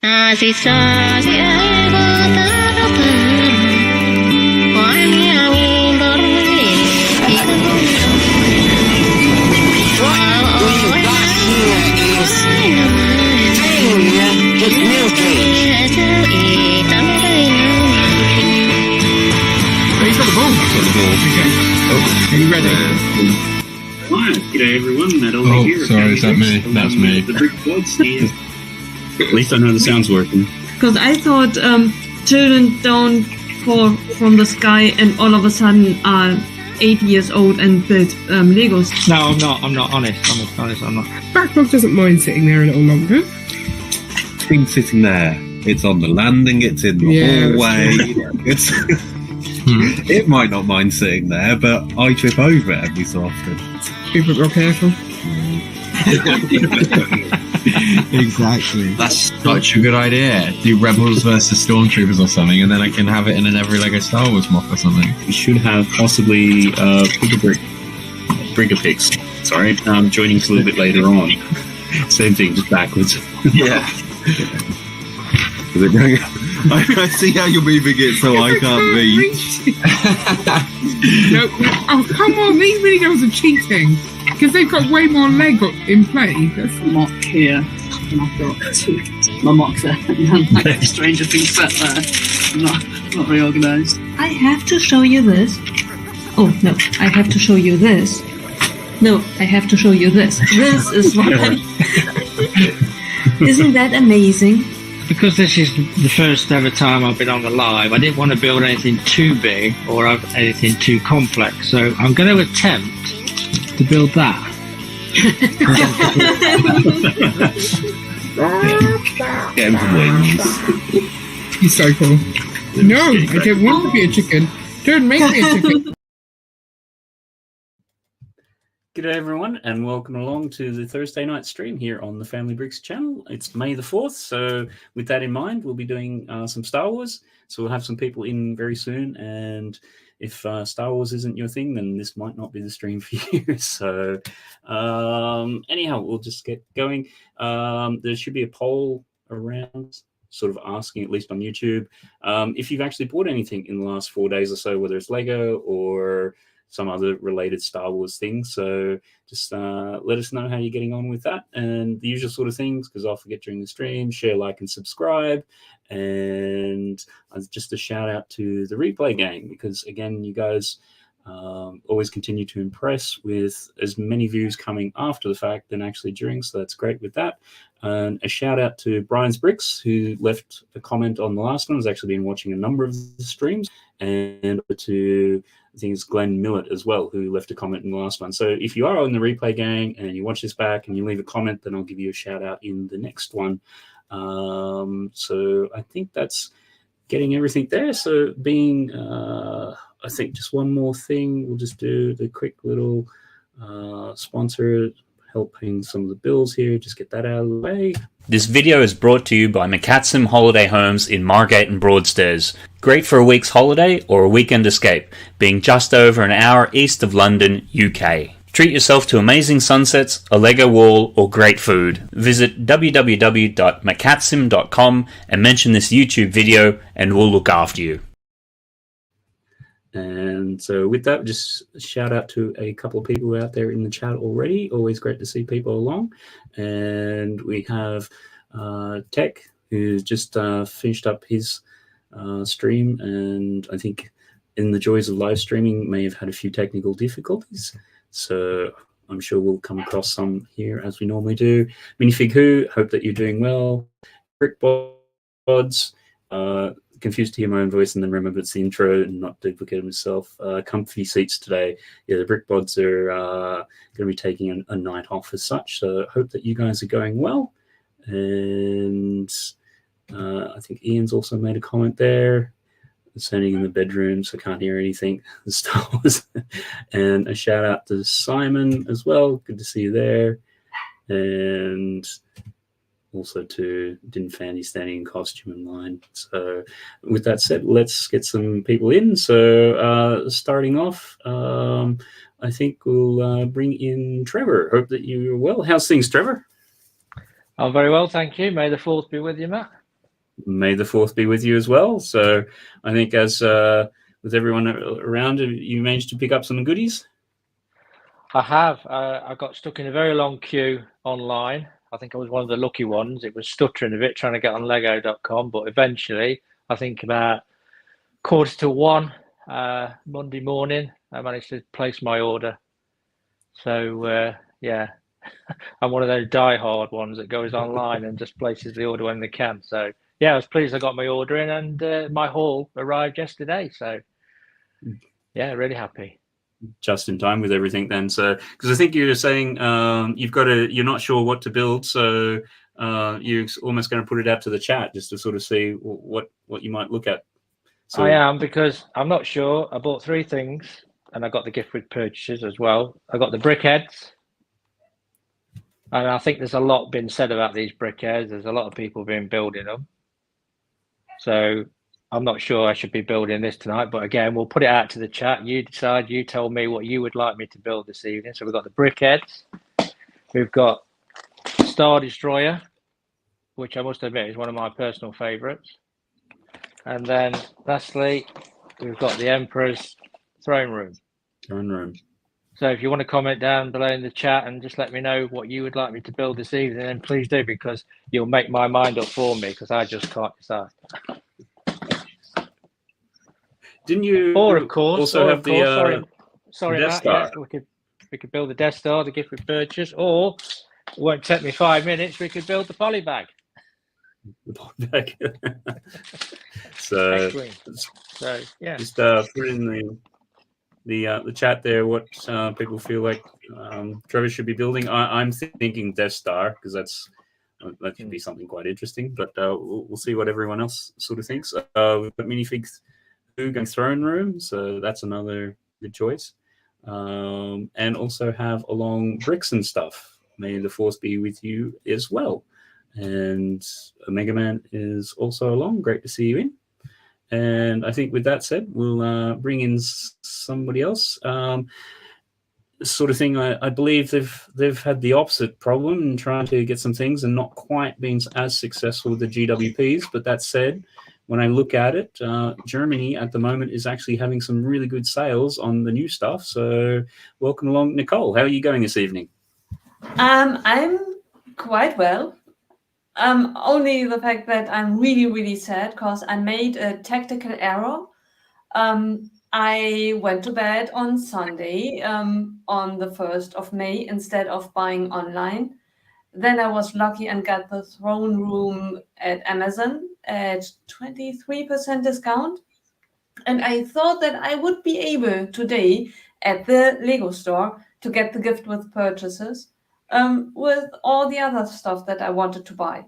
Kasih sayangku terpenuh, wangi angin bermimpi. He's got the ball. Oh, are you ready? Hi, g'day everyone, Matt over here. Sorry, is that me? That's me. The brick bods here. At least I know the sound's working. Because I thought children don't fall from the sky and all of a sudden are 8 years old and build Legos. No, I'm not. Honest, I'm not. Backlog doesn't mind sitting there a little longer. It's been sitting there. It's on the landing. It's in the hallway. It's. It might not mind sitting there, but I trip over it every so often. People real careful. Exactly. That's such a good idea. Do Rebels versus Stormtroopers or something, and then I can have it in an every Lego Star Wars mock or something. We should have possibly Brigger Picks. Sorry, joining us a little bit later on. Same thing, just backwards. Yeah. I see how you're moving it so I can't reach. No, oh, come on, these minigirls are cheating. Because they've got way more Lego in play. That's mock here, and I've got my mock there, and like Stranger Things set there. Not very organised. I have to show you this. Oh, no, I have to show you this. No, I have to show you this. This is what Isn't that amazing? Because this is the first ever time I've been on the live, I didn't want to build anything too big or anything too complex, so I'm going to attempt to build that. Get him some wings. He's so cool. No, I don't want to be a chicken. Don't make me a chicken. G'day everyone, and welcome along to the Thursday night stream here on the Family Bricks channel. It's May the 4th, so with that in mind, we'll be doing some Star Wars. So we'll have some people in very soon, and if Star Wars isn't your thing, then this might not be the stream for you. So anyhow, we'll just get going. There should be a poll around sort of asking, at least on YouTube, if you've actually bought anything in the last 4 days or so, whether it's Lego or some other related Star Wars things. So just let us know how you're getting on with that and the usual sort of things, because I'll forget during the stream. Share, like, and subscribe. And just a shout out to the replay gang, because again, you guys always continue to impress with as many views coming after the fact than actually during, so that's great with that. And a shout out to Brian's Bricks, who left a comment on the last one. Has actually been watching a number of the streams, and to I think it's Glenn Millett as well, who left a comment in the last one. So if you are on the replay gang and you watch this back and you leave a comment, then I'll give you a shout out in the next one. So I think that's getting everything there. So being, I think just one more thing, we'll just do the quick little sponsor, helping some of the bills here, just get that out of the way. This video is brought to you by McCatsum Holiday Homes in Margate and Broadstairs. Great for a week's holiday or a weekend escape, being just over an hour east of London, UK. Treat yourself to amazing sunsets, a Lego wall, or great food. Visit www.mccatsum.com and mention this YouTube video and we'll look after you. And so with that, just shout out to a couple of people out there in the chat already. Always great to see people along. And we have Tech, who's just finished up his stream. And I think in the joys of live streaming may have had a few technical difficulties. So I'm sure we'll come across some here as we normally do. Minifig Who, hope that you're doing well. Brickbods, confused to hear my own voice and then remember it's the intro and not duplicate myself. Comfy seats today. Yeah, the Brickbods are going to be taking a night off as such. So hope that you guys are going well. And I think Ian's also made a comment there. Standing in the bedroom, so can't hear anything. Star Wars. And a shout out to Simon as well. Good to see you there. And also to Din Fanny standing in costume in line. So with that said, let's get some people in. So starting off, I think we'll bring in Trevor. Hope that you're well. How's things, Trevor? I'm very well, thank you. May the 4th be with you, Matt. May the 4th be with you as well. So I think as with everyone around, you managed to pick up some goodies? I have. I got stuck in a very long queue online. I think I was one of the lucky ones. It was stuttering a bit trying to get on lego.com, but eventually, I think about 1:45 Monday morning, I managed to place my order. So, yeah, I'm one of those die-hard ones that goes online and just places the order when they can. So, yeah, I was pleased I got my order in, and my haul arrived yesterday. So, yeah, really happy. Just in time with everything then. So, because I think you were saying you're not sure what to build, so you're almost going to put it out to the chat just to sort of see what you might look at. So, I am, because I'm not sure. I bought 3 things, and I got the gift with purchases as well. I got the brickheads, and I think there's a lot been said about these brickheads. There's a lot of people been building them. So I'm not sure I should be building this tonight, but again, we'll put it out to the chat. You decide, you tell me what you would like me to build this evening. So we've got the brickheads. We've got Star Destroyer, which I must admit is one of my personal favorites. And then lastly, we've got the Emperor's Throne Room. Throne Room. So if you want to comment down below in the chat and just let me know what you would like me to build this evening, then please do, because you'll make my mind up for me, because I just can't decide. Didn't you? Or of course, also have the sorry, Death Matt. Star. Yeah, we could build the Death Star, the gift with purchase, or it won't take me 5 minutes. We could build the polybag. So, X-Wing. So yeah, just put in the chat there what people feel like Trevor should be building. I'm thinking Death Star, because that could be something quite interesting. But we'll see what everyone else sort of thinks. We've got minifigs going Throne Room, so that's another good choice. And also have along bricks and stuff. May the Force be with you as well. And Omega Man is also along. Great to see you in. And I think with that said, we'll bring in somebody else. Sort of thing, I believe they've had the opposite problem in trying to get some things and not quite been as successful with the GWPs. But that said, when I look at it, Germany at the moment is actually having some really good sales on the new stuff. So welcome along, Nicole. How are you going this evening? I'm quite well. Only the fact that I'm really, really sad because I made a tactical error. I went to bed on Sunday on the 1st of May instead of buying online. Then I was lucky and got the Throne Room at Amazon at 23% discount. And I thought that I would be able today at the Lego store to get the gift with purchases with all the other stuff that I wanted to buy.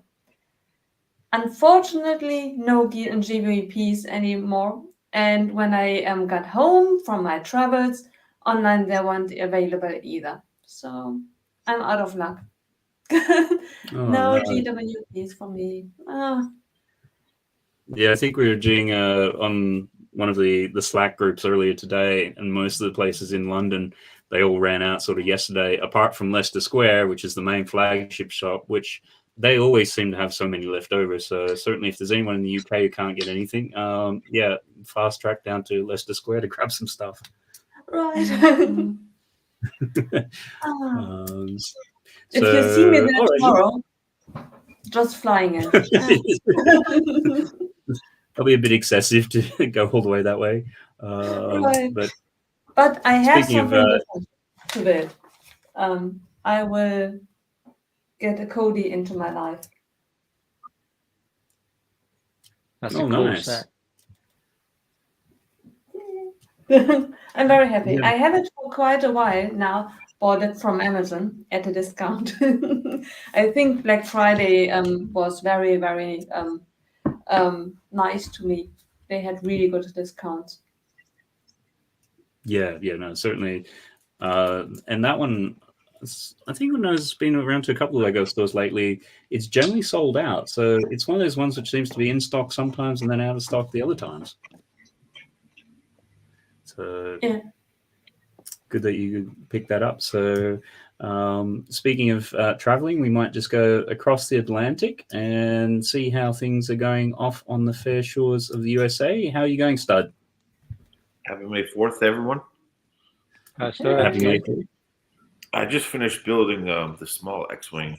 Unfortunately, no GWPs anymore. And when I got home from my travels, online they weren't available either. So I'm out of luck. No GWPs for me. Yeah, I think we were doing on one of the Slack groups earlier today, and most of the places in London, they all ran out sort of yesterday, apart from Leicester Square, which is the main flagship shop, which they always seem to have so many left over. So certainly if there's anyone in the UK who can't get anything, yeah, fast track down to Leicester Square to grab some stuff. Right. If So, you see me there all right. tomorrow, just flying in. Probably a bit excessive to go all the way that way. Right. But I have speaking of, something to it. I will get a Cody into my life. that's a cool nice. set. I'm very happy. Yeah. I have it for quite a while now. Bought it from Amazon at a discount. I think Black Friday was very, very nice to me. They had really good discounts. Yeah, no, certainly. And that one, I think it's been around to a couple of Lego stores lately. It's generally sold out. So it's one of those ones which seems to be in stock sometimes and then out of stock the other times. So yeah. Good that you picked that up. So Speaking of traveling, we might just go across the Atlantic and see how things are going off on the fair shores of the USA. How are you going, Stud? Happy May 4th, everyone. Happy May 4th. I just finished building the small X-Wing.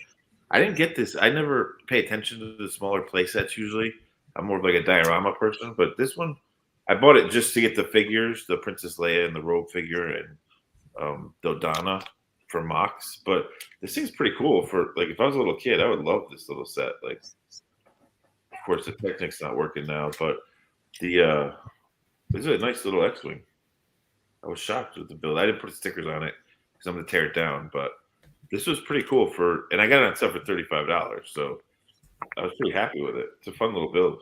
I didn't get this. I never pay attention to the smaller play sets usually. I'm more of like a diorama person, but this one, I bought it just to get the figures, the Princess Leia and the Rogue figure and Dodonna for mocks. But this thing's pretty cool for, like, if I was a little kid, I would love this little set. Like, of course, the Technic's not working now, but this is a nice little X-Wing. I was shocked with the build. I didn't put stickers on it because I'm going to tear it down, but this was pretty cool and I got it on sale for $35, so I was pretty happy with it. It's a fun little build.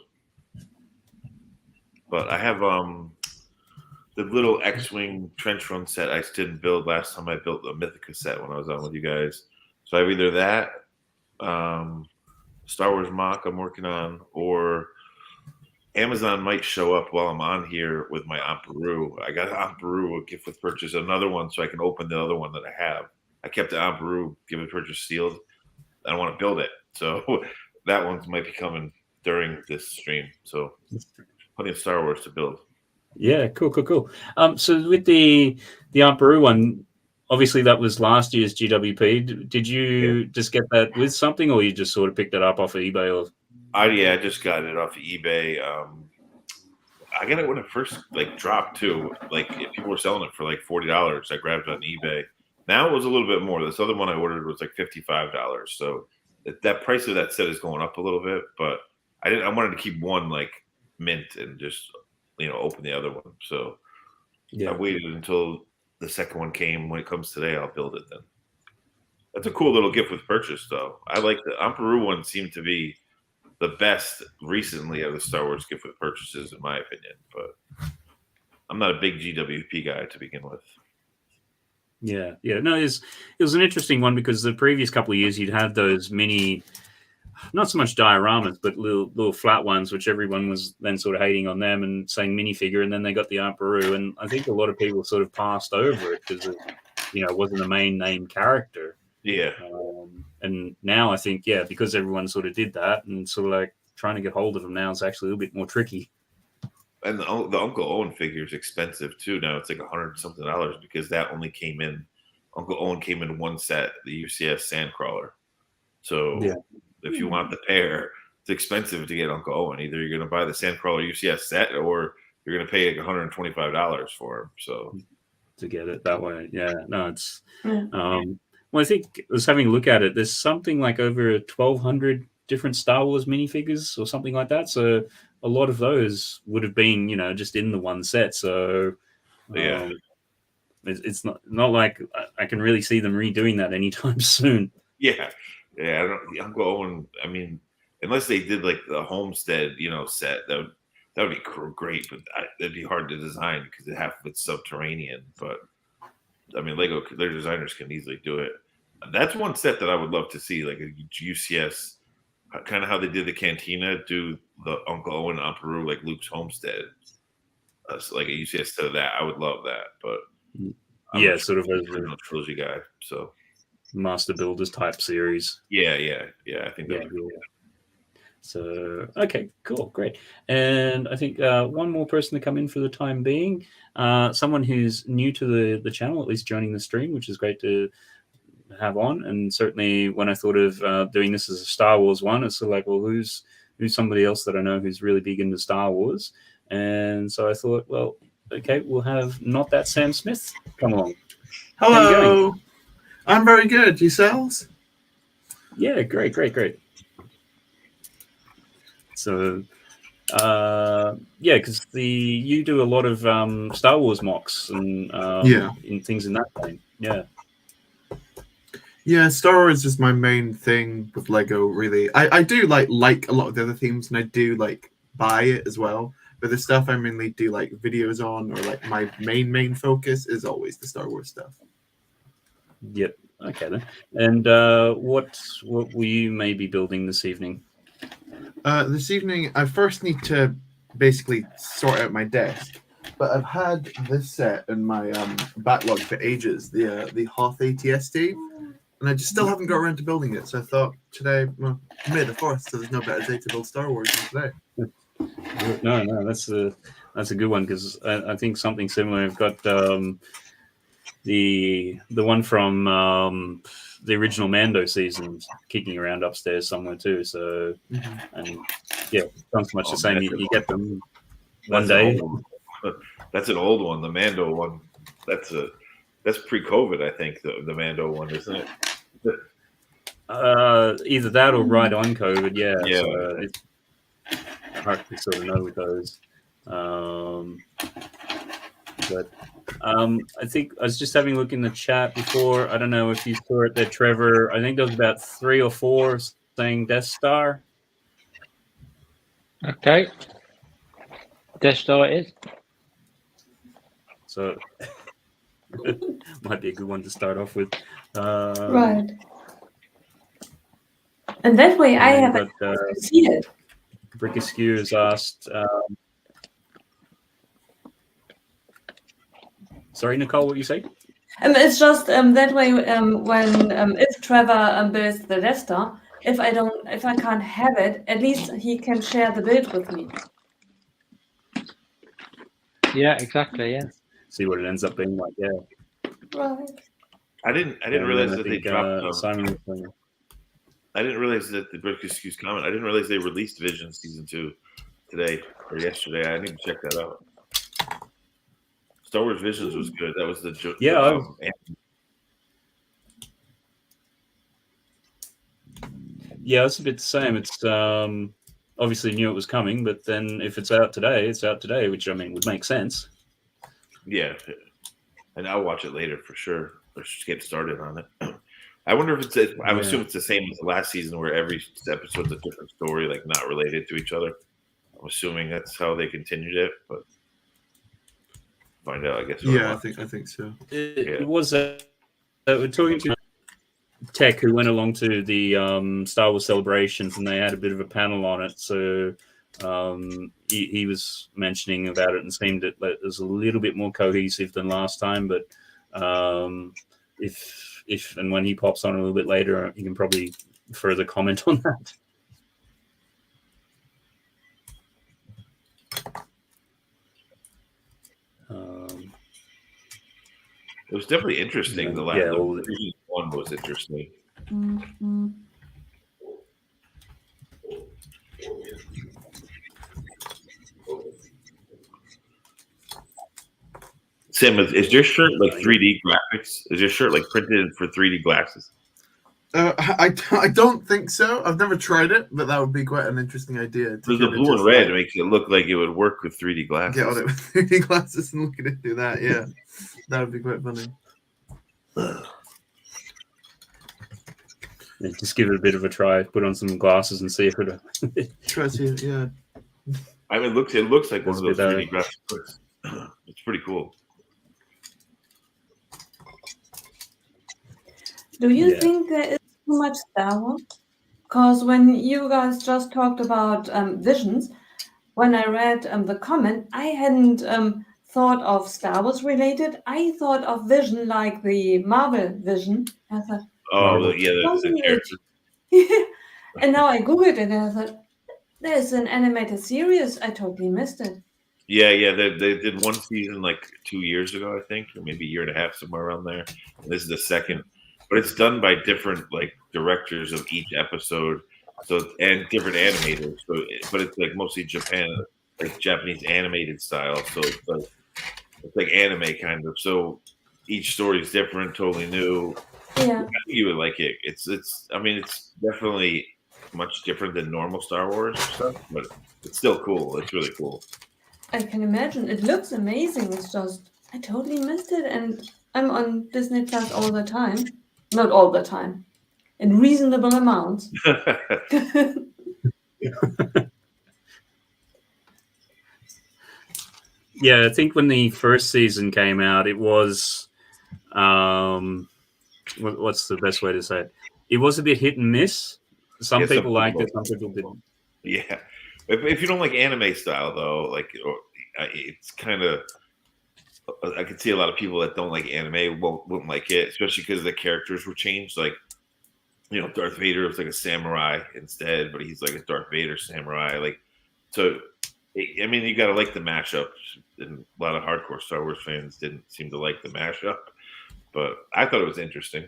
But I have the little X-Wing trench run set I didn't build last time. I built the Mythica set when I was on with you guys. So I have either that, Star Wars mock I'm working on, or Amazon might show up while I'm on here with my Aunt Beru. I got Aunt Beru a gift with purchase, another one, so I can open the other one that I have. I kept the Aunt Beru gift with purchase sealed. I don't want to build it, so that one might be coming during this stream. So plenty of Star Wars to build. Yeah, cool. So with the Aunt Beru one, obviously that was last year's GWP. Did you just get that with something, or you just sort of picked it up off of eBay? Or I just got it off of eBay. I got it when it first dropped too. Like, if people were selling it for like $40, I grabbed it on eBay. Now it was a little bit more. This other one I ordered was like $55. So that price of that set is going up a little bit. But I wanted to keep one like mint and just open the other one. So I waited until the second one came. When it comes today, I'll build it then. That's a cool little gift with purchase, though. I like the Aunt Beru one. Seemed to be the best recently of the Star Wars gift with purchases, in my opinion. But I'm not a big GWP guy to begin with. Yeah. No, it was an interesting one because the previous couple of years you'd had those mini, not so much dioramas, but little flat ones, which everyone was then sort of hating on them and saying minifigure, and then they got the Aunt Beru, and I think a lot of people sort of passed over it because it wasn't a main name character. Yeah. And now I think, because everyone sort of did that, and sort of like trying to get hold of them now is actually a little bit more tricky. And the Uncle Owen figure is expensive too. Now it's like $100-something because that only came in. Uncle Owen came in one set, the UCS Sandcrawler. So if you want the pair, it's expensive to get Uncle Owen. Either you're going to buy the Sandcrawler UCS set, or you're going to pay like $125 for him. So to get it that way, no, it's. Well, I think I was having a look at it. There's something like over 1,200 different Star Wars minifigures or something like that. So a lot of those would have been, just in the one set. So it's not like I can really see them redoing that anytime soon. Yeah. I don't. Uncle Owen. I mean, unless they did like the Homestead, set, that would be great. But that'd be hard to design because half of it's subterranean. But I mean, their designers can easily do it. That's one set that I would love to see, like a UCS, kind of how they did the Cantina, do the Uncle Owen Aunt Beru, like Luke's Homestead. So like a UCS set of that. I would love that. But I'm sort of a trilogy guy. So Master Builders type series. Yeah. I think that would be cool. So, okay, cool, great. And I think one more person to come in for the time being, someone who's new to the channel, at least joining the stream, which is great to have on. And certainly when I thought of doing this as a Star Wars one, it's sort of like, well, who's somebody else that I know who's really big into Star Wars? And so I thought, well, okay, we'll have Not That Sam Smith come along. Hello. I'm very good. Yourselves? Yeah, great. So, because you do a lot of Star Wars mocks and in things in that vein. Yeah, Star Wars is my main thing with Lego. Really, I do like a lot of the other themes, and I do like buy it as well. But the stuff I mainly do like videos on, or like my main focus is always the Star Wars stuff. Yep. Okay then. And what will you maybe building this evening? This evening, I first need to basically sort out my desk. But I've had this set in my backlog for ages, the Hoth ATST. and I just still haven't got around to building it. So I thought today, well, May the 4th, so there's no better day to build Star Wars than today. No, that's a good one, because I think something similar. I've got the one from the original Mando season kicking around upstairs somewhere too. So, and yeah, sounds much the same. You get them one day. That's an old one. The Mando one. That's pre-COVID, I think. The Mando one, isn't it? Either that or right on COVID. Yeah. Yeah. So it's hard to sort of know with those. But I think I was just having a look in the chat before. I don't know if you saw it there, Trevor. I think there was about 3 or 4 saying Death Star. Okay. Death Star it is. So might be a good one to start off with. Right. And that way I haven't seen it. Brick Askew has asked... sorry, Nicole, what you say? It's just that way when if Trevor builds the Death Star, if I can't have it, at least he can share the build with me. Yeah, exactly. Yeah. See what it ends up being like. Yeah. Right. I didn't realize that they dropped. Simon. I didn't realize that the Brick Askew comment. I didn't realize they released Vision Season 2 today or yesterday. I need to check that out. Star Wars Visions was good. That was the yeah. Yeah, it's a bit the same. It's obviously knew it was coming, but then if it's out today, it's out today, which I mean would make sense. Yeah, and I'll watch it later for sure. Or just get started on it. I wonder if it's. I assume it's the same as the last season, where every episode's a different story, like not related to each other. I'm assuming that's how they continued it, but find out, I guess. Yeah, I think so. It was we're talking to Tech, who went along to the Star Wars celebrations, and they had a bit of a panel on it. So he was mentioning about it and seemed that it was a little bit more cohesive than last time. But if and when he pops on a little bit later, you can probably further comment on that. It was definitely interesting. The last one was interesting. Mm-hmm. Sam, is your shirt like 3D graphics? Is your shirt like printed for 3D glasses? I don't think so. I've never tried it, but that would be quite an interesting idea. The blue and red makes it look like it would work with 3D glasses. Get on it with 3D glasses and look at it do that. Yeah, that would be quite funny. Yeah, just give it a bit of a try. Put on some glasses and see if it. Try to, yeah. I mean, it looks like one of those 3D graphics. It's pretty cool. Do you think there is too much Star Wars? Because when you guys just talked about visions, when I read the comment, I hadn't thought of Star Wars related. I thought of Vision like the Marvel Vision. I thought, that's the character. And now I googled it and I thought, there's an animated series. I totally missed it. Yeah, they did one season like 2 years ago, I think, or maybe a year and a half, somewhere around there. And this is the second. But it's done by different like directors of each episode, and different animators. But it's like mostly Japanese animated style. So it's like anime kind of. So each story is different, totally new. Yeah, I think you would like it. It's definitely much different than normal Star Wars stuff, but it's still cool. It's really cool. I can imagine. It looks amazing. It's just I totally missed it, and I'm on Disney Plus all the time. Not all the time, in reasonable amounts. Yeah, I think when the first season came out, it was what's the best way to say it? It was a bit hit and miss. Some people liked it, some people didn't. Yeah, if you don't like anime style though, it's kind of. I could see a lot of people that don't like anime won't like it, especially because the characters were changed. Like Darth Vader was like a samurai instead, but he's like a Darth Vader samurai. Like, so, I mean, you got to like the mashup. And a lot of hardcore Star Wars fans didn't seem to like the mashup, but I thought it was interesting.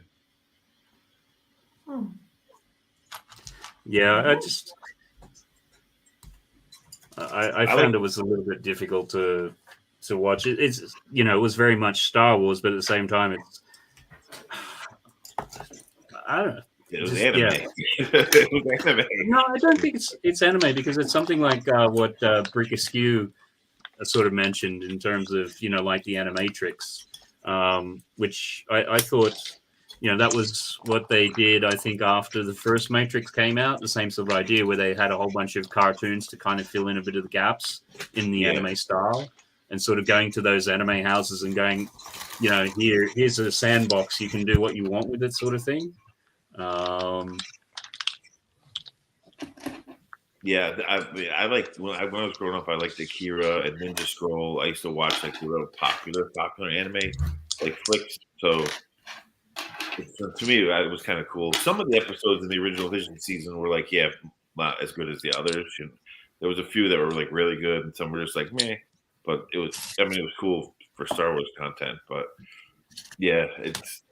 Yeah, I found it was a little bit difficult to watch. It's it was very much Star Wars, but at the same time, it's I don't know. It was anime. Yeah. It was anime. No, I don't think it's anime because it's something like what Brick Askew sort of mentioned in terms of like the Animatrix, which I thought that was what they did. I think after the first Matrix came out, the same sort of idea where they had a whole bunch of cartoons to kind of fill in a bit of the gaps in the anime style, and sort of going to those anime houses and going, here's a sandbox, you can do what you want with it, sort of thing. Yeah, I liked when I was growing up. I liked Akira and Ninja Scroll. I used to watch like the real popular anime like flicks. So to me, it was kind of cool. Some of the episodes in the original Vision season were like, not as good as the others. There was a few that were like really good, and some were just like meh. But it was cool for Star Wars content. But yeah, it's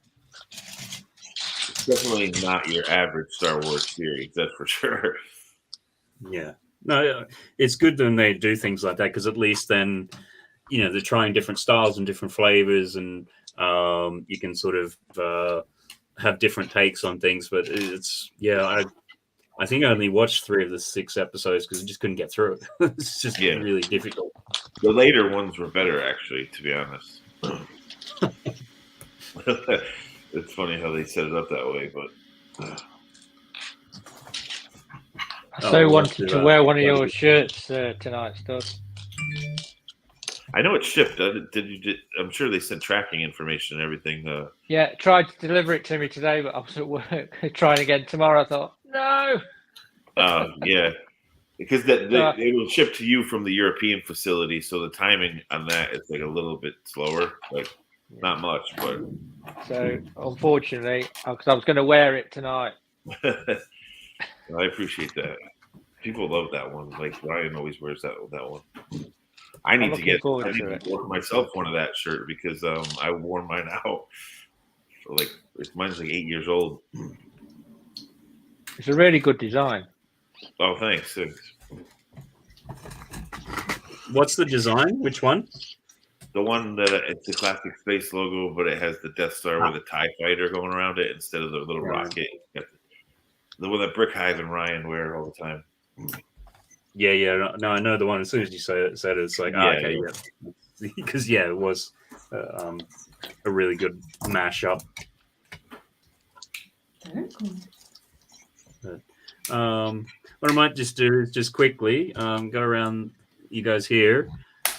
definitely not your average Star Wars series, that's for sure. Yeah. No, it's good when they do things like that, because at least then, they're trying different styles and different flavors, and you can sort of have different takes on things. But I think I only watched 3 of the 6 episodes because I just couldn't get through it. It's just really difficult. The later ones were better, actually, to be honest. It's funny how they set it up that way, but I wanted to wear one of your shirts tonight, Studs. I know it's shipped. I'm sure they sent tracking information and everything. Yeah, tried to deliver it to me today, but I was at work. Trying again tomorrow. I thought, no. Yeah, because it will ship to you from the European facility, so the timing on that is like a little bit slower, like not much, but. So unfortunately, because I was going to wear it tonight. I appreciate that. People love that one. Like Ryan always wears that one. I need to get myself one of that shirt because I wore mine out. Like mine's like 8 years old. It's a really good design. Oh, thanks. What's the design? Which one? The one that it's the classic space logo, but it has the Death Star with a TIE fighter going around it instead of the little rocket. The one that Brick Hive and Ryan wear all the time. Yeah. No, I know the one. As soon as you said it, it's like, okay, yeah. Because, it was a really good mashup. Very cool. What I might just do is just quickly go around you guys here,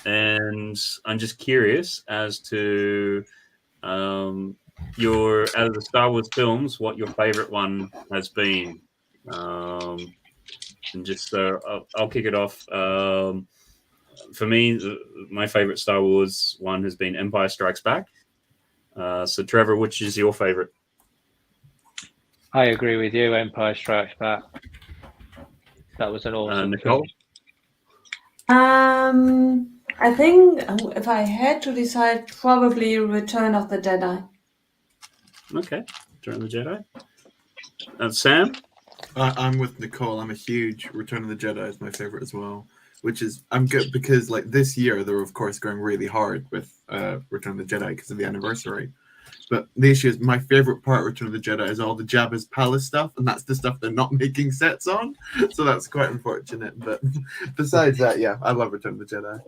and I'm just curious as to out of the Star Wars films, what your favorite one has been. And just I'll kick it off. For me, my favorite Star Wars one has been Empire Strikes Back. So Trevor, which is your favorite? I agree with you. Empire Strikes Back. That was an awesome Nicole? Film. I think if I had to decide, probably Return of the Jedi. Okay, Return of the Jedi. And Sam? I'm with Nicole. I'm a huge Return of the Jedi is my favorite as well. I'm good because like this year they're of course going really hard with Return of the Jedi because of the anniversary. But the issue is my favorite part of Return of the Jedi is all the Jabba's palace stuff, and that's the stuff they're not making sets on. So that's quite unfortunate. But besides that, I love Return of the Jedi.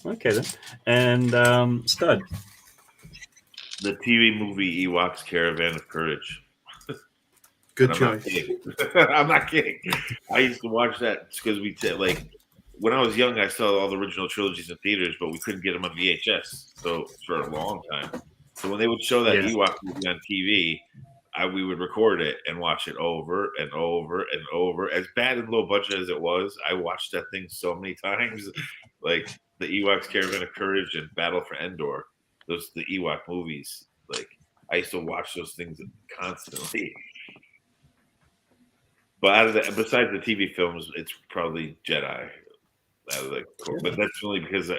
Okay then. And Stud. The TV movie Ewoks Caravan of Courage. Good choice. I'm not kidding. I used to watch that because when I was young, I saw all the original trilogies in theaters, but we couldn't get them on VHS for a long time. So when they would show that Ewok movie on TV, we would record it and watch it over and over and over. As bad and low budget as it was, I watched that thing so many times. Like the Ewoks Caravan of Courage and Battle for Endor, the Ewok movies. Like I used to watch those things constantly. But out of besides the TV films, it's probably Jedi. But that's only because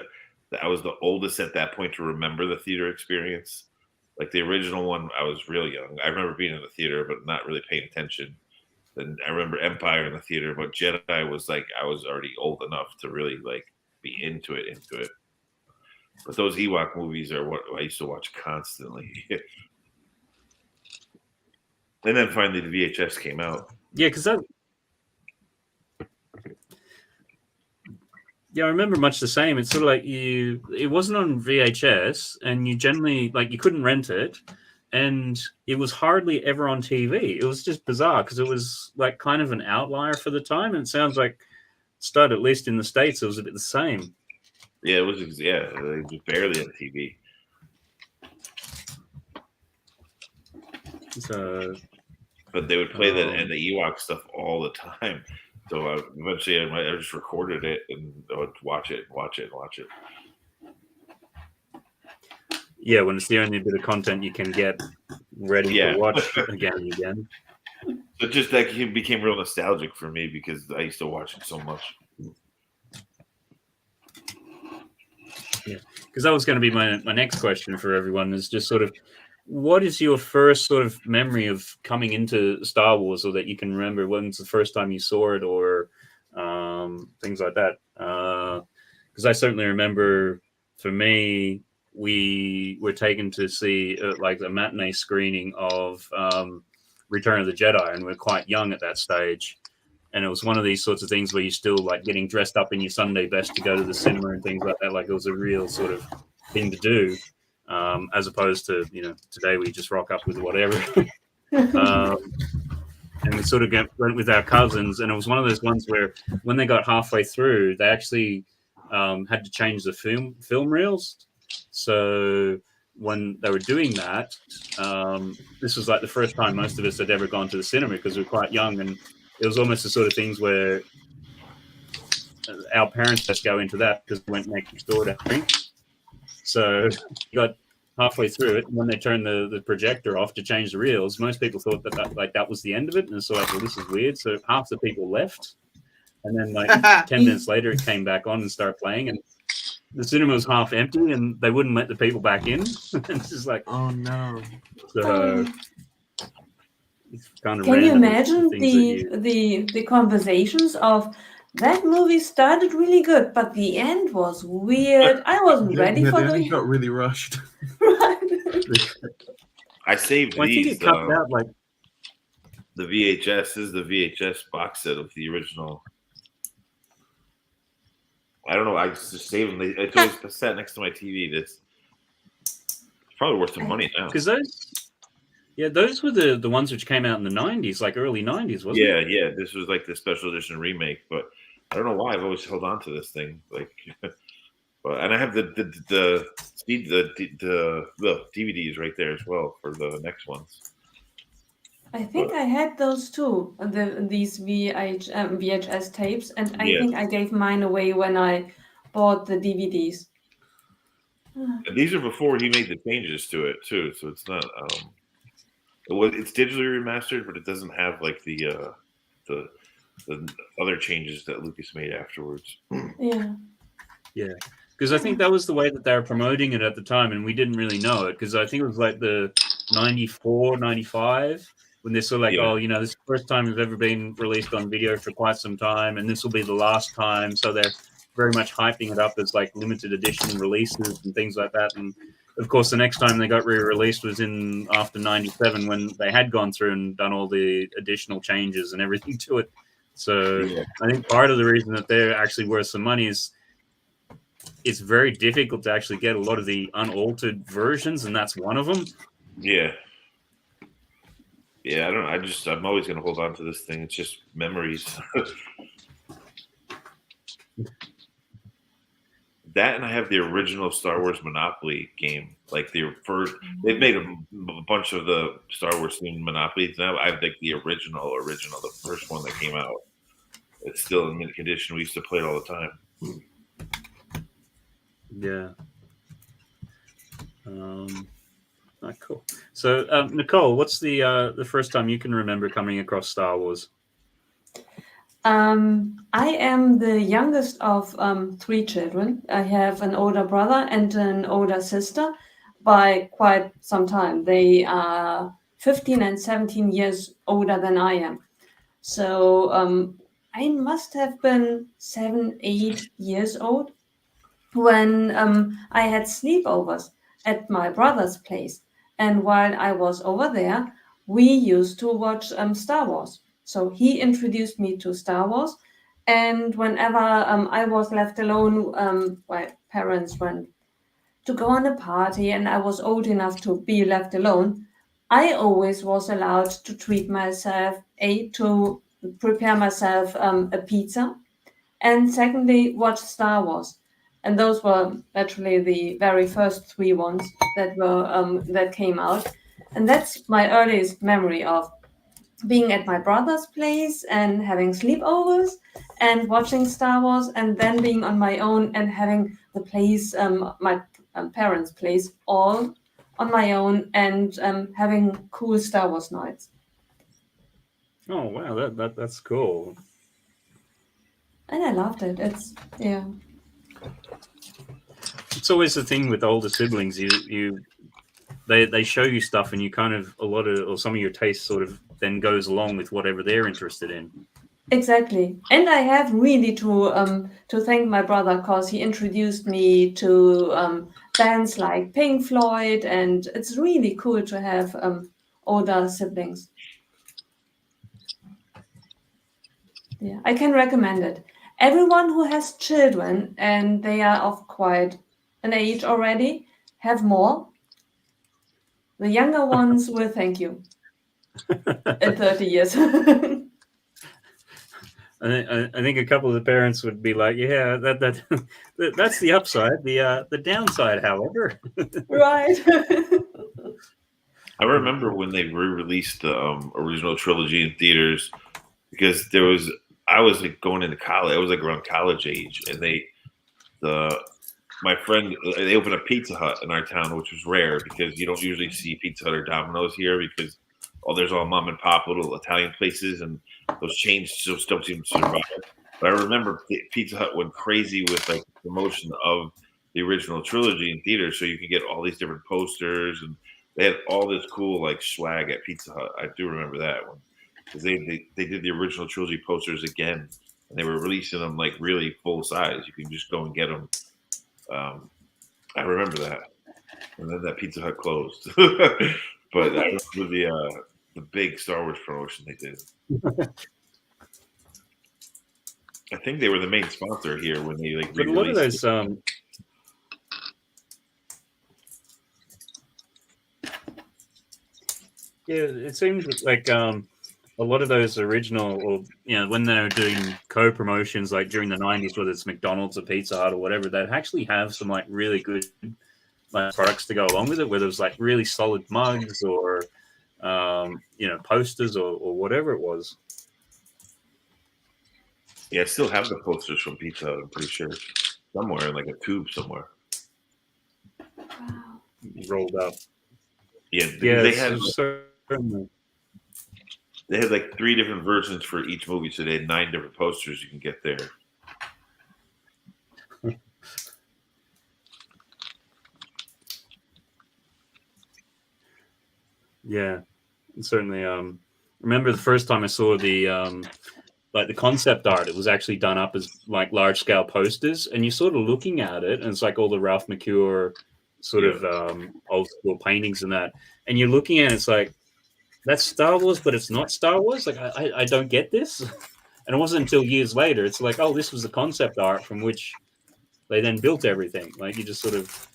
I was the oldest at that point to remember the theater experience. Like the original one, I was real young. I remember being in the theater, but not really paying attention. Then I remember Empire in the theater, but Jedi was like I was already old enough to really like be into it. But those Ewok movies are what I used to watch constantly. And then finally the VHS came out. Yeah, because I remember much the same. It's sort of like it wasn't on VHS, and you generally you couldn't rent it, and it was hardly ever on TV. It was just bizarre because it was like kind of an outlier for the time, and it sounds like at least in the States, it was a bit the same. Yeah, it was. Yeah, it was barely on TV. So, but they would play that and the Ewok stuff all the time. So eventually, I just recorded it and I would watch it. Yeah, when it's the only bit of content you can get ready to watch again and again. But just that it became real nostalgic for me because I used to watch it so much. Yeah, because that was going to be my next question for everyone is just sort of, what is your first sort of memory of coming into Star Wars, or that you can remember when's the first time you saw it, or things like that? Because I certainly remember, for me, we were taken to see like a matinee screening of Return of the Jedi, and we were quite young at that stage. And it was one of these sorts of things where you're still like getting dressed up in your Sunday best to go to the cinema and things like that. Like it was a real sort of thing to do. As opposed to, today we just rock up with whatever. And we sort of went with our cousins, and it was one of those ones where when they got halfway through, they actually had to change the film reels. So when they were doing that, this was like the first time most of us had ever gone to the cinema because we were quite young, and it was almost the sort of things where our parents just go into that because we went next door to drink. So you got halfway through it, and when they turned the projector off to change the reels, most people thought that was the end of it, and so like, well, this is weird. So half the people left, and then like 10 minutes later, it came back on and started playing, and the cinema was half empty, and they wouldn't let the people back in. It's just like, oh no. So it's kind of. Can you imagine the conversations of? That movie started really good, but the end was weird. I wasn't ready for the end. Got really rushed. I saved I think it cut out like the VHS. This is the VHS box set of the original. I don't know. I just saved them. It's always sat next to my TV. It's probably worth some money now. Because those were the ones which came out in the 90s, like early 90s, wasn't it? Yeah. This was like the special edition remake, but I don't know why I've always held on to this thing. Like, and I have the DVDs right there as well for the next ones. I think I had those too, these VHS tapes, and I think I gave mine away when I bought the DVDs. And these are before he made the changes to it too, so it's not. It's digitally remastered, but it doesn't have like the other changes that Lucas made afterwards. Yeah. Because I think that was the way that they were promoting it at the time, and we didn't really know it. Because I think it was like the 94, 95, when they're sort of like, this is the first time it's ever been released on video for quite some time, and this will be the last time. So they're very much hyping it up as like limited edition releases and things like that. And of course, the next time they got re-released was after 97, when they had gone through and done all the additional changes and everything to it. So I think part of the reason that they're actually worth some money is it's very difficult to actually get a lot of the unaltered versions, and that's one of them. Yeah. I don't know. I'm always going to hold on to this thing. It's just memories. That, and I have the original Star Wars Monopoly game. Like they've made a bunch of the Star Wars themed Monopolies now. I have like the original, the first one that came out. It's still in mint condition. We used to play it all the time. Yeah. Oh, cool. So, Nicole, what's the first time you can remember coming across Star Wars? I am the youngest of 3 children. I have an older brother and an older sister by quite some time. They are 15 and 17 years older than I am. So I must have been 7, 8 years old when I had sleepovers at my brother's place. And while I was over there, we used to watch Star Wars. So he introduced me to Star Wars. And whenever I was left alone, my parents went to go on a party and I was old enough to be left alone, I always was allowed to treat myself, to prepare myself a pizza, and secondly, watch Star Wars. And those were actually the very first 3 ones that came out. And that's my earliest memory of being at my brother's place and having sleepovers and watching Star Wars, and then being on my own and having the place, my parents' place, all on my own, and having cool Star Wars nights. Oh wow, that's cool. And I loved it. It's always the thing with older siblings. They show you stuff, and you kind of some of your taste sort of then goes along with whatever they're interested in. Exactly. And I have really to thank my brother, because he introduced me to bands like Pink Floyd, and it's really cool to have older siblings. Yeah, I can recommend it. Everyone who has children and they are of quite an age already, have more. The younger ones will thank you in 30 years. I think a couple of the parents would be like, "Yeah, that's the upside. The downside, however." Right. I remember when they re-released the original trilogy in theaters, because I was like going into college. I was like around college age, and my friend, they opened a Pizza Hut in our town, which was rare because you don't usually see Pizza Hut or Domino's here, because there's all mom and pop little Italian places, and those chains just don't seem to survive. But I remember Pizza Hut went crazy with like the promotion of the original trilogy in theaters, so you could get all these different posters, and they had all this cool like swag at Pizza Hut. I do remember that one, because they did the original trilogy posters again, and they were releasing them like really full size. You can just go and get them. I remember that, and then that Pizza Hut closed. But I remember the big Star Wars promotion they did. I think they were the main sponsor here when they like. But a lot of those, yeah, it seems like a lot of those original, or when they were doing co-promotions, like during the 90s, whether it's McDonald's or Pizza Hut or whatever, they'd actually have some like really good like products to go along with it, whether it was like really solid mugs or posters or whatever it was. Yeah, I still have the posters from Pizza Hut, I'm pretty sure, somewhere in like a tube somewhere. Wow. Rolled up. Yeah, they had like 3 different versions for each movie, so they had 9 different posters you can get there. Yeah, certainly. Remember the first time I saw the like the concept art, it was actually done up as like large scale posters, and you're sort of looking at it, and it's like all the Ralph McCure sort of old school paintings and that, and you're looking at it, it's like, that's Star Wars, but it's not Star Wars. Like I don't get this. And it wasn't until years later, it's like, oh, this was the concept art from which they then built everything. Like you just sort of,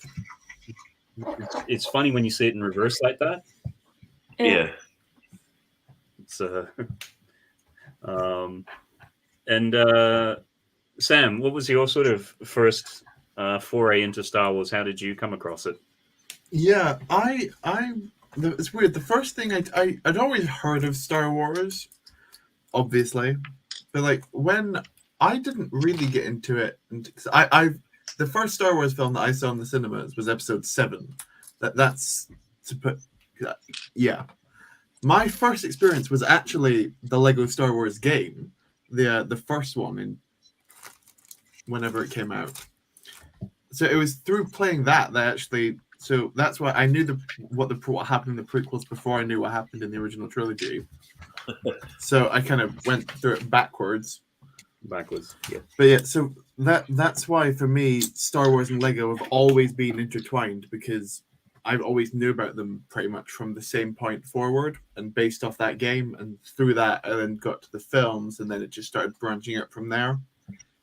it's funny when you see it in reverse like that. Yeah. It's and Sam, what was your sort of first foray into Star Wars? How did you come across it? Yeah, it's weird. The first thing I'd always heard of Star Wars, obviously, but like when I didn't really get into it, and the first Star Wars film that I saw in the cinemas was Episode 7. That's to put Yeah. My first experience was actually the Lego Star Wars game, the first one in whenever it came out. So it was through playing that actually. So that's why I knew what happened in the prequels before I knew what happened in the original trilogy. So I kind of went through it backwards. Yeah. But yeah, so that's why for me, Star Wars and Lego have always been intertwined, because I've always knew about them pretty much from the same point forward, and based off that game, and through that I then got to the films, and then it just started branching out from there.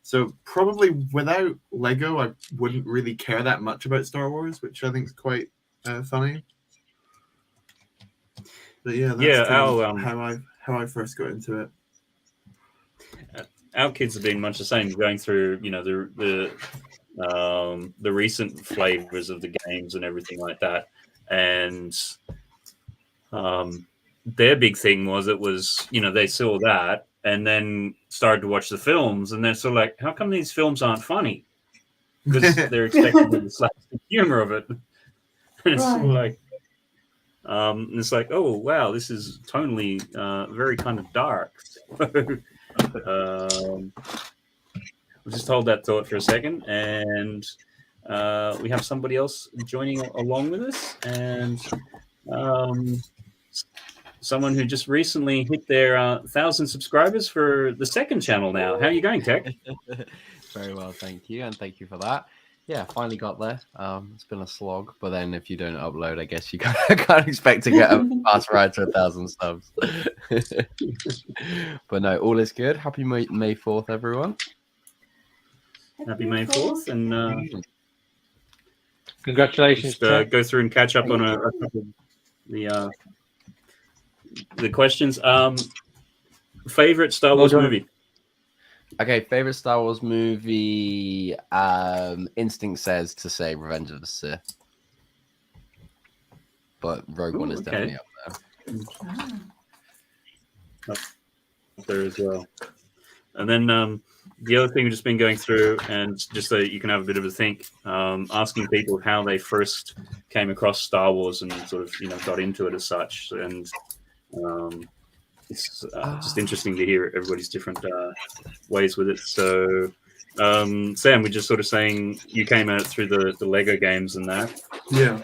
So probably without Lego, I wouldn't really care that much about Star Wars, which I think is quite funny. But yeah, that's how I first got into it. Our kids have been much the same, going through, the recent flavors of the games and everything like that. And their big thing was they saw that and then started to watch the films, and they're sort of like, how come these films aren't funny? Because they're expecting the slapstick humor of it. And it's sort of like, it's like, oh wow, this is tonally very kind of dark. We'll just hold that thought for a second, and we have somebody else joining along with us, and someone who just recently hit their 1,000 subscribers for the second channel now. How are you going, Tech? Very well, thank you, and thank you for that. Yeah, finally got there. It's been a slog, but then if you don't upload, I guess you can't expect to get a fast ride to 1,000 subs. But no, all is good. Happy May 4th, everyone. Happy May 4th, and congratulations. Just, go through and catch up on a couple of the questions. Favorite Star Wars movie? Okay, favorite Star Wars movie. Instinct says to say Revenge of the Sith, but Rogue One is definitely up there. Up there as well. And then the other thing we've just been going through, and just so you can have a bit of a think, asking people how they first came across Star Wars and sort of got into it as such, and it's just interesting to hear everybody's different ways with it. So Sam, we're just sort of saying you came out through the Lego games and that. Yeah.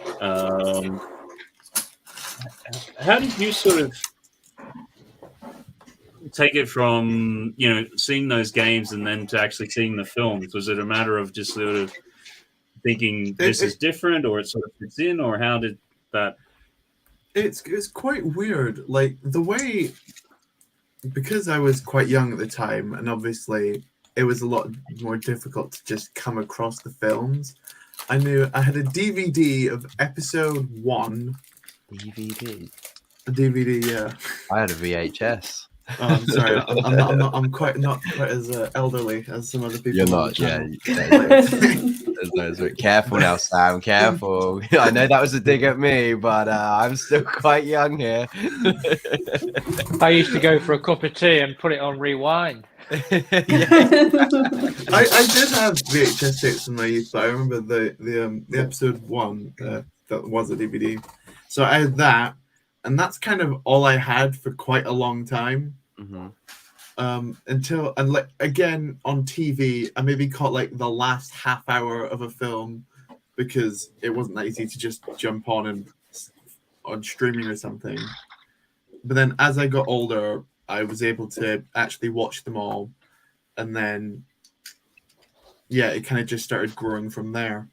How did you sort of take it from seeing those games and then to actually seeing the films? Was it a matter of just sort of thinking this is different, or it sort of fits in, or how did that? It's quite weird, like the way, because I was quite young at the time, and obviously it was a lot more difficult to just come across the films. I knew I had a DVD of Episode 1. DVD. A DVD, yeah. I had a VHS. Oh, I'm sorry, I'm not quite as elderly as some other people. You're not, yeah. Careful now, Sam. Careful. I know that was a dig at me, but I'm still quite young here. I used to go for a cup of tea and put it on rewind. I did have VHS tapes in my youth, but I remember the Episode 1 that was a DVD. So I had that. And that's kind of all I had for quite a long time. Mm-hmm. Until, and like again on TV, I maybe caught like the last half hour of a film, because it wasn't that easy to just jump on streaming or something. But then as I got older, I was able to actually watch them all, and then yeah, it kind of just started growing from there.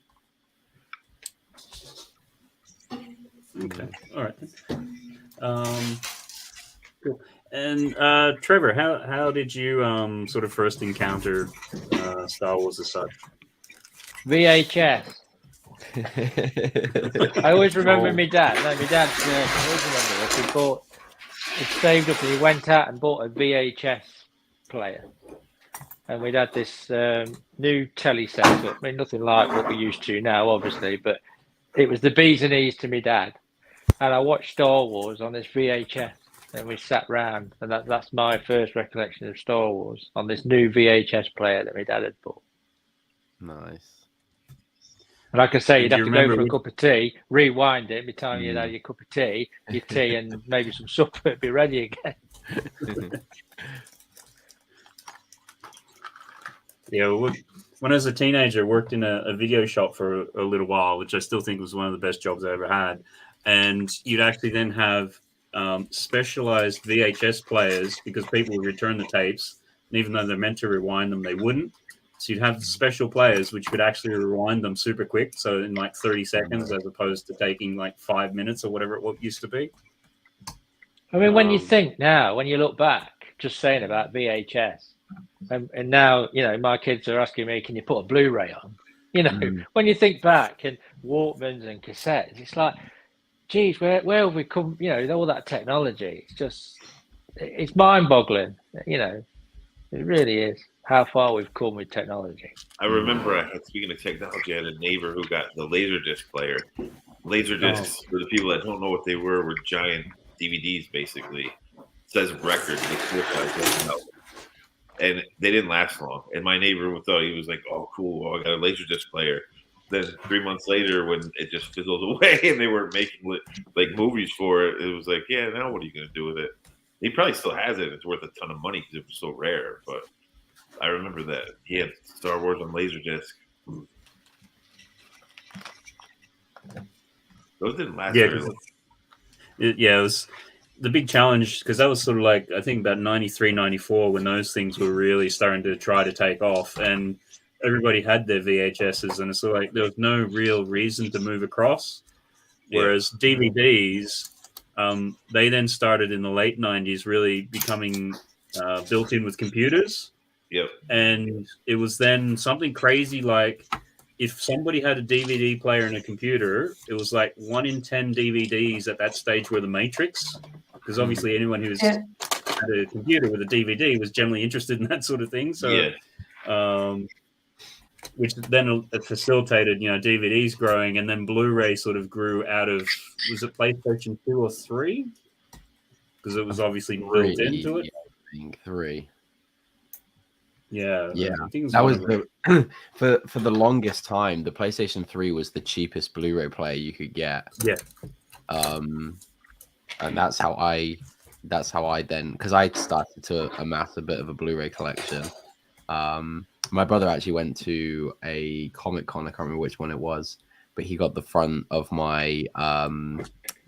Okay, all right. Cool. And Trevor, how did you sort of first encounter Star Wars as such? VHS. I always remember my dad. No, my dad. I always remember this. He saved up and he went out and bought a VHS player, and we'd had this new telly setup. I mean, nothing like what we're used to now, obviously, but it was the B's and E's to my dad. And I watched Star Wars on this VHS, and we sat round, and that's my first recollection of Star Wars, on this new VHS player that my dad had bought. Nice. like I say, you'd Do have you to go remember for a which- cup of tea, rewind it. Every time you'd have your cup of tea, your tea, and maybe some supper, it'd be ready again. Yeah, well, when I was a teenager, I worked in a video shop for a little while, which I still think was one of the best jobs I ever had. And you'd actually then have specialized VHS players because people would return the tapes, and even though they're meant to rewind them, they wouldn't. So you'd have special players which could actually rewind them super quick, so in like 30 seconds, as opposed to taking like 5 minutes or whatever it used to be. I mean, when you think now, when you look back, just saying about VHS, and now, you know, my kids are asking me, can you put a Blu-ray on? You know, when you think back and Walkmans and cassettes, it's like, geez, where have we come? You know, all that technology. It's just, it's mind-boggling. You know, it really is how far we've come with technology. I remember, speaking of technology, I had a neighbor who got the Laserdisc player. Laserdiscs, for the people that don't know what they were giant DVDs, basically. It says records. And they didn't last long. And my neighbor thought, he was like, oh, cool, well, I got a Laserdisc player. Then 3 months later, when it just fizzled away and they weren't making like movies for it, it was like, yeah, now what are you going to do with it? He probably still has it. It's worth a ton of money because it was so rare. But I remember that he had Star Wars on Laserdisc. Those didn't last very long. Yeah, it was the big challenge, because that was sort of like, I think about 93, 94 when those things were really starting to try to take off, and everybody had their VHSs, and it's like there was no real reason to move across. Whereas DVDs, they then started in the late 90s really becoming built in with computers. Yep. And it was then something crazy like, if somebody had a DVD player and a computer, it was like 1 in 10 DVDs at that stage were The Matrix, because obviously anyone who had a computer with a DVD was generally interested in that sort of thing. So, which then facilitated, you know, DVDs growing, and then Blu-ray sort of grew out of, was it PlayStation 2 or 3? Because it was obviously built into it. I think 3. Yeah, that was the for the longest time. The PlayStation 3 was the cheapest Blu-ray player you could get. Yeah, and that's how I then, because I started to amass a bit of a Blu-ray collection. My brother actually went to a Comic Con. I can't remember which one it was, but he got the front of my.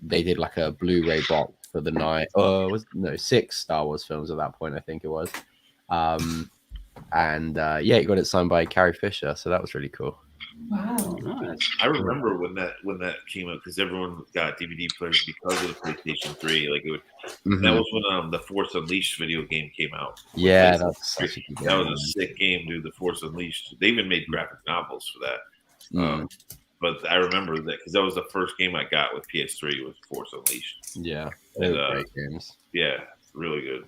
They did like a Blu-ray box for the 6 Star Wars films at that point. I think it was. And he got it signed by Carrie Fisher, so that was really cool. Wow. Nice. I remember when that came out, because everyone got DVD players because of the PlayStation 3. Like, it would, that was when the Force Unleashed video game came out. Yeah, that's such a good game. That was a sick game, dude. The Force Unleashed. They even made graphic novels for that. But I remember that because that was the first game I got with PS3 was Force Unleashed. Yeah, they were great games. Yeah, really good.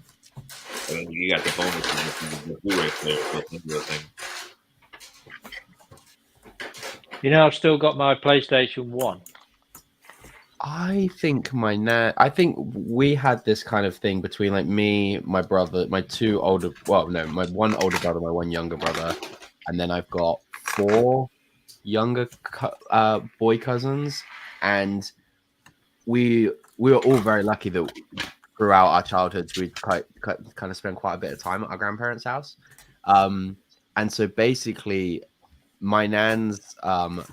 And then you got the bonus of the Blu-ray player built into the thing. You know, I've still got my PlayStation 1. I think I think we had this kind of thing between like me, my brother, my my one older brother, my one younger brother, and then I've got 4 younger boy cousins, and we were all very lucky that throughout our childhoods we'd kind of spend quite a bit of time at our grandparents' house, and so basically my nan's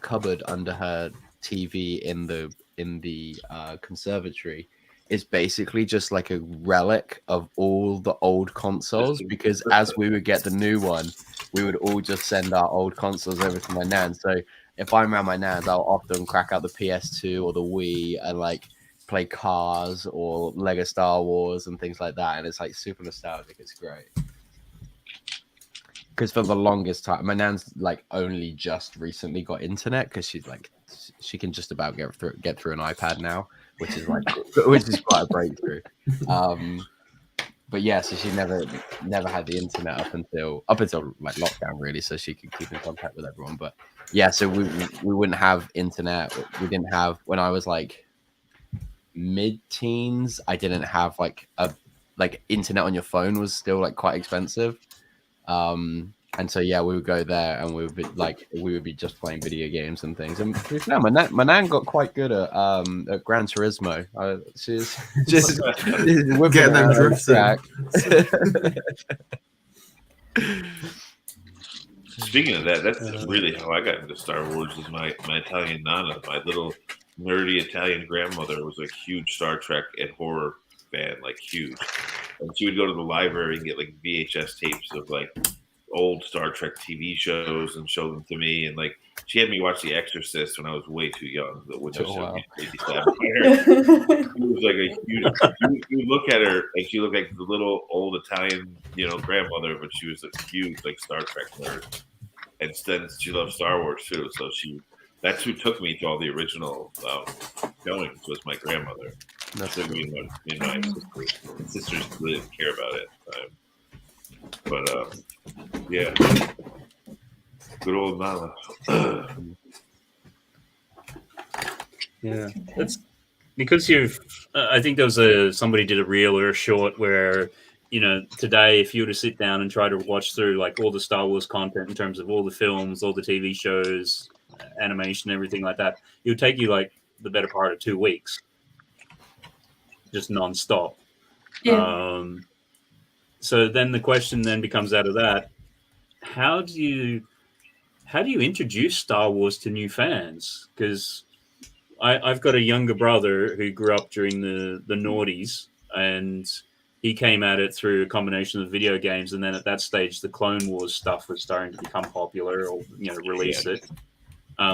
cupboard under her TV in the conservatory is basically just like a relic of all the old consoles, because as we would get the new one, we would all just send our old consoles over to my nan. So if I'm around my nan's, I'll often crack out the PS2 or the Wii and like play Cars or Lego Star Wars and things like that, and it's like super nostalgic. It's great. Because for the longest time, my nan's like only just recently got internet, because she's like, she can just about get through an iPad now, which is quite a breakthrough. But yeah, so she never had the internet up until like lockdown, really, so she could keep in contact with everyone. But yeah, so we wouldn't have internet. We didn't have, when I was like mid-teens, I didn't have like internet on your phone was still like quite expensive. And so yeah, we would go there, and we would be just playing video games and things. And no, my nan got quite good at Gran Turismo. She's just Getting them drifts in. Speaking of that, that's really how I got into Star Wars. Is my Italian nana, my little nerdy Italian grandmother, was a huge Star Trek and horror fan, like huge. And she would go to the library and get like VHS tapes of like old Star Trek TV shows and show them to me. And like she had me watch The Exorcist when I was way too young. Which was wow. It was like a huge. You look at her and she looked like the little old Italian, grandmother, but she was a huge like Star Trek nerd. And then she loved Star Wars too, so that's who took me to all the original showings was my grandmother. That's so me and my sisters didn't care about it at the time. But yeah, good old Nala. Yeah, that's because I think there was somebody did a reel or a short where today if you were to sit down and try to watch through like all the Star Wars content in terms of all the films, all the TV shows, animation, everything like that, it would take you like the better part of 2 weeks, just nonstop. Yeah. So then the question then becomes out of that: how do you introduce Star Wars to new fans? Because I've got a younger brother who grew up during the noughties, and he came at it through a combination of video games, and then at that stage, the Clone Wars stuff was starting to become popular, or release it.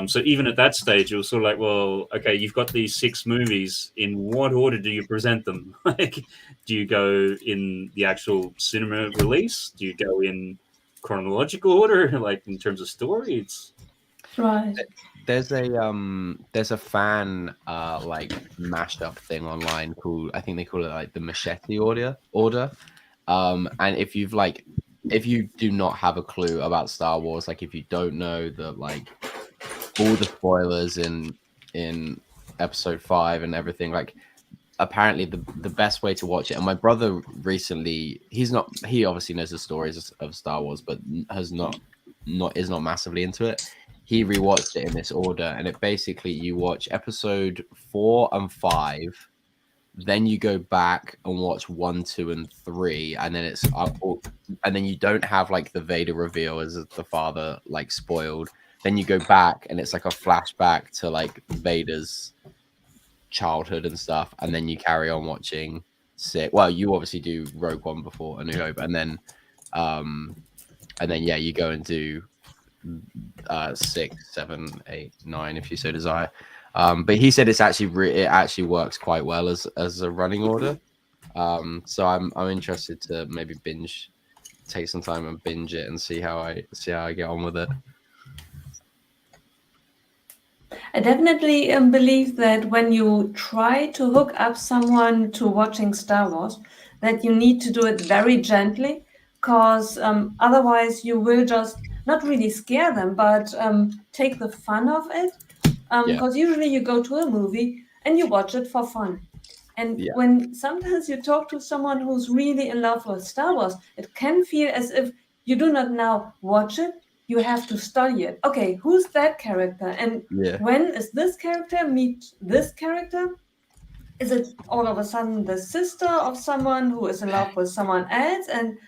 So even at that stage, it was sort of like, well, okay, you've got these 6 movies. In what order do you present them? Like, do you go in the actual cinema release? Do you go in chronological order, like in terms of story? It's right. There's a fan like mashup thing online called, I think they call it like the Machete order. And if you do not have a clue about Star Wars, like if you don't know that like all the spoilers in episode 5 and everything, like apparently the best way to watch it, and my brother recently, he obviously knows the stories of Star Wars, but is not massively into it. He rewatched it in this order, and it basically, you watch episode 4 and 5, then you go back and watch 1, 2, and 3, and then and then you don't have like the Vader reveal as the father like spoiled. Then you go back and it's like a flashback to like Vader's childhood and stuff, and then you carry on watching 6. Well, you obviously do Rogue One before A New Hope, and then yeah, you go and do 6, 7, 8, 9 if you so desire. But he said it actually works quite well as a running order. So I'm interested to maybe take some time and binge it and see how I get on with it. I definitely believe that when you try to hook up someone to watching Star Wars, that you need to do it very gently, because otherwise you will just not really scare them, but take the fun of it. Because usually you go to a movie and you watch it for fun. And when sometimes you talk to someone who's really in love with Star Wars, it can feel as if you do not now watch it, you have to study it. Okay, who's that character? And when is this character meet this character? Is it all of a sudden the sister of someone who is in love with someone else? And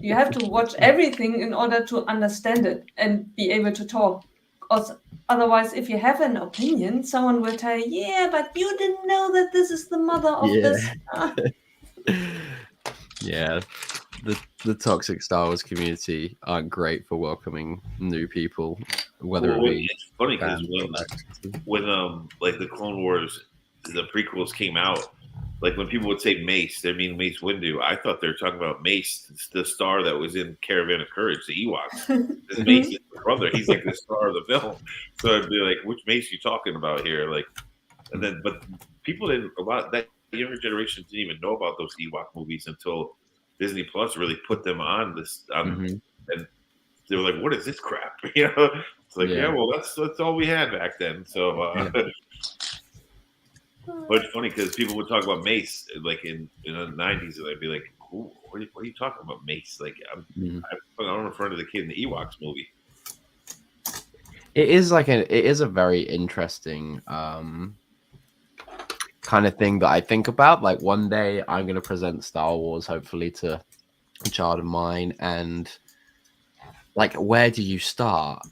you have to watch everything in order to understand it and be able to talk. Also, otherwise, if you have an opinion, someone will tell you, yeah, but you didn't know that this is the mother of this. Yeah, the toxic Star Wars community aren't great for welcoming new people. It's funny because when like the Clone Wars, the prequels came out, like when people would say Mace, they mean Mace Windu. I thought they were talking about Mace, the star that was in Caravan of Courage, the Ewoks. This Mace is the brother. He's like the star of the film. So I'd be like, which Mace are you talking about here? Like, and then, but people didn't, that younger generation didn't even know about those Ewok movies until Disney Plus really put them on this. And they were like, what is this crap? It's like, well, that's all we had back then. So, but it's funny because people would talk about Mace like in the 90s, and I'd be like, what are you talking about, Mace? Like, I'm referring to the kid in the Ewoks movie. It is a very interesting kind of thing that I think about. Like, one day I'm going to present Star Wars, hopefully, to a child of mine, and like, where do you start?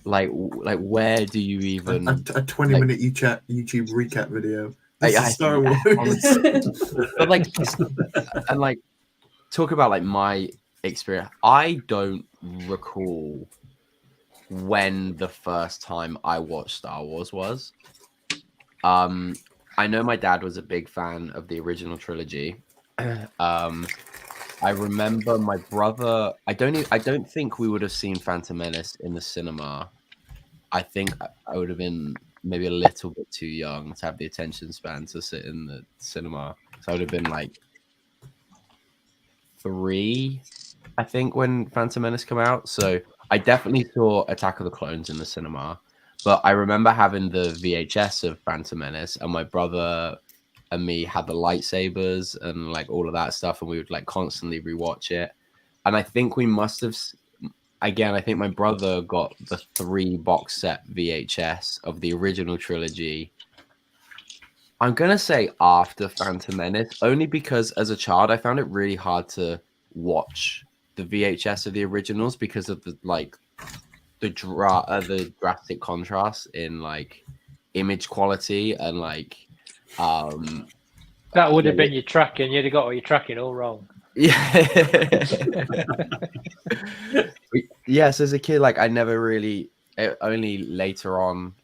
Like where do you even a 20-minute YouTube recap video? This is Star Wars. But like, and like, talk about like my experience. I don't recall when the first time I watched Star Wars was. I know my dad was a big fan of the original trilogy. I remember my brother. I don't think we would have seen Phantom Menace in the cinema. I think I would have been maybe a little bit too young to have the attention span to sit in the cinema. So I would have been like 3, I think, when Phantom Menace came out. So I definitely saw Attack of the Clones in the cinema. But I remember having the VHS of Phantom Menace, and my brother and me had the lightsabers and like all of that stuff, and we would like constantly rewatch it. And I think we must have, again, I think my brother got the 3 box set VHS of the original trilogy. I'm gonna say after Phantom Menace, only because as a child I found it really hard to watch the VHS of the originals because of the like the drastic contrast in like image quality and like that would have been your tracking. You'd have got all your tracking all wrong. Yeah. Yes, as a kid, like I never really. Only later on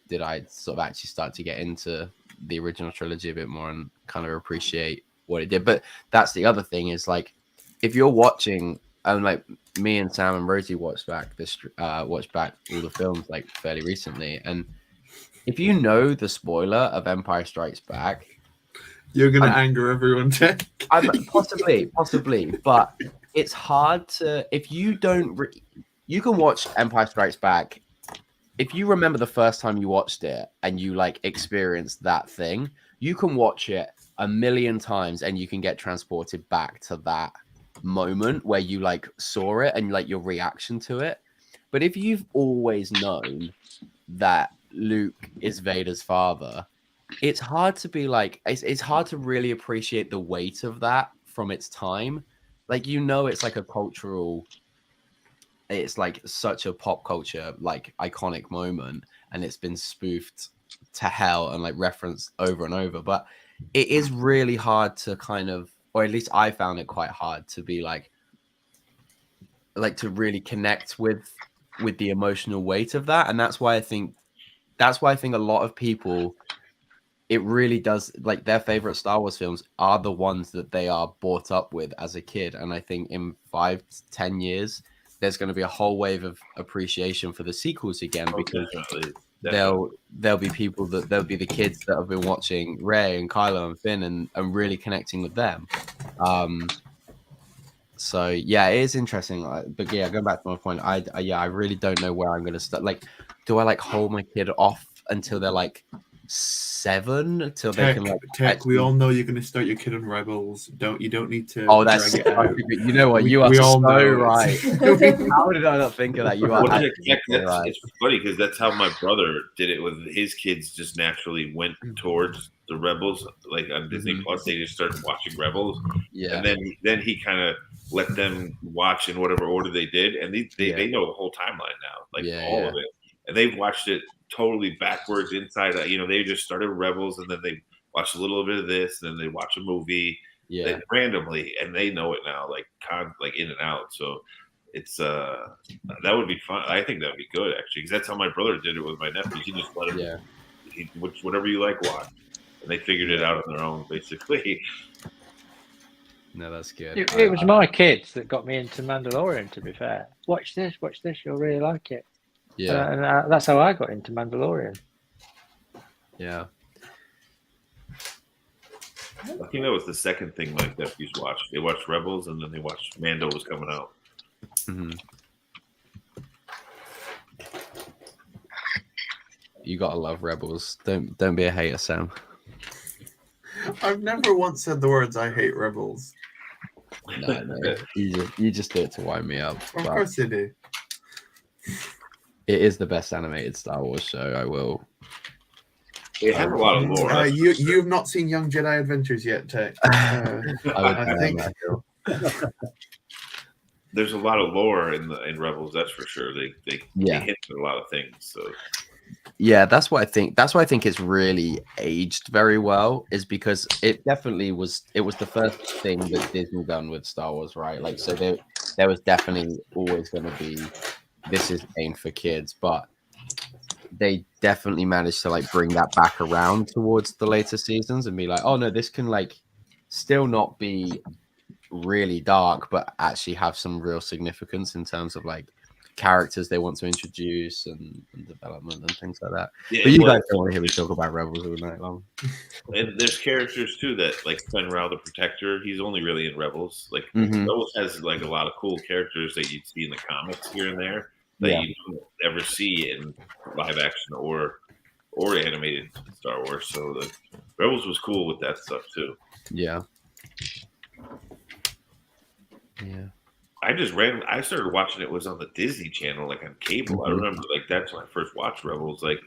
did I sort of actually start to get into the original trilogy a bit more and kind of appreciate what it did. But that's the other thing is like if you're watching, like me and Sam and Rosie watched back all the films like fairly recently, and if you know the spoiler of Empire Strikes Back, you're gonna anger everyone, Jack. Possibly, but it's hard to if you don't. You can watch Empire Strikes Back. If you remember the first time you watched it and you like experienced that thing, you can watch it a million times and you can get transported back to that moment where you like saw it and like your reaction to it. But if you've always known that Luke is Vader's father, it's hard to be like, it's hard to really appreciate the weight of that from its time. Like, you know, it's like a cultural, it's like such a pop culture, like iconic moment, and it's been spoofed to hell and like referenced over and over. But it is really hard to kind of, or at least I found it quite hard to be like to really connect with the emotional weight of that. And that's why I think a lot of people, it really does, like their favorite Star Wars films are the ones that they are brought up with as a kid. And I think in 5 to 10 years, there's going to be a whole wave of appreciation for the sequels again, because there'll be people there'll be the kids that have been watching Rey and Kylo and Finn and really connecting with them. So yeah, it is interesting. But yeah, going back to my point, I really don't know where I'm going to start. Like, do I like hold my kid off until they're like 7 until they can like actually... we all know you're going to start your kid on Rebels. You don't need to that's drag it out. You know what, you are so right. How did I not think of that? You are right. It's funny because that's how my brother did it with his kids. Just naturally went towards the Rebels, like on Disney Plus. They just started watching Rebels, and then he kind of let them watch in whatever order they did, and they know the whole timeline now, like all of it, and they've watched it totally backwards, inside out. You know, they just started Rebels, and then they watched a little bit of this, and then they watch a movie, randomly, and they know it now, like in and out. So it's that would be fun. I think that would be good actually, because that's how my brother did it with my nephews. He just let him, whatever you like, watch, and they figured it out on their own, basically. No, that's good. It was my kids that got me into Mandalorian. To be fair, watch this, you'll really like it. Yeah, and that's how I got into Mandalorian. Yeah. I think that was the second thing my nephews watched. They watched Rebels, and then they watched Mando was coming out. Mm-hmm. You gotta love Rebels. Don't be a hater, Sam. I've never once said the words "I hate Rebels." No. You just do it to wind me up. Of course they do. It is the best animated Star Wars show. I will. It has a lot of lore. You've not seen Young Jedi Adventures yet, Tech. I think. There's a lot of lore in Rebels, that's for sure. They hit a lot of things. So yeah, that's what I think. That's why I think it's really aged very well, is because it definitely was. It was the first thing that Disney done with Star Wars, right? Like, so there was definitely always going to be, this is aimed for kids, but they definitely managed to like bring that back around towards the later seasons and be like, oh no, this can like still not be really dark, but actually have some real significance in terms of like characters they want to introduce and development and things like that. Yeah, but you guys don't want to hear me talk about Rebels all night long. And there's characters too that like Fen Rao the Protector. He's only really in Rebels. Like Rebels has like a lot of cool characters that you'd see in the comics here and there that you don't ever see in live action or animated Star Wars. So the Rebels was cool with that stuff too. Yeah. I started watching it was on the Disney Channel, like on cable. I remember like that's when I first watched Rebels. Like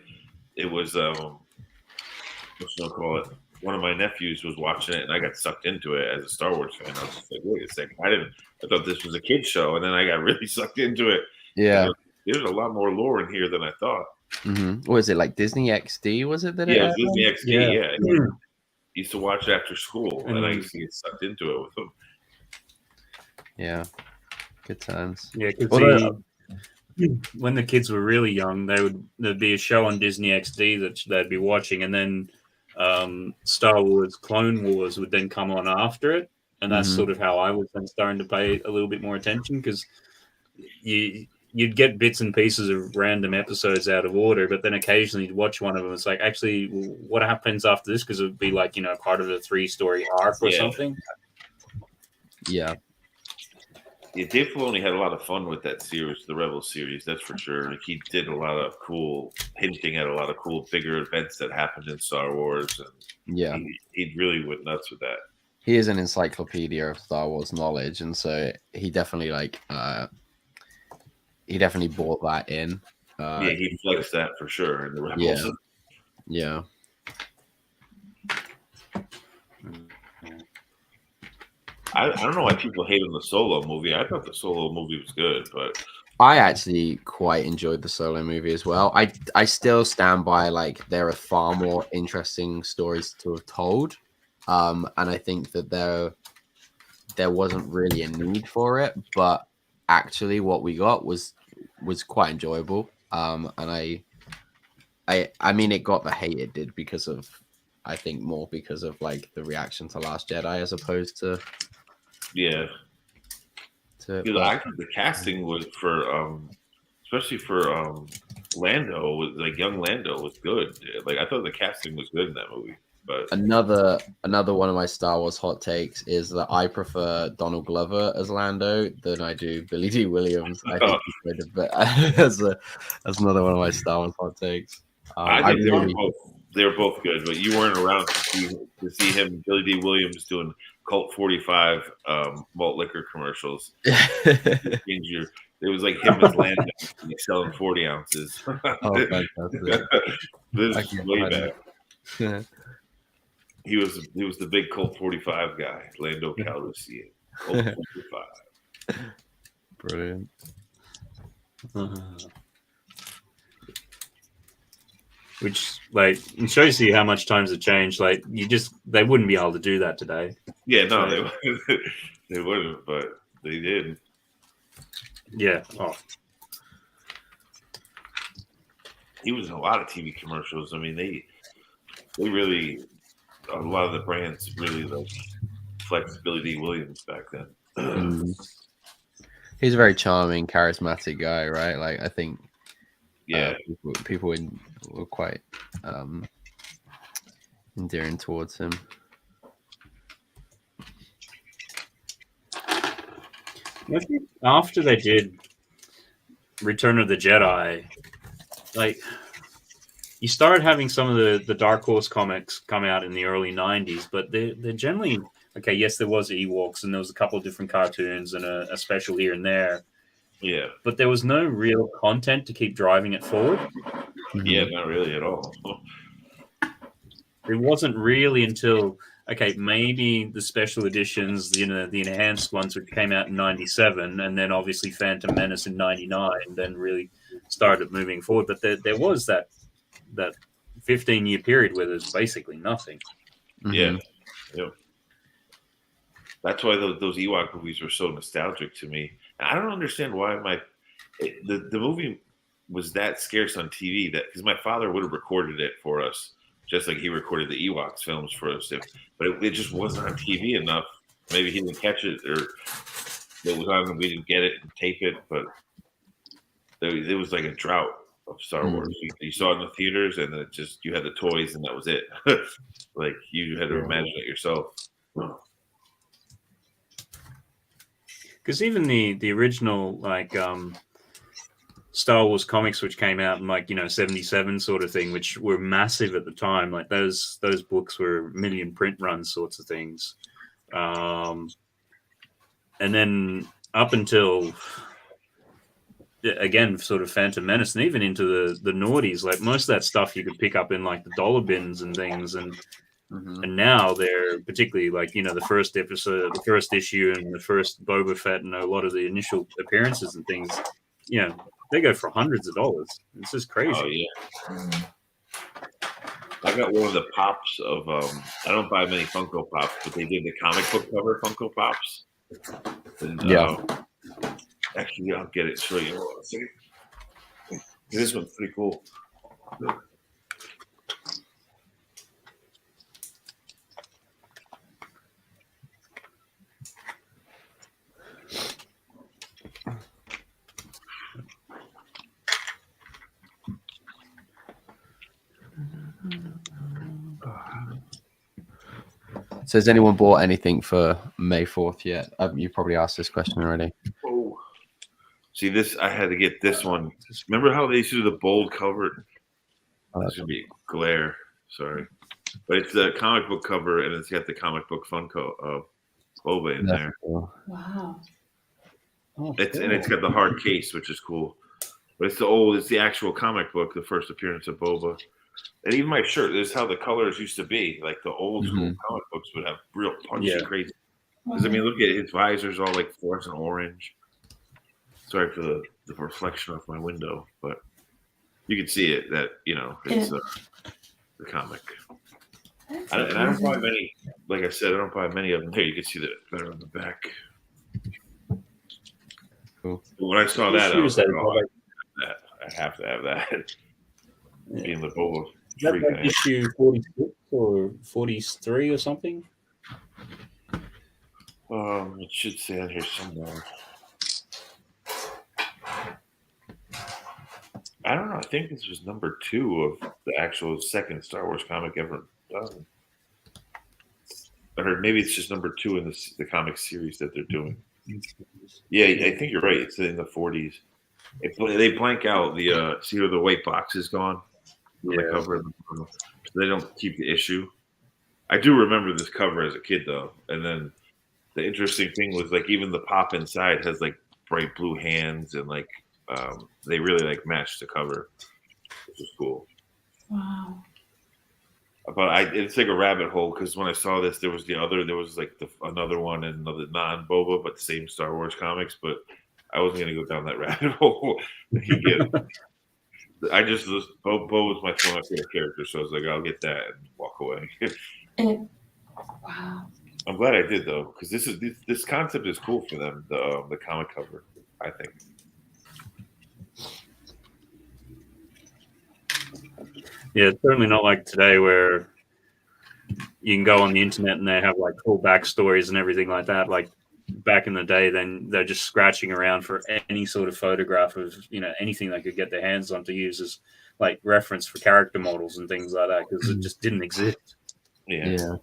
it was what's it call it? One of my nephews was watching it and I got sucked into it as a Star Wars fan. I was just like, wait a second, I thought this was a kid's show, and then I got really sucked into it. Yeah. There's a lot more lore in here than I thought. What was it, like Disney XD? Was it that? Yeah, Disney XD. Yeah. Used to watch it after school, and I used to get sucked into it with them. Yeah, good times. Yeah, because when the kids were really young, there'd be a show on Disney XD that they'd be watching, and then Star Wars Clone Wars would then come on after it, and that's sort of how I was then starting to pay a little bit more attention, because you'd get bits and pieces of random episodes out of order, but then occasionally you'd watch one of them. It's like, actually, what happens after this? Because it would be like, part of a 3-story arc or something. Yeah. Yeah, Dave Filoni had a lot of fun with that series, the Rebels series, that's for sure. Like, he did a lot of hinting at a lot of cool, bigger events that happened in Star Wars. And he really went nuts with that. He is an encyclopedia of Star Wars knowledge, and so he definitely brought that in. He flexed that for sure in the Rebels. Yeah. I don't know why people hate on the Solo movie. I thought the Solo movie was good, but I actually quite enjoyed the Solo movie as well. I still stand by, like, there are far more interesting stories to have told, and I think that there wasn't really a need for it, but actually what we got was quite enjoyable. And I mean, it got the hate it did because of, I think, more because of like the reaction to Last Jedi as opposed to I think the casting was for especially for Lando, was like young Lando was good. Like, I thought the casting was good in that movie. But another one of my Star Wars hot takes is that I prefer Donald Glover as Lando than I do Billy D. Williams. I think he's good, but that's another one of my Star Wars hot takes. I think they were both good, but you weren't around to see him, Billy D. Williams, doing Colt 45 malt liquor commercials. It was like him as Lando selling 40 ounces. Oh, fantastic! This is way back. Yeah. He was the big Colt 45 guy, Lando Calrissian. Colt 45. Brilliant. Which, like, it shows you how much times have changed. Like, they wouldn't be able to do that today. Yeah, no, they wouldn't, but they did. Yeah. Oh. He was in a lot of TV commercials. I mean, they really, a lot of the brands really like flexibility Williams back then. He's a very charming, charismatic guy, right? Like, I think people were quite endearing towards him. I think after they did Return of the Jedi, like, you started having some of the Dark Horse comics come out in the early 90s, but they're generally okay, yes, there was Ewoks and there was a couple of different cartoons and a special here and there. Yeah. But there was no real content to keep driving it forward. Yeah, not really at all. It wasn't really until, okay, maybe the special editions, the enhanced ones, which came out in '97, and then obviously Phantom Menace in '99, then really started moving forward. But there was that 15-year period where there's basically nothing. Yeah. Yep. That's why those Ewok movies were so nostalgic to me. I don't understand why the movie was that scarce on TV, that because my father would have recorded it for us, just like he recorded the Ewoks films for us. But it just wasn't on TV enough. Maybe he didn't catch it, or it was on and we didn't get it and tape it. But there was like a drought of Star Wars. You saw it in the theaters, and it just, you had the toys, and that was it. Like you had to imagine it yourself. Because even the original like Star Wars comics, which came out in like 77 sort of thing, which were massive at the time, like those books were million print runs sorts of things, and then up until again sort of Phantom Menace, and even into the noughties, like most of that stuff you could pick up in like the dollar bins and things, and now they're particularly like the first episode, the first issue, and the first Boba Fett, and a lot of the initial appearances and things, they go for hundreds of dollars. It's just crazy. Oh yeah. I got one of the pops of I don't buy many Funko Pops, but they did the comic book cover Funko Pops. And, actually, I'll get it. Show you. This one's pretty cool. So has anyone bought anything for May 4th yet? You probably asked this question already. Oh, see this? I had to get this one. Remember how they used to do the bold cover? This should be glare. Sorry, but it's the comic book cover, and it's got the comic book Funko of Boba in there. Cool. Wow. Oh, And it's got the hard case, which is cool. But it's the actual comic book, the first appearance of Boba. And even my shirt, this is how the colors used to be. Like the old school comic books would have real punchy, crazy. Because I mean, look at his visor's all like fluorescent orange. Sorry for the reflection off my window, but you can see it that it's the comic. I don't buy many. Like I said, I don't buy many of them. Here, you can see that better on the back. Cool. But when I saw that, I was like, I have to have that. Being the Boba. Is that like issue 46 or 43 or something? It should say on here somewhere. I don't know. I think this was number 2 of the actual second Star Wars comic ever done. Or maybe it's just number 2 in the comic series that they're doing. Yeah, I think you're right. It's in the 40s. They blank out the see where the white box is gone. The cover, so they don't keep the issue. I do remember this cover as a kid, though. And then the interesting thing was like even the pop inside has like bright blue hands, and like they really like match the cover, which is cool. Wow. But it's like a rabbit hole, because when I saw this, there was like another one and another non-Boba, but the same Star Wars comics. But I wasn't gonna go down that rabbit hole. I just Bo was one of my favorite characters, so I was like, I'll get that and walk away. Wow. I'm glad I did though, because this concept is cool for them. The comic cover, I think. Yeah, it's certainly not like today where you can go on the internet and they have like cool backstories and everything like that. Like back in the day, then they're just scratching around for any sort of photograph of anything they could get their hands on to use as like reference for character models and things like that, because it just didn't exist. Yeah.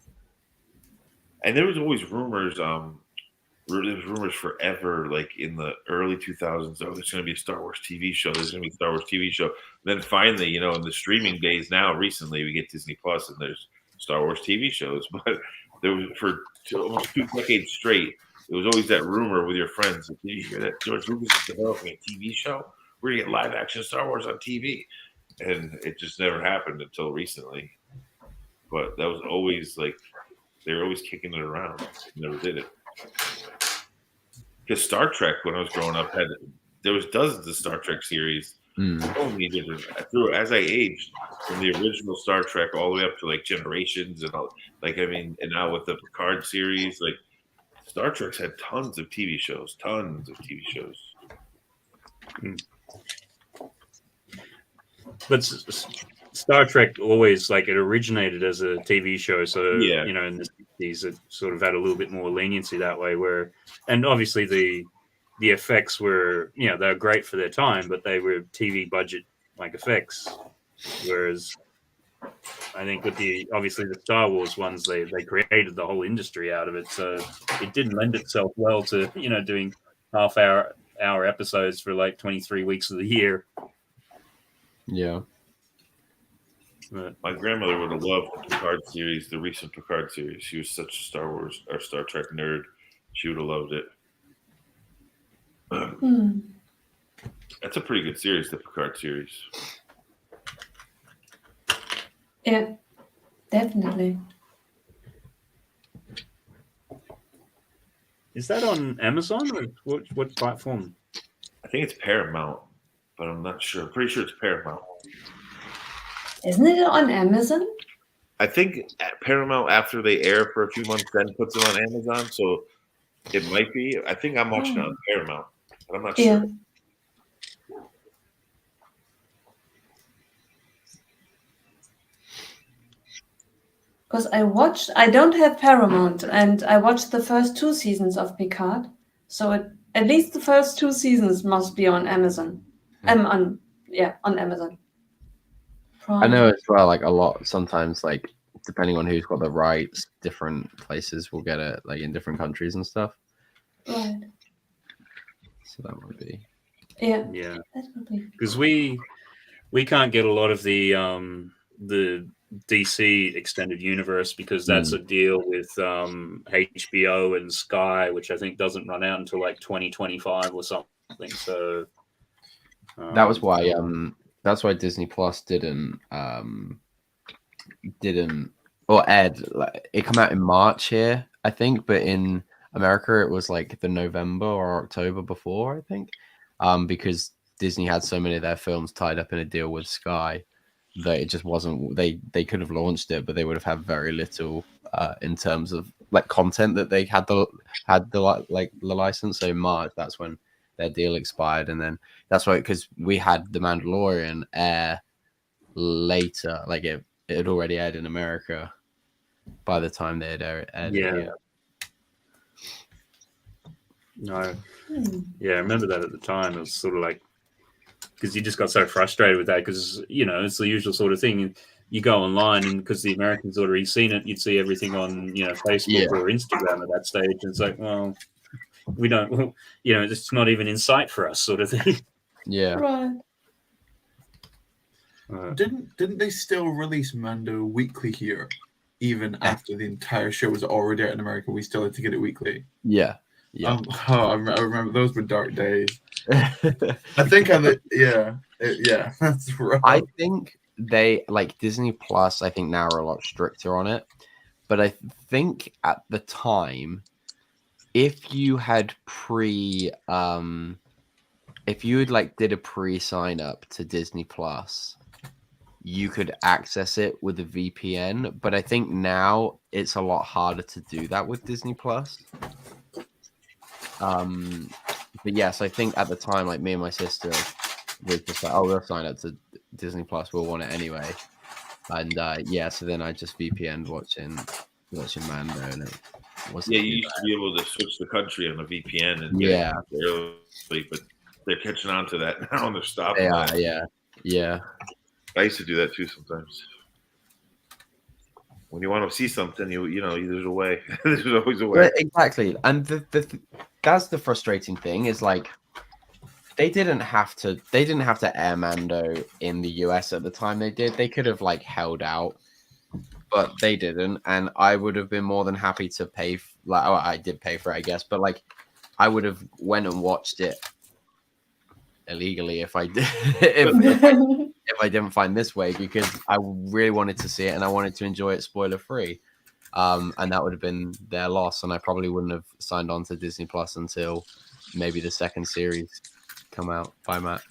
And there was always rumors. There was rumors forever, like in the early 2000s. Oh, there's going to be a Star Wars TV show. There's going to be a Star Wars TV show. Then finally, in the streaming days now, recently we get Disney Plus and there's Star Wars TV shows. But there was for almost 2 decades straight. It was always that rumor with your friends. Did you hear that George Lucas is developing a TV show? We're gonna get live action Star Wars on TV, and it just never happened until recently. But that was always like they were always kicking it around. Never did it. Because Star Trek, when I was growing up, there was dozens of Star Trek series. So many different. As I aged, from the original Star Trek all the way up to like Generations and all, and now with the Picard series, like Star Trek's had tons of TV shows. But Star Trek always, like, it originated as a TV show, so Yeah. you know, in the 60s it sort of had a little bit more leniency that way, where, and obviously the effects were, you know, they were great for their time, but they were TV budget like effects, whereas I think with obviously the Star Wars ones, they created the whole industry out of it, so it didn't lend itself well to, you know, doing half-hour episodes for like 23 weeks of the year. Yeah. My grandmother would have loved the Picard series, the recent Picard series. She was such a Star Wars or Star Trek nerd. She would have loved it. That's a pretty good series, the Picard series. Yeah, definitely. Is that on Amazon or what platform? I think it's Paramount, but I'm not sure. I'm pretty sure it's Paramount. Isn't it on Amazon? I think Paramount, after they air for a few months, then puts them on Amazon. So it might be. I think I'm watching it on Paramount, but I'm not sure. Because I don't have Paramount, and I watched the first 2 seasons of Picard. So at least the first 2 seasons must be on Amazon. On Amazon. I know as well, like a lot, sometimes, like, depending on who's got the rights, different places will get it, like in different countries and stuff. Right. So that would be. Yeah. That would be. Because we can't get a lot of the DC extended universe, because that's a deal with HBO and Sky, which I think doesn't run out until like 2025 or something. So that was why that's why Disney Plus didn't or Ed, like, it came out in March here, I think, but in America it was like the November or October before, I think, because Disney had so many of their films tied up in a deal with Sky that it just wasn't. They could have launched it, but they would have had very little in terms of like content that they had the license. So in March, that's when their deal expired, and then that's why, because we had The Mandalorian air later, like it had already aired in America by the time they had aired. Yeah. No. Yeah, I remember that at the time. It was sort of like, because you just got so frustrated with that, because, you know, it's the usual sort of thing. You go online, and because the Americans already seen it, you'd see everything on, you know, Facebook or Instagram at that stage. And it's like, well, we don't, you know, it's not even in sight for us, sort of thing. Yeah. Right. Didn't they still release Mando weekly here, even after the entire show was already out in America? We still had to get it weekly. Yeah. I remember those were dark days. I think that's right. I think they, like, Disney Plus, I think now are a lot stricter on it, but I think at the time, if you had did a pre-sign up to Disney Plus, you could access it with a VPN, but I think now it's a lot harder to do that with Disney Plus. But yes, I think at the time, like, me and my sister were just like, we'll sign up to Disney Plus, we'll want it anyway. And so then I just VPN'd watching Mando, and it wasn't. Yeah, you used to be able to switch the country on a VPN, and but they're catching on to that now, and they're stopping. They are, yeah. I used to do that too sometimes. When you want to see something, you know, there's a way. There's always a way. Yeah, exactly, and that's the frustrating thing, is like they didn't have to air Mando in the US at the time. They could have like held out but they didn't, and I would have been more than happy to pay. I did pay for it, I guess, but like I would have went and watched it illegally if I did if I didn't find this way, because I really wanted to see it and I wanted to enjoy it spoiler free. And that would have been their loss, and I probably wouldn't have signed on to Disney Plus until maybe the second series come out. Bye, Matt.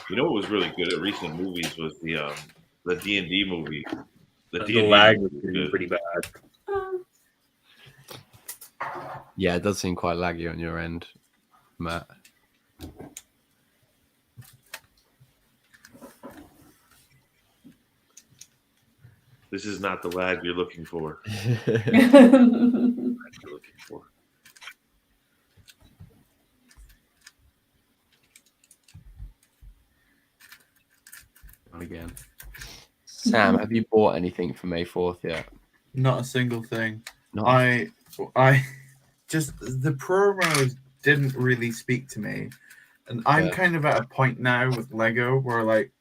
You know what was really good at recent movies was the D&D movie. The lag was pretty bad. Yeah, it does seem quite laggy on your end, Matt. This is not the lag you're looking for. Again. Sam, have you bought anything for May 4th yet? Not a single thing. No. I just, the promos didn't really speak to me. And I'm kind of at a point now with Lego where, like,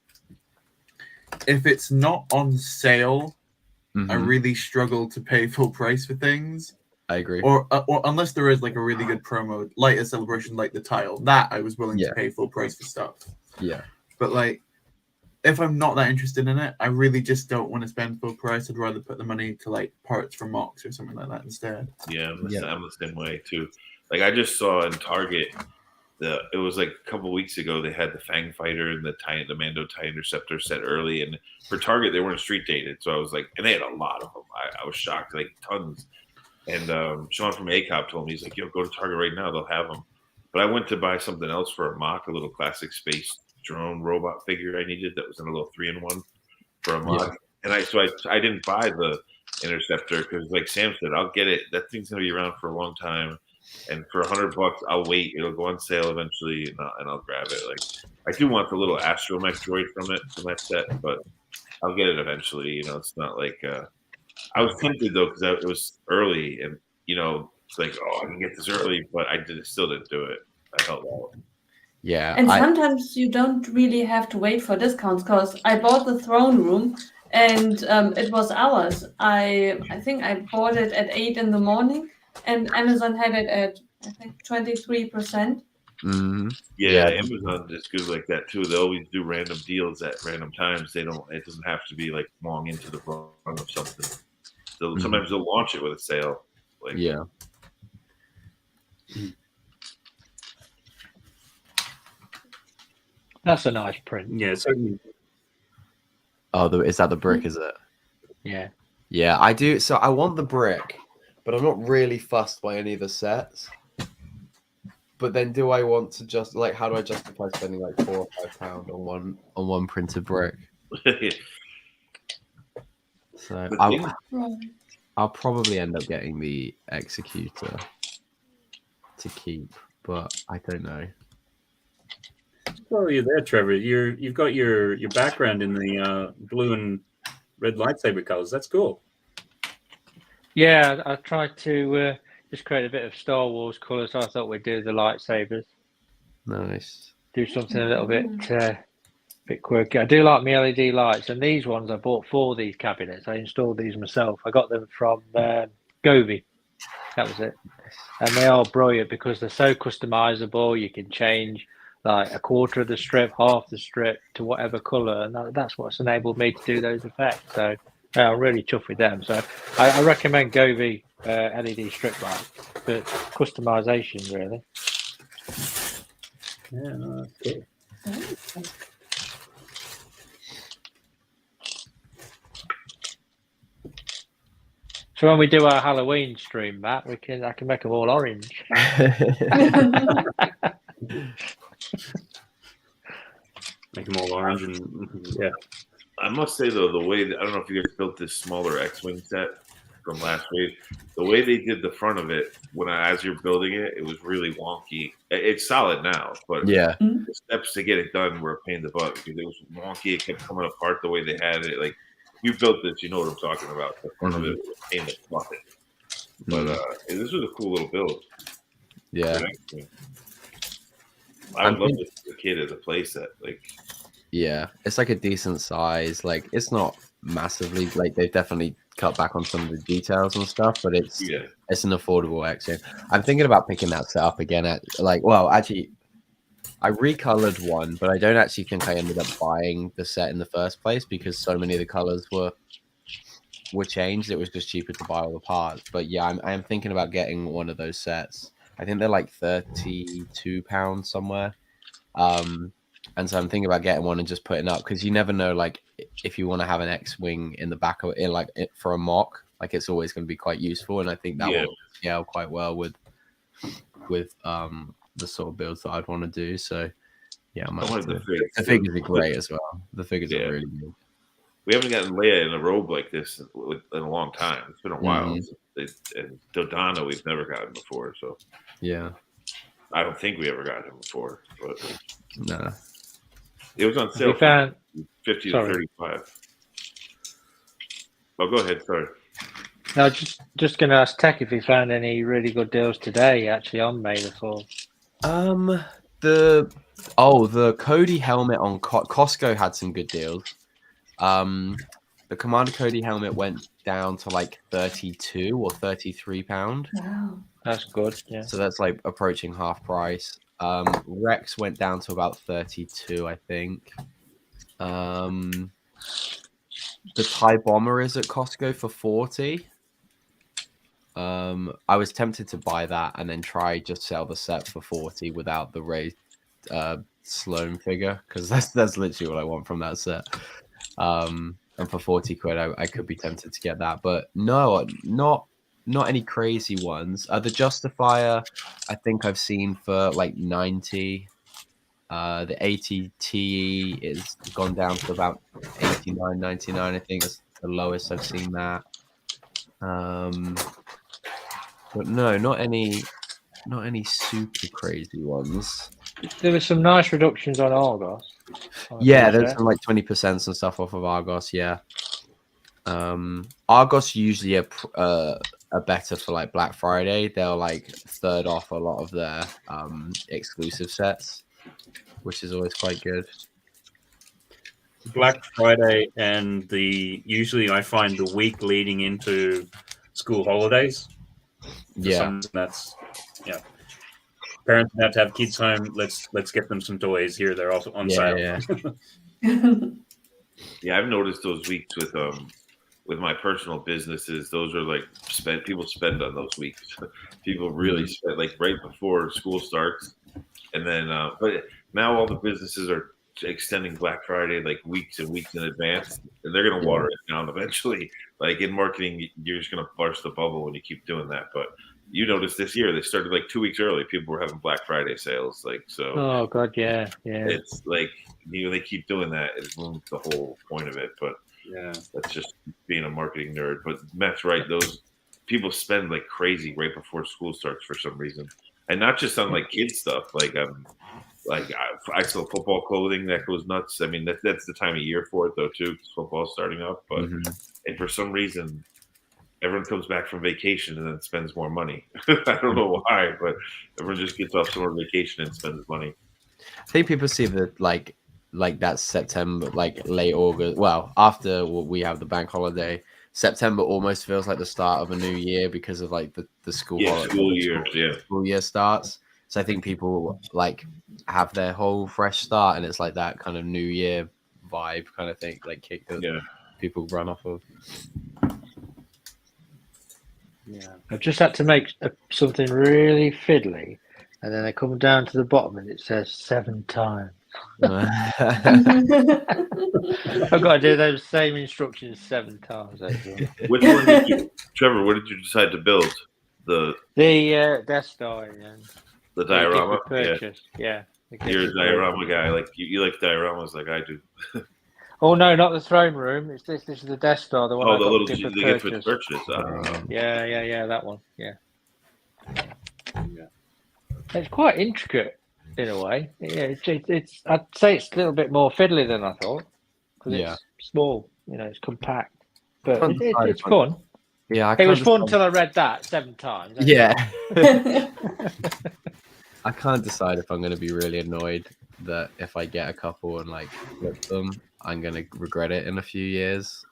if it's not on sale, I really struggle to pay full price for things. I agree. Or unless there is like a really good promo, like a celebration, like the tile, that I was willing to pay full price for stuff. Yeah. But like, if I'm not that interested in it, I really just don't want to spend full price. I'd rather put the money to like parts from Mox or something like that instead. Yeah, I'm the same way too. Like I just saw in Target, it was like a couple weeks ago, they had the Fang Fighter and the Mando TIE Interceptor set early, and for Target they weren't street dated, so I was like, and they had a lot of them. I was shocked, like tons. And Sean from ACOP told me, he's like, yo, go to Target right now, they'll have them. But I went to buy something else for a mock, a little classic space drone robot figure I needed that was in a little 3-in-1 for a mock. And I didn't buy the Interceptor because, like Sam said, I'll get it. That thing's gonna be around for a long time. And for $100, I'll wait. It'll go on sale eventually, and I'll grab it. Like I do want the little astromech droid from that set, but I'll get it eventually. You know, it's not like I was tempted though because it was early, and you know, it's like, oh, I can get this early, but still didn't do it. I held out. Yeah, and sometimes you don't really have to wait for discounts, because I bought the throne room and it was ours. I think I bought it at 8 in the morning. And Amazon had it at, I think, 23%. Yeah, Amazon is good like that too. They always do random deals at random times. It doesn't have to be like long into the run of something. So sometimes they'll launch it with a sale. Like, yeah. That's a nice print. Yeah, certainly. Oh, is that the brick? Is it? Yeah. Yeah, I do. So I want the brick, but I'm not really fussed by any of the sets. But then, do I want to just like? How do I justify spending like £4 or £5 on one printed brick? So I'll probably end up getting the Executor to keep, but I don't know. Well, you're there, Trevor. You've got your background in the blue and red lightsaber colors. That's cool. Yeah, I tried to just create a bit of Star Wars colours. So I thought we'd do the lightsabers. Nice. Do something a little bit quirky. I do like my LED lights, and these ones I bought for these cabinets. I installed these myself. I got them from Govey. That was it. And they are brilliant because they're so customizable. You can change like a quarter of the strip, half the strip to whatever colour, and that's what's enabled me to do those effects. So I'm really chuffed with them. So I recommend Govey LED strip lights for customization, really. Yeah, no, that's cool. So when we do our Halloween stream, Matt, I can make them all orange. Make them all orange, and yeah. I must say though, the way I don't know if you guys built this smaller X-Wing set from last week, the way they did the front of it as you're building it, it was really wonky. It's solid now, but the steps to get it done were a pain in the butt because it was wonky. It kept coming apart the way they had it. Like you built this, you know what I'm talking about. The front of it was a pain in the butt. But this was a cool little build. Yeah. I would love this as a kid as a playset. Like, yeah, it's like a decent size. Like, it's not massively like they've definitely cut back on some of the details and stuff, but it's an affordable X-Wing. I'm thinking about picking that set up again at actually, I recolored one, but I don't actually think I ended up buying the set in the first place because so many of the colors were changed. It was just cheaper to buy all the parts. But yeah, I am thinking about getting one of those sets. I think they're like £32 somewhere. And so I'm thinking about getting one and just putting up because you never know, like if you want to have an X-Wing in the back of it, for a mock, like it's always going to be quite useful. And I think that will scale quite well with the sort of builds that I'd want to do. So yeah, the figures are great as well. The figures are really good. We haven't gotten Leia in a robe like this in a long time. It's been a while. And Dodonna, we've never gotten before. So yeah, I don't think we ever got him before. But no, it was on sale for 50 to 35. Oh, go ahead. Sorry. No, just going to ask Tech if he found any really good deals today, actually, on May the 4th. The Cody helmet on Costco had some good deals. The Commander Cody helmet went down to like £32 or £33. Wow. That's good. Yeah. So that's like approaching half price. Rex went down to about 32, I think. The TIE Bomber is at Costco for 40. I was tempted to buy that and then just sell the set for 40 without the raised Sloan figure because that's literally what I want from that set. And for 40 quid, I could be tempted to get that, but no, not any crazy ones. The Justifier, I think I've seen for like 90. The ATTE is gone down to about 89, 99. I think that's the lowest I've seen that. But no, not any super crazy ones. There were some nice reductions on Argos. Yeah, there's some like 20% and stuff off of Argos. Yeah, Argos usually are better for like Black Friday. They'll like third off a lot of their exclusive sets, which is always quite good. Black Friday and usually I find the week leading into school holidays. That's parents have to have kids home. Let's get them some toys. Here they're also on sale. Yeah, I've noticed those weeks with my personal businesses. Those are like people spend on those weeks. People really spend like right before school starts, and then but now all the businesses are extending Black Friday like weeks and weeks in advance, and they're going to water it down eventually. Like in marketing, you're just going to burst the bubble when you keep doing that. But you noticed this year they started like 2 weeks early. People were having Black Friday sales, like so. Oh God, yeah. It's like they keep doing that. It ruins the whole point of it. But yeah, that's just being a marketing nerd. But Matt's right; those people spend like crazy right before school starts for some reason, and not just on like kids stuff. Like I sell football clothing that goes nuts. I mean that's the time of year for it though too, because football's starting up. But and for some reason, everyone comes back from vacation and then spends more money. I don't know why, but everyone just gets off summer vacation and spends money. I think people see that like that September, like late August. Well, after we have the bank holiday, September almost feels like the start of a new year because of like the school school year starts. So I think people like have their whole fresh start, and it's like that kind of New Year vibe kind of thing, like kick that people run off of. Yeah, I've just had to make something really fiddly, and then I come down to the bottom and it says 7 times. I've got to do those same instructions 7 times. Which one did you, Trevor? What did you decide to build? The Death Star. The diorama. Yeah. You're a diorama guy. Like you like dioramas, like I do. Oh no, not the throne room. It's this is the Death Star. The one. Oh, the little gift with purchase. Yeah, that one. Yeah. It's quite intricate in a way. Yeah, it's. I'd say it's a little bit more fiddly than I thought because it's small. It's compact, but it's fun. Yeah, it was fun until I read that 7 times. Yeah. I can't decide if I'm going to be really annoyed that if I get a couple and like flip them, I'm going to regret it in a few years.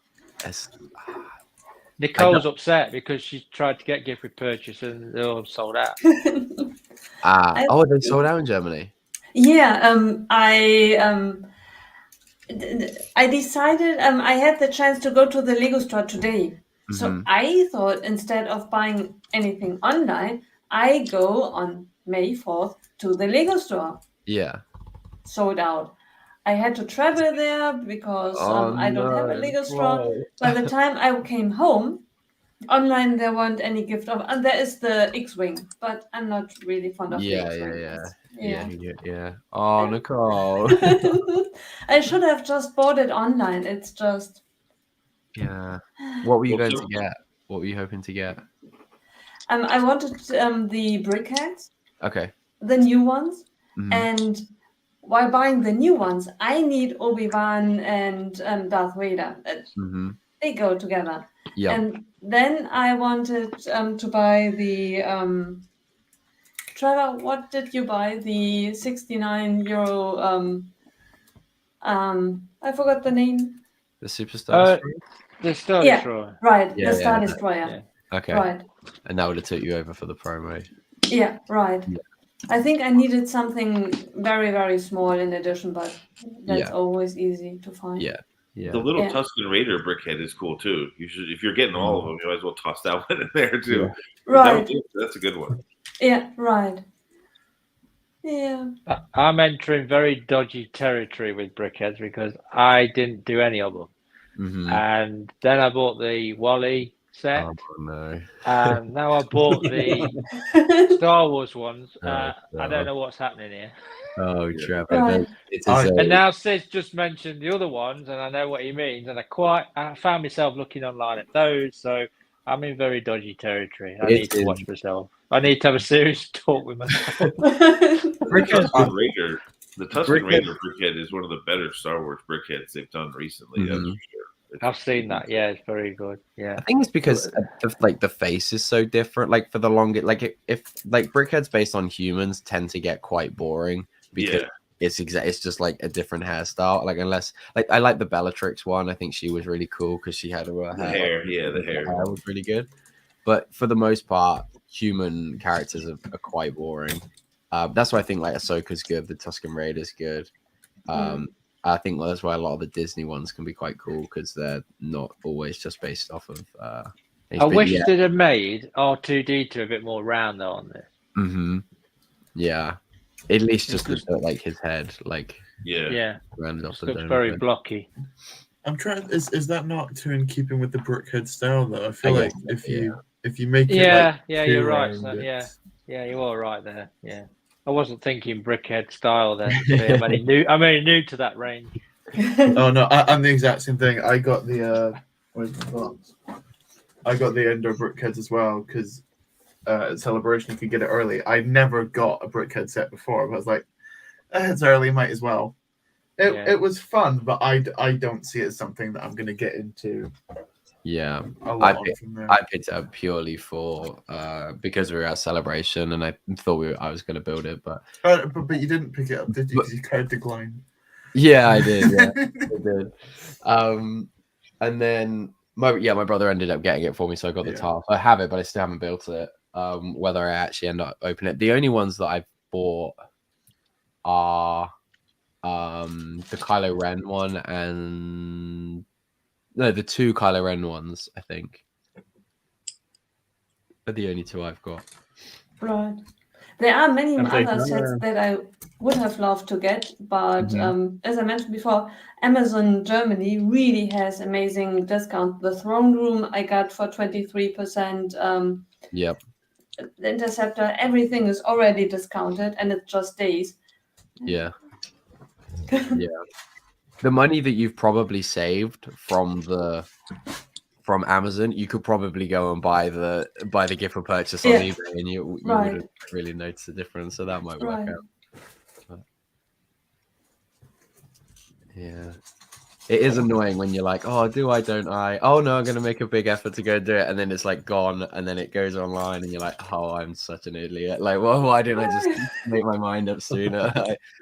Nicole's upset because she tried to get gift with purchase and they're all sold out. They sold out in Germany. Yeah, I decided I had the chance to go to the Lego store today. So I thought instead of buying anything online, I go on May 4th to the Lego store. Yeah. Sold out. I had to travel there because I don't have a Lego store. By the time I came home, online there weren't any gift of, and there is the X-Wing, but I'm not really fond of the X-Wing. Yeah. Oh, Nicole. I should have just bought it online. It's just. Yeah. What were you going to get? What were you hoping to get? I wanted the brickheads. Okay. The new ones, and while buying the new ones, I need Obi-Wan and Darth Vader. They go together. Yeah. And then I wanted to buy the. Trevor, what did you buy? The €69. I forgot the name. The Superstar. The Star Destroyer. Right. The Star Destroyer. Yeah. Okay. Right. And that would have took you over for the promo. Yeah. Right. Yeah. I think I needed something very, very small in addition, but that's always easy to find. Yeah. Yeah. The little Tusken Raider brickhead is cool too. You should, if you're getting all of them, you might as well toss that one in there too. Yeah. Right. That's a good one. Yeah. Right. Yeah. I'm entering very dodgy territory with brickheads because I didn't do any of them. And then I bought the Wally set. Oh, no. And now I bought the Star Wars ones. I don't know what's happening here. Oh, Trevor. Right. And now Sis just mentioned the other ones, and I know what he means. And I found myself looking online at those. So I'm in very dodgy territory. I need to watch myself. I need to have a serious talk with myself. The Tusken Raider brickhead is one of the better Star Wars brickheads they've done recently. That's for sure. I've seen that. Yeah, it's very good. Yeah, I think it's because the face is so different. Like for the longer, if brickheads based on humans tend to get quite boring because it's just like a different hairstyle. Like unless I like the Bellatrix one. I think she was really cool because she had her hair. The hair was really good. But for the most part, human characters are quite boring. That's why I think Ahsoka's good. The Tusken Raider's good. I think that's why a lot of the Disney ones can be quite cool because they're not always just based off of. I wish they'd have made R2D2 a bit more round though on this. Yeah, at least just like his head, rounded off the looks very blocky. I'm trying. Is that not too in keeping with the brickhead style though? I feel like if you make it you're right. So, yeah, you are right there. Yeah. I wasn't thinking brickhead style then. I'm only new to that range. Oh no, I'm the exact same thing. I got the Ender brickheads as well because at Celebration you could get it early. I never got a brickhead set before, but I was like, it's early, might as well. It was fun, but I don't see it as something that I'm going to get into. Yeah, I picked it up purely for because we were at Celebration and I thought I was going to build it, but you didn't pick it up, did you? Because you kind of declined. Yeah, I did. Yeah, I did. And then my brother ended up getting it for me, so I got the TARF. I have it, but I still haven't built it. Whether I actually end up opening it, the only ones that I've bought are the Kylo Ren one and. No, the two Kylo Ren ones, I think, are the only two I've got. Right. There are many other sets that I would have loved to get, but as I mentioned before, Amazon Germany really has amazing discount. The Throne Room I got for 23%. Yep. The Interceptor, everything is already discounted, and it's just days. Yeah. Yeah. The money that you've probably saved from Amazon, you could probably go and buy the gift for purchase on eBay, and you wouldn't really notice the difference. So that might work out. But, yeah. it is annoying when you're like, oh, do I, don't I? Oh no, I'm gonna make a big effort to go do it, and then it's like gone, and then it goes online, and you're like, oh, I'm such an idiot. Like, well, why didn't I just make my mind up sooner?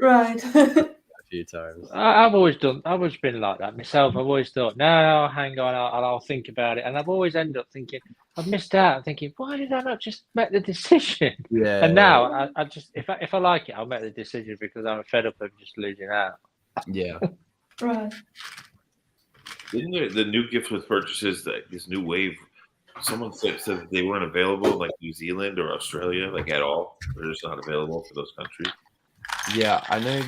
Right. A few times. I've always been like that myself. I've always thought, no, hang on, I'll think about it, and I've always ended up thinking, I've missed out. I'm thinking, why did I not just make the decision? Yeah. And now I just, if I like it, I'll make the decision because I'm fed up of just losing out. Yeah. Right. Isn't the new gift with purchases, this new wave? Someone said that they weren't available in like New Zealand or Australia, like at all. They're just not available for those countries. Yeah, I know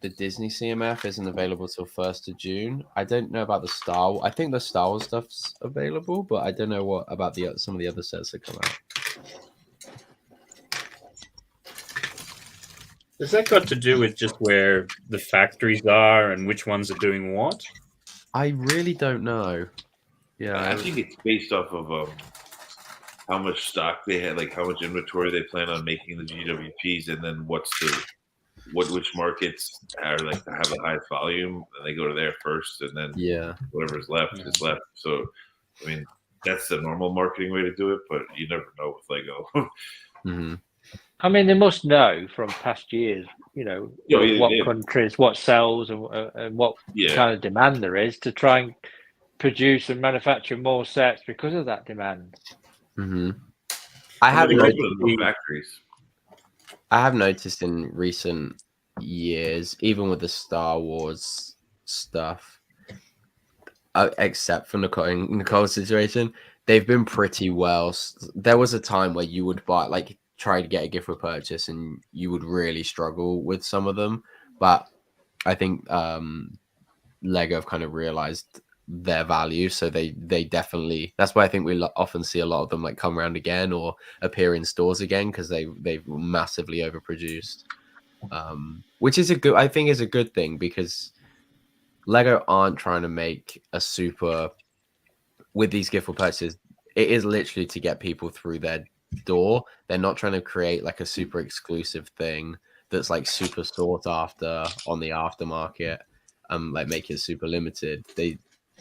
the Disney CMF isn't available till 1st of June. I don't know about the Star. I think the Star Wars stuff's available, but I don't know what about some of the other sets that come out. Has that got to do with just where the factories are and which ones are doing what? I really don't know. Yeah, I think it's based off of how much stock they had, like how much inventory they plan on making the GWPs, and then which markets are like to have the highest volume, and they go to there first, and then whatever's left is left. So, I mean, that's the normal marketing way to do it, but you never know with Lego. Mm-hmm. I mean, they must know from past years, what countries, what sells, and what kind of demand there is to try and produce and manufacture more sets because of that demand. Mm-hmm. I have noticed in recent years, even with the Star Wars stuff, except for Nicole's situation, they've been pretty well. There was a time where you would try to get a gift with purchase and you would really struggle with some of them, but I think Lego have kind of realized their value, so they definitely, that's why I think we often see a lot of them like come around again or appear in stores again, because they've massively overproduced, which is I think is a good thing, because Lego aren't trying to make a super, with these gift with purchases, it is literally to get people through their door. They're not trying to create like a super exclusive thing that's like super sought after on the aftermarket, like make it super limited.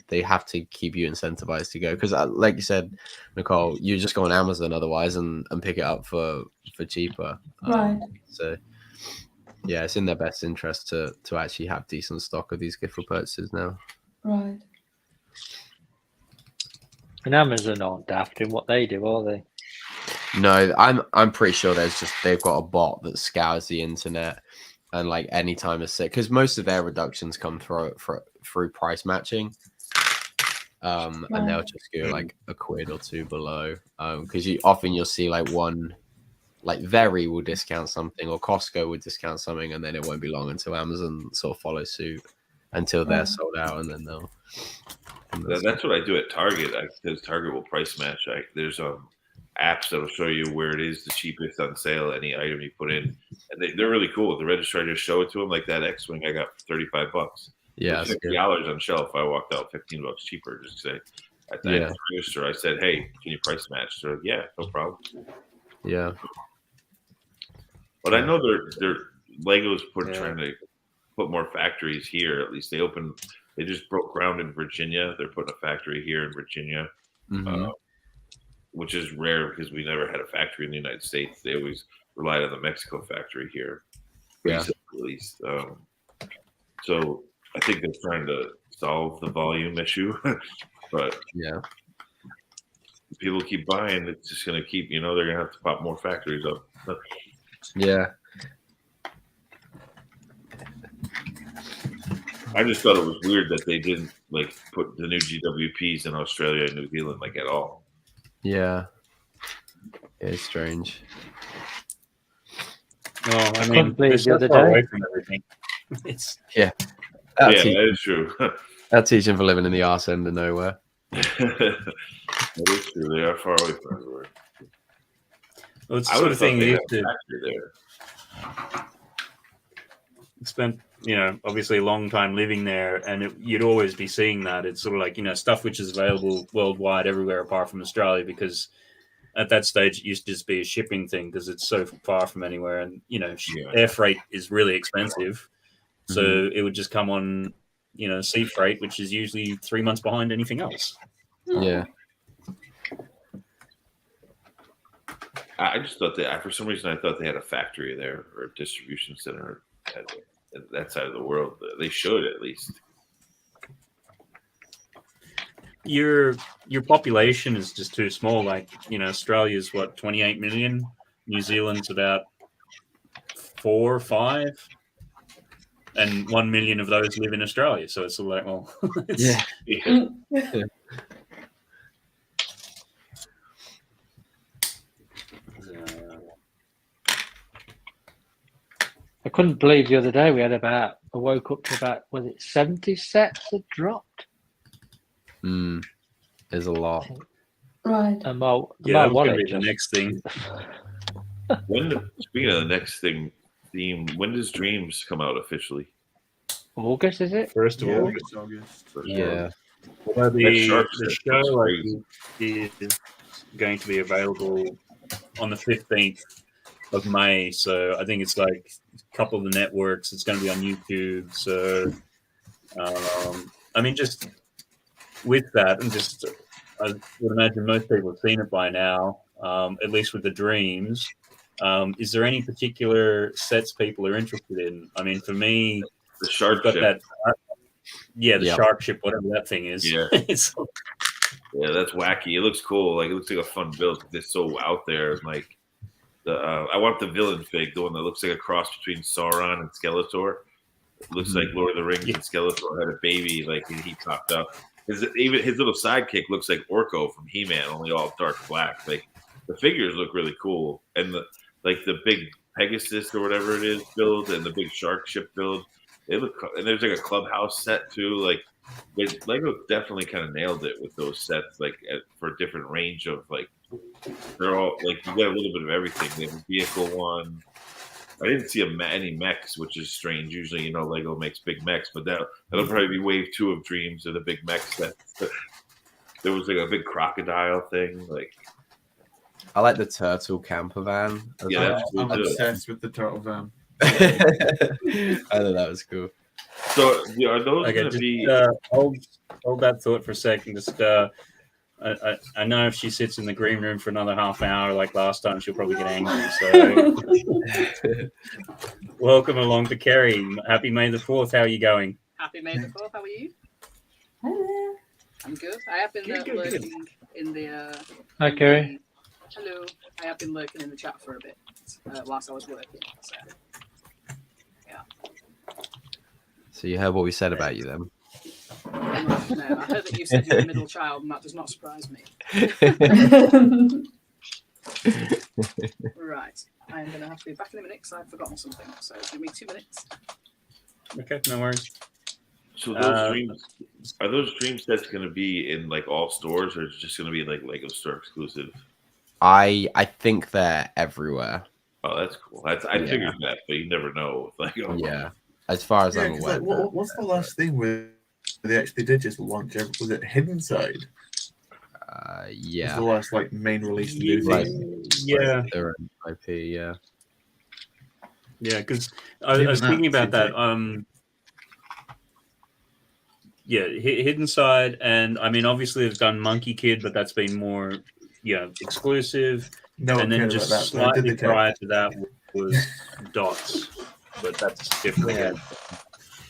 They have to keep you incentivized to go, because like you said, Nicole, you just go on Amazon otherwise and pick it up for cheaper. Right. So yeah, it's in their best interest to actually have decent stock of these gift for purchases now. Right. And Amazon aren't daft in what they do, are they? No, I'm pretty sure they've got a bot that scours the internet, and like anytime a set, because most of their reductions come through price matching, and they'll just go like a quid or two below, because you'll see like one, like Very will discount something, or Costco would discount something, and then it won't be long until Amazon sort of follow suit until they're sold out, and then they'll. That's what I do at Target, because Target will price match. There's apps that'll show you where it is the cheapest on sale, any item you put in, and they're really cool. The registrar just show it to them, like that X-Wing I got for $35. Yeah, $50 on shelf. I walked out $15 cheaper. Just say at the register, I said, "Hey, can you price match?" So yeah, no problem. Yeah, but I know they're Lego's trying to put more factories here. At least they just broke ground in Virginia. They're putting a factory here in Virginia. Mm-hmm. Which is rare because we never had a factory in the United States. They always relied on the Mexico factory here, at least. So I think they're trying to solve the volume issue, but people keep buying. It's just going to keep, they're going to have to pop more factories up. Yeah. I just thought it was weird that they didn't like put the new GWPs in Australia and New Zealand like at all. Yeah, it's strange. Oh, I mean, the other far day. away from everything. That is true. That's teaching for living in the arse end of nowhere. That is true. They are far away from everywhere. Well, it's the sort of thing you used to spend, obviously a long time living there, and you'd always be seeing that. It's sort of like, stuff which is available worldwide everywhere apart from Australia, because at that stage it used to just be a shipping thing because it's so far from anywhere, and air freight is really expensive. So it would just come on sea freight, which is usually 3 months behind anything else. Yeah. I just thought that for some reason I thought they had a factory there or a distribution center at that side of the world. They should at least. Your population is just too small. Like, Australia's what, 28 million? New Zealand's about 4 or 5, and 1 million of those live in Australia. So it's like, well, Yeah. I couldn't believe the other day we had I woke up to about, was it 70 sets had dropped? There's a lot. Right. Yeah, that was going to be the next thing. Speaking of the next theme, when does Dreams come out officially? August, is it? 1st of August. Yeah. Although the show is going to be available on the 15th of May, so I think it's like a couple of the networks. It's going to be on YouTube. So, just with that, and I would imagine most people have seen it by now, at least with the Dreams. Is there any particular sets people are interested in? I mean, for me, the shark got ship. That, shark ship, whatever that thing is. Yeah. Yeah, that's wacky. It looks cool. Like, it looks like a fun build. It's so out there. Like, I want the villain fig, the one that looks like a cross between Sauron and Skeletor. It looks like Lord of the Rings and Skeletor had a baby. Like, he popped up. Even his little sidekick looks like Orko from He-Man, only all dark black. Like, the figures look really cool, and the big Pegasus or whatever it is build, and the big shark ship build. They look, and there's like a clubhouse set too. Like, Lego definitely kind of nailed it with those sets. Like, for a different range of like, they're all like, you got a little bit of everything. They have a vehicle one. I didn't see any mechs, which is strange. Usually, Lego makes big mechs, but that'll probably be wave 2 of Dreams of the big mech set. There was like a big crocodile thing. Like, I like the turtle camper van. Yeah, that's cool. I'm obsessed with the turtle van. I thought that was cool. So, are those going to be? Hold that thought for a second. Just, I know if she sits in the green room for another half hour like last time, she'll probably get angry. So, welcome along to Kerry. Happy May the 4th. How are you going? Happy May the 4th. How are you? Hello. I'm good. I have been lurking in the. Hi, Kerry. Hello. I have been lurking in the chat for a bit whilst I was working. So, yeah. So you heard what we said about you then? No, I heard that you said you're a middle child, and that does not surprise me. Right. I am going to have to be back in a minute because I've forgotten something. So give me 2 minutes. Okay, no worries. So are those Dream sets going to be in like all stores, or is it just going to be like Lego Store exclusive? I think they're everywhere. Oh, that's cool. I figured that, but you never know. Yeah, as far as I'm aware. Like, what's the last thing where they actually did just launch? Was it Hidden Side? Yeah. Was the last like main release. Yeah. Their IP. Yeah. Yeah, because I was thinking about that. Hidden Side, and I mean, obviously they've done Monkey Kid, but that's been more, exclusive. No, and then just slightly prior to that was Dots, but that's different. Yeah.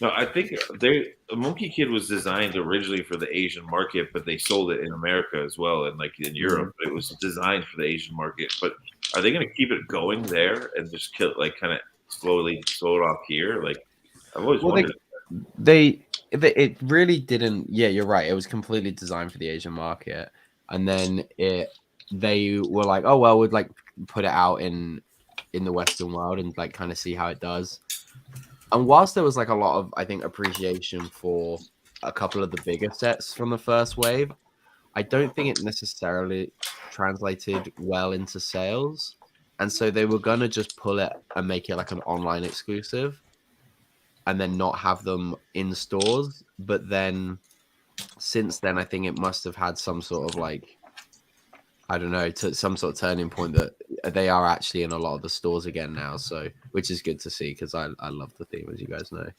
No, I think Monkey Kid was designed originally for the Asian market, but they sold it in America as well, and like in Europe, it was designed for the Asian market. But are they going to keep it going there and just kind of slowly slow it off here? Like, I've always wondered. It really didn't. Yeah, you're right. It was completely designed for the Asian market, and then they were like, oh well, we'd like put it out in the Western world and like kind of see how it does. And whilst there was like a lot of, I think, appreciation for a couple of the bigger sets from the first wave, I don't think it necessarily translated well into sales. And so they were going to just pull it and make it like an online exclusive and then not have them in stores. But then since then, I think it must have had some sort of like, I don't know, some sort of turning point that they are actually in a lot of the stores again now. So, which is good to see because I love the theme, as you guys know.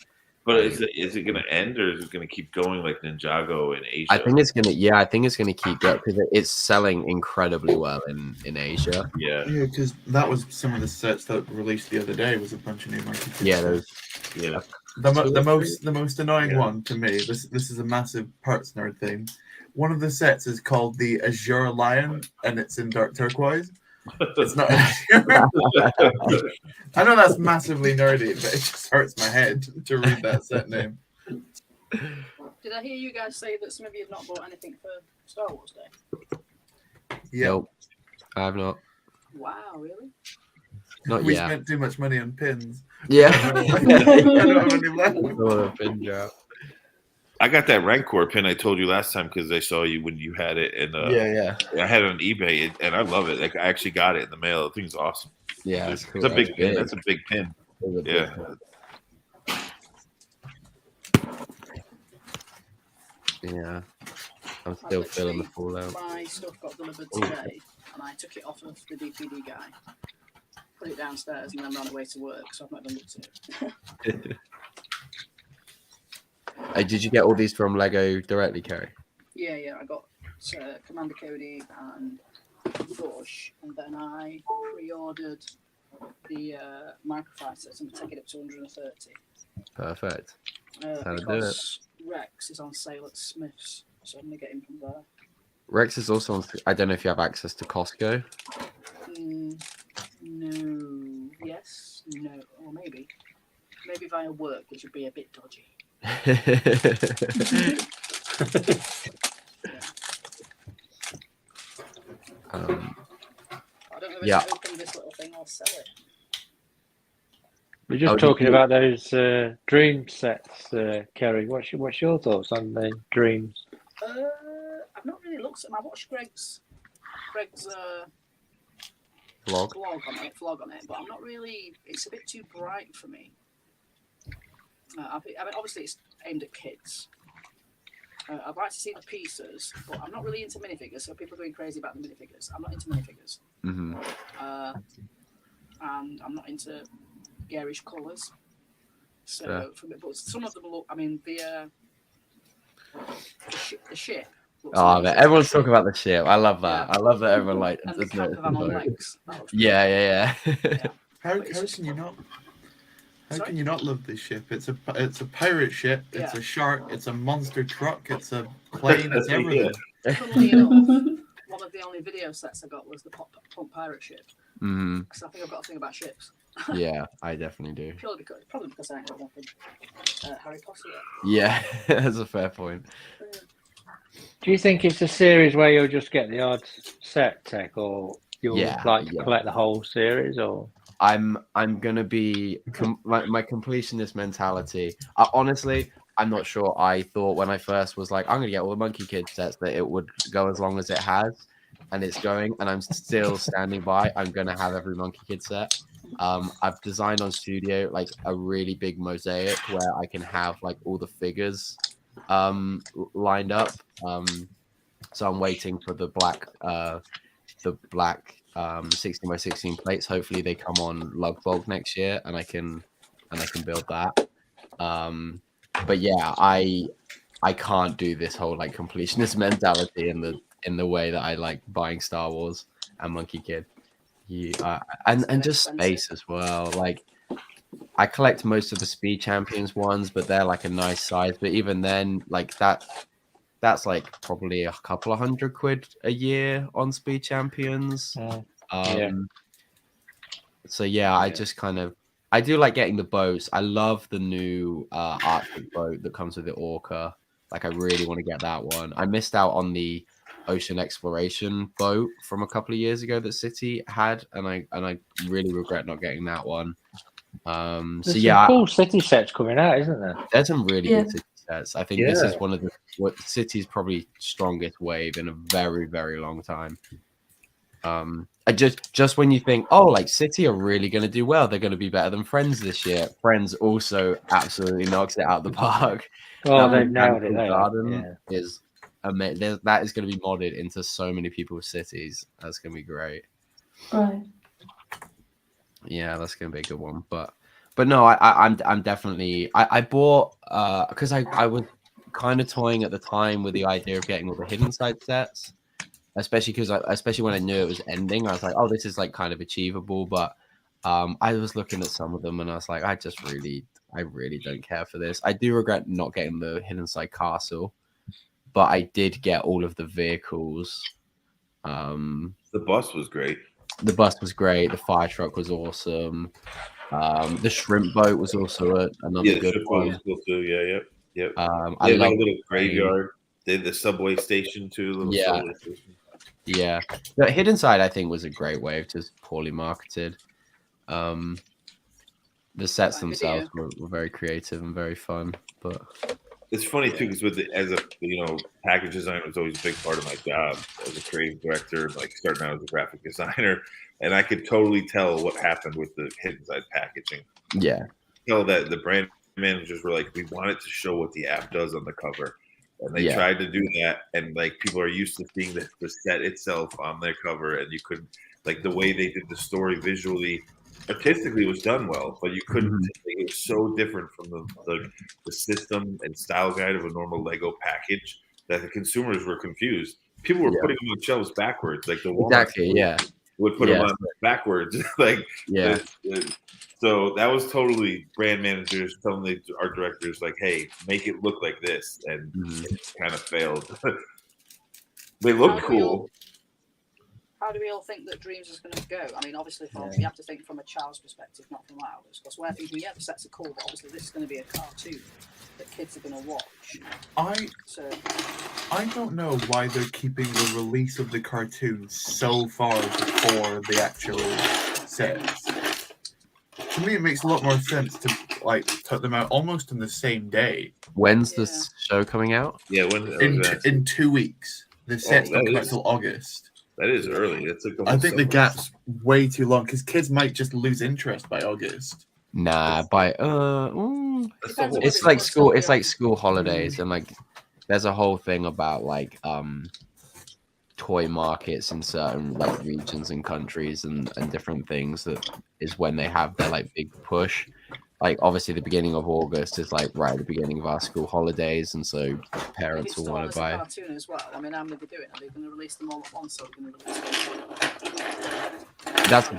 But is it going to end, or is it going to keep going like Ninjago in Asia? I think it's gonna. Yeah, I think it's gonna keep going because it's selling incredibly well in Asia. Yeah, because that was some of the sets that released the other day. Was a bunch of new monkey kids. Yeah, there's The most annoying one to me. This is a massive parts nerd thing. One of the sets is called the Azure Lion, and it's in dark turquoise. It's not. I know that's massively nerdy, but it just hurts my head to read that set name. Did I hear you guys say that some of you had not bought anything for Star Wars Day? Yeah. Nope, I have not. Wow, really? Not we yet. spent too much money on pins. Yeah. I don't have any left. Pin drop. I got that Rancor pin I told you last time because I saw you when you had it, and yeah. I had it on eBay, and I love it. Like I actually got it in the mail. The thing's awesome. Yeah, it's cool. It's a big pin. That's a big pin. Yeah. Yeah. I'm still feeling the fallout. My stuff got delivered today, and I took it off of the DPD guy, put it downstairs, and then ran away to work. So I've not even looked at it. Did you get all these from Lego directly, Kerry? Yeah, I got Commander Cody and Bush, and then I pre-ordered the microfighter, so I'm taking it up to 130. Perfect. How to do it. Because Rex is on sale at Smith's, so I'm gonna get him from there. Rex is also on. I don't know if you have access to Costco. No. Yes. No. Or maybe via work, which would be a bit dodgy. Yeah. I don't know if I open this little thing or sell it. We're just talking about those dream sets, Kerry. What's your thoughts on the dreams? I've not really looked at them. I watched Greg's vlog on it, but I'm not really. It's a bit too bright for me. I mean, obviously it's aimed at kids. I'd like to see the pieces, but I'm not really into minifigures. So people are going crazy about the minifigures. I'm not into minifigures. Mm-hmm. And I'm not into garish colours. So, but some of them look. I mean, the ship. Everyone's talking about the ship. I love that. Yeah. I love that everyone like. And the caravan on legs. Yeah. How can you not? How can you not love this ship? It's a pirate ship. It's a shark. It's a monster truck. It's a plane. It's everything. Funnily enough, one of the only video sets I got was the Pump Pirate ship. Mm-hmm. Because I think I've got a thing about ships. Yeah, I definitely do. Probably because I ain't got nothing Harry Potter yet. Yeah, that's a fair point. Do you think it's a series where you'll just get the odd set tech, or you'll collect the whole series, or? I'm gonna be my completionist mentality. Honestly, I'm not sure. I thought when I first was like, I'm gonna get all the Monkey Kid sets, that it would go as long as it has, and it's going. And I'm still standing by. I'm gonna have every Monkey Kid set. I've designed on Studio like a really big mosaic where I can have like all the figures lined up. So I'm waiting for the black 16 by 16 plates. Hopefully they come on lug bulk next year, and I can build that. But yeah, I can't do this whole like completionist mentality in the way that I like buying Star Wars and Monkey Kid. And just space as well. Like I collect most of the Speed Champions ones, but they're like a nice size. But even then, like that's like probably a couple of £100 a year on Speed Champions. So yeah, I just I do like getting the boats. I love the new Arctic boat that comes with the Orca. Like I really want to get that one. I missed out on the ocean exploration boat from a couple of years ago that City had, and I really regret not getting that one. There's some cool City sets coming out, isn't there? There's some really good City sets. I think this is one of the City's probably strongest wave in a very, very long time. Just when you think, oh, like City are really going to do well, they're going to be better than Friends this year. Friends also absolutely knocks it out of the park. Oh, they've nailed it. Garden is amazing. That is going to be modded into so many people's cities. That's going to be great. Right. Yeah, that's going to be a good one. But But no, I'm definitely I bought because I was kind of toying at the time with the idea of getting all the hidden side sets, especially when I knew it was ending. I was like, oh, this is like kind of achievable. But I was looking at some of them and I was like, I really don't care for this. I do regret not getting the hidden side castle, but I did get all of the vehicles. The bus was great. The bus was great. The fire truck was awesome. The shrimp boat was also another good one. Was cool too. Yeah. I love like a little graveyard. They had the subway station too. Subway station. Yeah. The hidden side, I think, was a great wave, just poorly marketed. The sets themselves were very creative and very fun, but it's funny too because as a package design was always a big part of my job as a creative director, like starting out as a graphic designer, and I could totally tell what happened with the hidden side packaging. Yeah, tell that the brand managers were like, we wanted to show what the app does on the cover, and they tried to do that, and like people are used to seeing the set itself on their cover, and you couldn't like the way they did the story visually. Artistically, it was done well, but you couldn't. It was so different from the system and style guide of a normal Lego package that the consumers were confused. People were putting them on shelves backwards, like the Walmart would put them on backwards, like so that was totally brand managers telling our directors like, "Hey, make it look like this," and it kind of failed. They look cool. How do we all think that Dreams is going to go? I mean, obviously, we have to think from a child's perspective, not from ours. Because we're thinking, the sets are cool, but obviously this is going to be a cartoon that kids are going to watch. I don't know why they're keeping the release of the cartoon so far before the actual sets. To me, it makes a lot more sense to like put them out almost on the same day. When's this show coming out? Yeah, in 2 weeks. The sets don't come out until August. That is early. It's like I think the gap's way too long because kids might just lose interest by August. Nah, it's like school. It's like school holidays, and like there's a whole thing about like toy markets in certain like regions and countries and different things. That is when they have their like big push. Like obviously the beginning of August is like right at the beginning of our school holidays, and so parents will want to buy. Cartoon as well. I mean, how many are they doing? Are they going to release them all at once, or are they going to release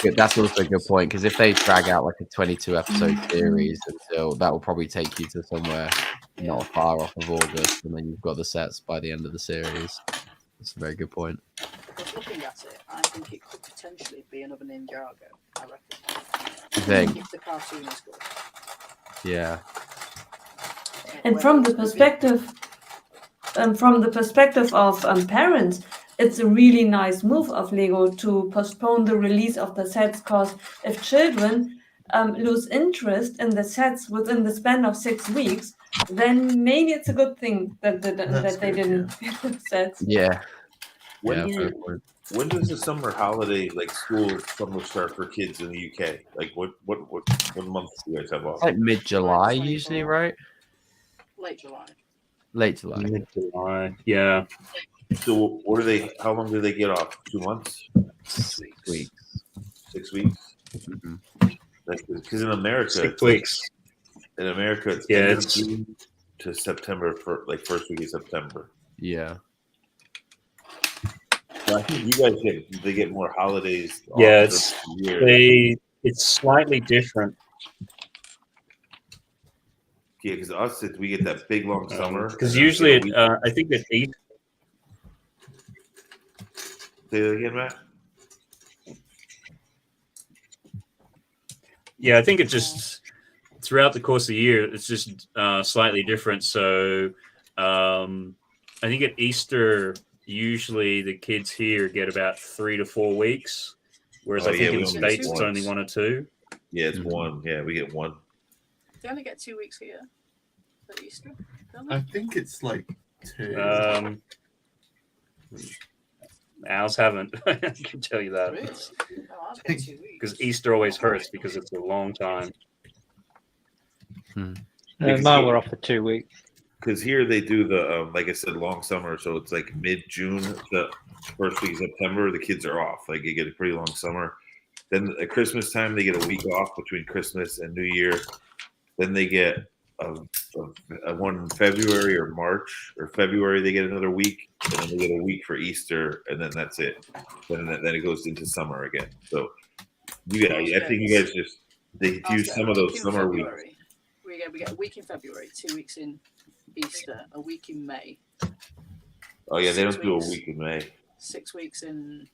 them? That's also a good point, because if they drag out like a 22 episode series until that will probably take you to somewhere not far off of August, and then you've got the sets by the end of the series. That's a very good point. Because looking at it, I think it could potentially be another Ninjago. I reckon. You think? If the cartoon is good. Yeah. And from the perspective of parents, it's a really nice move of Lego to postpone the release of the sets, because if children lose interest in the sets within the span of 6 weeks, then maybe it's a good thing that they didn't get the sets. Yeah. When does the summer holiday, like school summer, start for kids in the UK? Like what month do you guys have off? Like mid-July usually, right? Late July. Mid-July, yeah. So what are they? How long do they get off? 2 months? 6 weeks. 6 weeks. Because in America, 6 weeks. In America, it's June to September for like first week of September. Yeah. So I think you guys get more holidays. Yeah, it's slightly different. Yeah, because us, we get that big long summer. Because usually, I think that Easter. Say that again, Matt. Yeah, I think it just throughout the course of the year, it's just slightly different. So I think at Easter, usually the kids here get about 3 to 4 weeks, whereas I think in the States it's only 1 or 2. Yeah, it's 1. Yeah, we get 1. They only get 2 weeks here at Easter. I think it's like 2. Ours haven't. I can tell you that. Really? Because Easter always hurts because it's a long time. Mine were off for 2 weeks. Because here they do the, like I said, long summer. So it's like mid-June to first week of September. The kids are off. Like you get a pretty long summer. Then at Christmas time, they get a week off between Christmas and New Year. Then they get a one in February or March or February. They get another week, and then they get a week for Easter, and then that's it. Then it goes into summer again. So I think you guys just they use some of those summer weeks. We get a week in February, 2 weeks in Easter, a week in May. Oh yeah, they don't do a week in May. 6 weeks in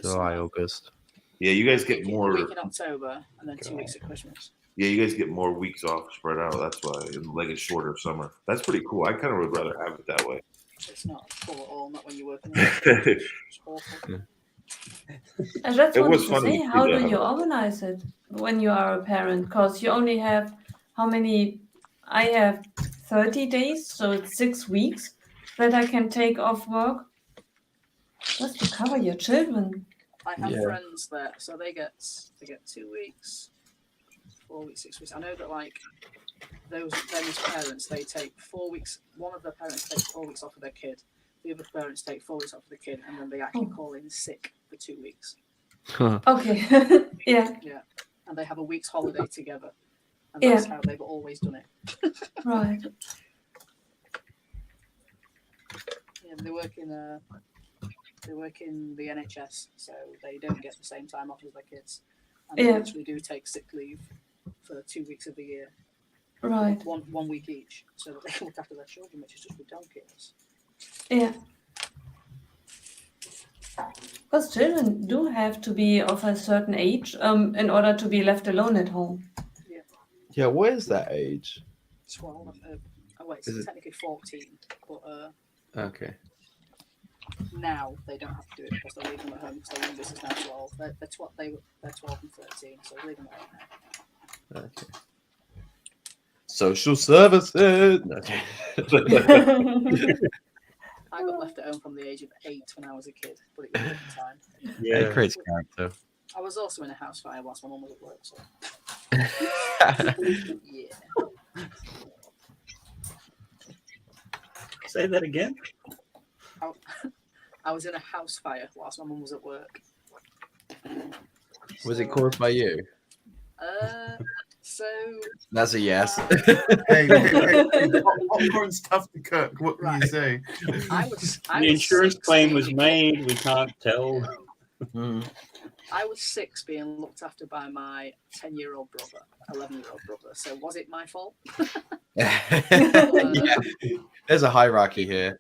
July, August. Yeah, you guys get more. A week in October, and then 2 weeks at Christmas. Yeah, you guys get more weeks off spread out. That's why, like a shorter summer. That's pretty cool. I kind of would rather have it that way. It's not cool at all. Not when you're working. It's awful. And that's It what was to funny say. to How do do that. you organize it when you are a parent? Because you only have how many? I have 30 days, so it's 6 weeks that I can take off work just to cover your children. I have friends that so they get 2 weeks, 4 weeks, 6 weeks. I know that like those parents, they take 4 weeks. One of the parents takes 4 weeks off of their kid. The other parents take 4 weeks off of the kid, and then they actually call in sick for 2 weeks. Okay. Yeah. Yeah, and they have a week's holiday together, and that's how they've always done it. Right. Yeah, they work in the NHS, so they don't get the same time off as their kids, and they literally do take sick leave for 2 weeks of the year. Right. One week each, so that they can look after their children, which is just ridiculous. Yeah. Because children do have to be of a certain age in order to be left alone at home. Yeah, what is that age? 12. It's Is it- technically 14, but Okay. now they don't have to do it because they're leaving them at home because their youngest is now 12. They're 12 and 13, so they're leaving them at home now. Okay. Social services. No. I got left at home from the age of 8 when I was a kid, but it was a different time. Yeah, it creates character. I was also in a house fire whilst my mum was at work, so yeah. Say that again. I was in a house fire whilst my mum was at work. Was it caused by you? So That's a yes. Hey, popcorn's tough to cook. What can you say? The insurance claim was made. We can't tell. I was 6 being looked after by my 10-year-old brother, 11-year-old brother. So was it my fault? Yeah. There's a hierarchy here.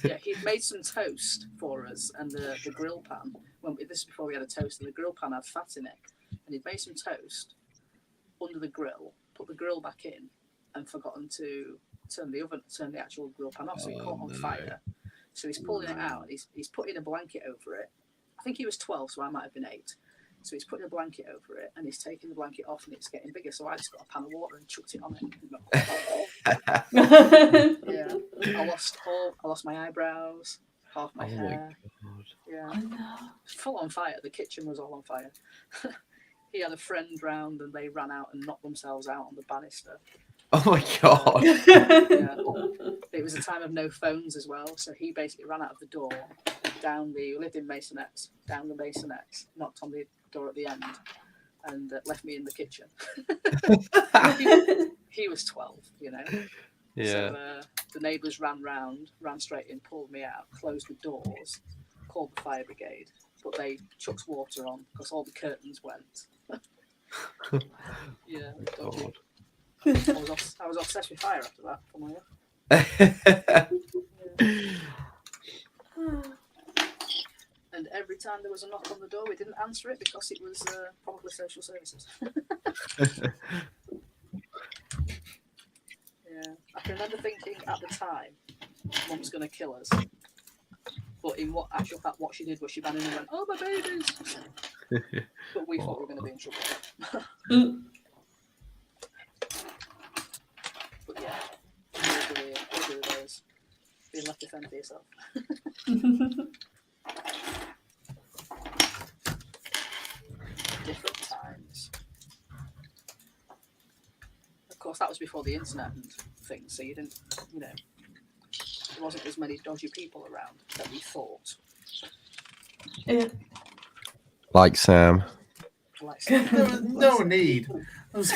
Yeah, he'd made some toast for us, and the grill pan. This is before we had a toaster. The grill pan had fat in it, and he'd made some toast under the grill, put the grill back in, and forgotten to turn the actual grill pan off, so it caught on fire. So he's pulling it out. He's putting a blanket over it. I think he was 12, so I might have been 8. So he's putting a blanket over it, and he's taking the blanket off, and it's getting bigger. So I just got a pan of water and chucked it on it. Yeah, I lost my eyebrows, half my hair. Yeah, full on fire. The kitchen was all on fire. He had a friend round, and they ran out and knocked themselves out on the banister. Oh my god! Yeah. It was a time of no phones as well, so he basically ran out of the door, we lived in Masonettes, down the Masonettes, knocked on the door at the end, and left me in the kitchen. He was 12, you know. Yeah. So the neighbours ran straight in, pulled me out, closed the doors, called the fire brigade, but they chucked water on because all the curtains went. Yeah. God. I was obsessed with fire after that. And every time there was a knock on the door, we didn't answer it because it was probably social services. Yeah, I can remember thinking at the time, Mum was going to kill us. But in what actual fact, what she did was she ran in and went, "Oh, my babies!" But we thought we were going to be in trouble. But yeah, those are the days. Being left to fend for yourself. Different times. Of course, that was before the internet and things, so you didn't, there wasn't as many dodgy people around that we thought. Yeah. Like Sam. Like There was no need. That's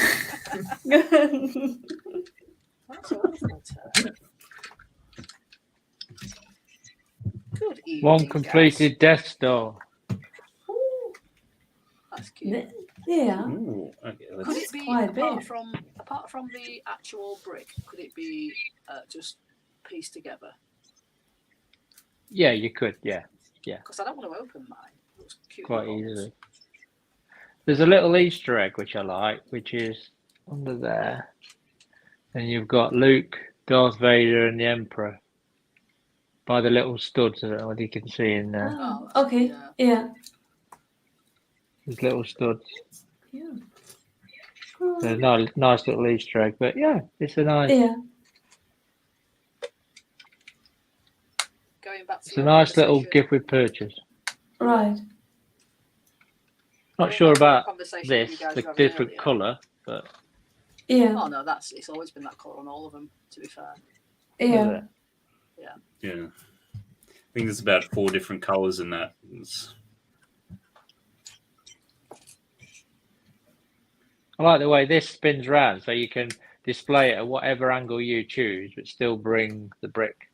awful. Good evening, One completed Death Star. That's cute. Yeah. Ooh, okay, Could let's... it be quite apart from the actual brick? Could it be just pieced together? Yeah, you could. Yeah, Because I don't want to open mine. It looks cute. quite easily. There's a little Easter egg which I like, which is under there, and you've got Luke, Darth Vader, and the Emperor by the little studs. I don't know what you can see in there. Oh, okay. Yeah. There's little studs. Yeah. There's a nice little Easter egg, but yeah, it's a nice. Yeah. Going back to It's a nice little gift with purchase. Right. Not sure about conversation this, you guys the were having different earlier. colour, but Yeah. Oh no, it's always been that colour on all of them. To be fair. Yeah. Yeah. Yeah. I think there's about 4 different colours in that. I like the way this spins round, so you can display it at whatever angle you choose, but still bring the brick,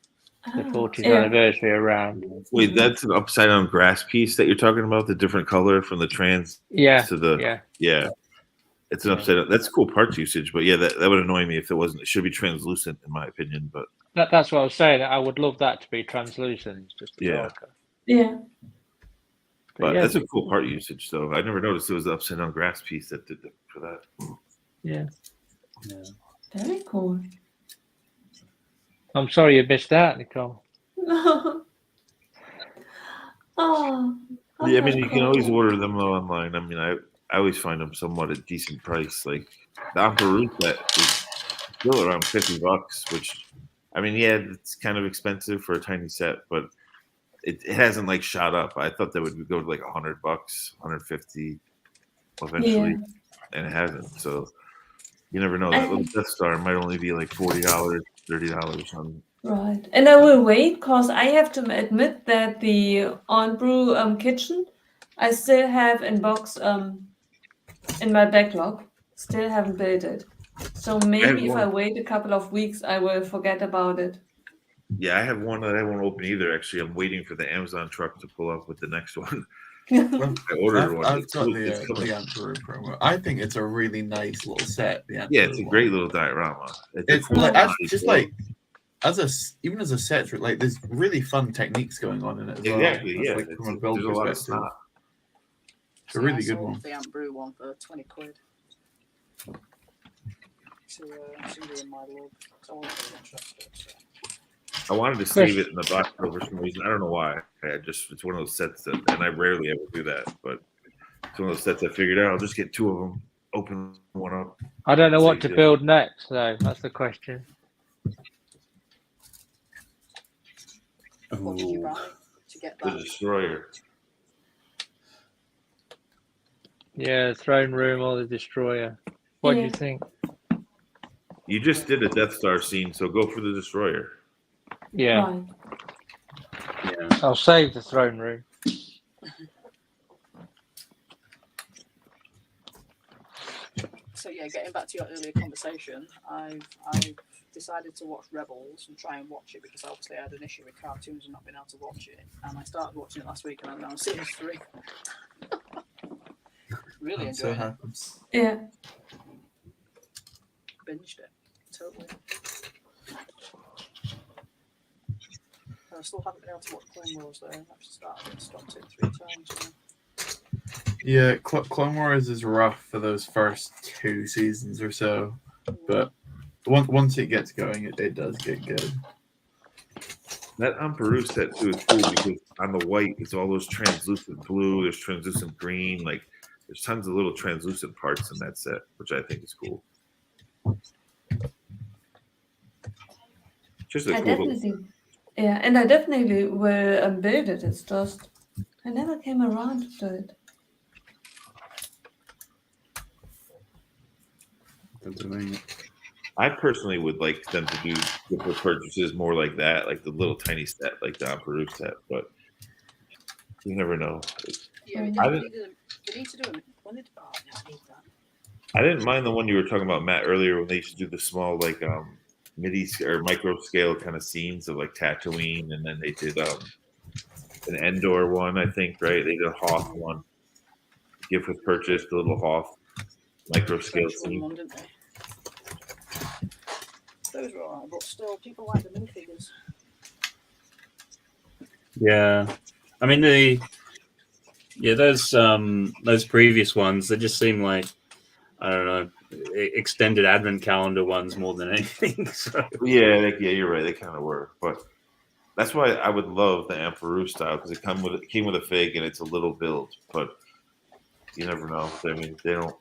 the 40th anniversary around. Wait, that's an upside down grass piece that you're talking about, the different color from the trans to the It's an upside down. That's cool parts usage, but yeah, that would annoy me if it wasn't. It should be translucent in my opinion, but That's what I was saying. I would love that to be translucent. It's just darker. Yeah. But yeah. that's a cool part usage, though. I never noticed it was the upside down grass piece that did it for that. Yeah. Very cool. I'm sorry you missed out, Nicole. Oh. Yeah, I mean, you can always order them online. I mean, I always find them somewhat at decent price. Like the Emperor set is still around $50, which, I mean, yeah, it's kind of expensive for a tiny set, but it hasn't like shot up. I thought that would go to like $100, $150 eventually, and it hasn't. So you never know. That little Death Star might only be like $40, $30 on. Right. And I will wait because I have to admit that the On Brew kitchen I still have in box in my backlog. Still haven't built it. So maybe if I wait a couple of weeks, I will forget about it. Yeah, I have one that I won't open either. Actually, I'm waiting for the Amazon truck to pull up with the next one. Well, I ordered one. I've got the Emperor promo. I think it's a really nice little set. Yeah, it's a great little diorama. It's like just like even as a set, like there's really fun techniques going on in it as well. Exactly. Yeah, like, from a build there's a lot of perspective. stuff. It's a really good one. The Amp Brew one for £20. To in my log. So I wanted to save it in the box for some reason. I don't know why. It's one of those sets that, and I rarely ever do that, but it's one of those sets I figured out. I'll just get 2 of them, open one up. I don't know what to build next, though. That's the question. What did you buy to get that? The Destroyer. Yeah, Throne Room or the Destroyer. What do you think? You just did a Death Star scene, so go for the Destroyer. Yeah. Right. Yeah. I'll save the Throne Room. So yeah, getting back to your earlier conversation, I've decided to watch Rebels and try and watch it because obviously I had an issue with cartoons and not being able to watch it. And I started watching it last week and I'm now on series 3. Really enjoying it. Yeah. Binged it. Totally. I still haven't been able to watch Clone Wars though. I've stopped it 3 times. Yeah, Clone Wars is rough for those first 2 seasons or so, but once it gets going, it does get good. That Emperor set too is cool because on the white, it's all those translucent blue, there's translucent green, like there's tons of little translucent parts in that set, which I think is cool. Just a cool definitely, yeah, and I definitely will build it. It's just I never came around to it. I personally would like them to do the purchases more like that, like the little tiny set, like the Emperor set. But you never know. Yeah, They need to do it. When they oh, I need that. I didn't mind the one you were talking about, Matt, earlier when they used to do the small like midi or micro scale kind of scenes of like Tatooine, and then they did an Endor one, I think, right? They did a Hoth one. Gift with purchase, the little Hoth micro scale scene. One, didn't they? Those were alright, but still, people like the minifigures. Yeah, I mean those previous ones, they just seem like, I don't know, extended advent calendar ones more than anything. So. Yeah, you're right. They kind of were, but that's why I would love the Emperor style because it came with a fig and it's a little build, but you never know. I mean, they don't.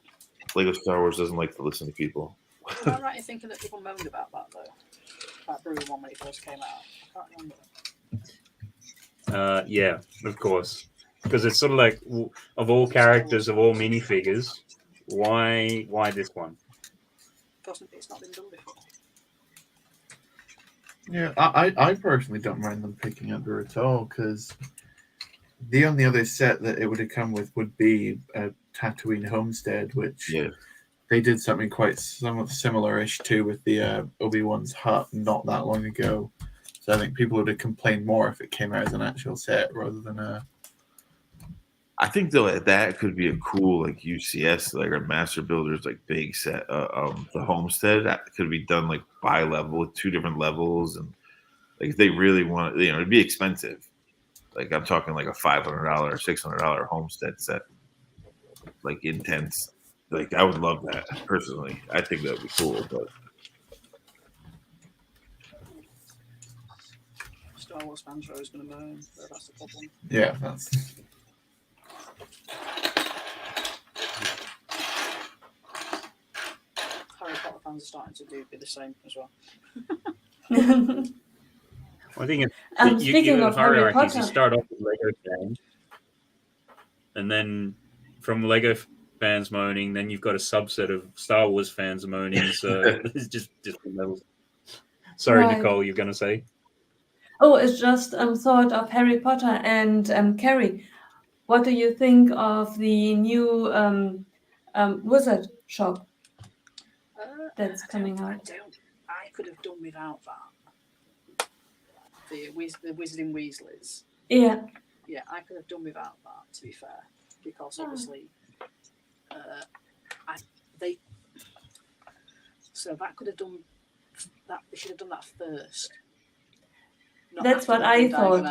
Lego Star Wars doesn't like to listen to people. Am I right in thinking that people moaned about that though? That Brew one when it first came out. I can't remember. Yeah, of course, because it's sort of like, of all characters, of all minifigures, why this one? Because it's not been done before. Yeah, I personally don't mind them picking up her at all because the only other set that it would have come with would be a Tatooine Homestead, which they did something quite somewhat similar-ish to with the Obi-Wan's hut not that long ago. So I think people would have complained more if it came out as an actual set rather than a. I think though that could be a cool like UCS like a Master Builders like big set. The Homestead that could be done like by level with 2 different levels, and like if they really want, it'd be expensive. Like I'm talking like a $500 or $600 Homestead set, like intense. Like I would love that personally. I think that would be cool, but. Star Wars fans are always going to moan, so that's the problem. Yeah, that's. Harry Potter fans are starting to be the same as well. I think speaking of Harry Potter, you start off with Lego fans, and then from Lego fans moaning, then you've got a subset of Star Wars fans moaning. So it's just levels. Sorry, Right. Nicole, you're going to say? Oh, it's just thought of Harry Potter and Carrie. What do you think of the new wizard shop that's coming out? I could have done without that. The Wizarding Weasleys. Yeah. Yeah, I could have done without that, to be fair, because obviously so that could have done that. They should have done that first. That's what I thought.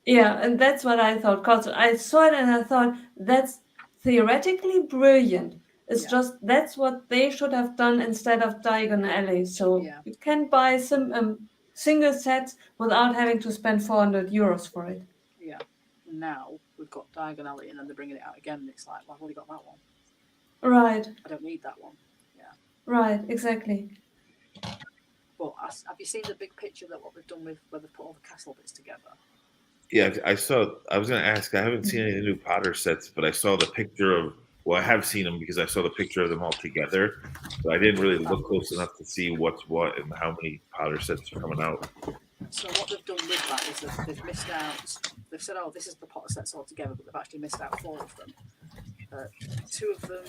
Yeah, and that's what I thought. Because I saw it and I thought that's theoretically brilliant. It's just that's what they should have done instead of Diagon Alley. So you can buy some single sets without having to spend €400 for it. Yeah. Now we've got Diagon Alley and then they're bringing it out again. And it's like, well, I've already got that one. Right. I don't need that one. Yeah. Right. Exactly. But have you seen the big picture that what they've done with where they've put all the castle bits together? Yeah, I saw. I was going to ask. I haven't seen any of the new Potter sets, but I saw the picture of. Well, I have seen them because I saw the picture of them all together. But I didn't really look close enough to see what's what and how many Potter sets are coming out. So what they've done with that is that they've missed out. They've said, "Oh, this is the Potter sets all together," but they've actually missed out 4 of them. 2 of them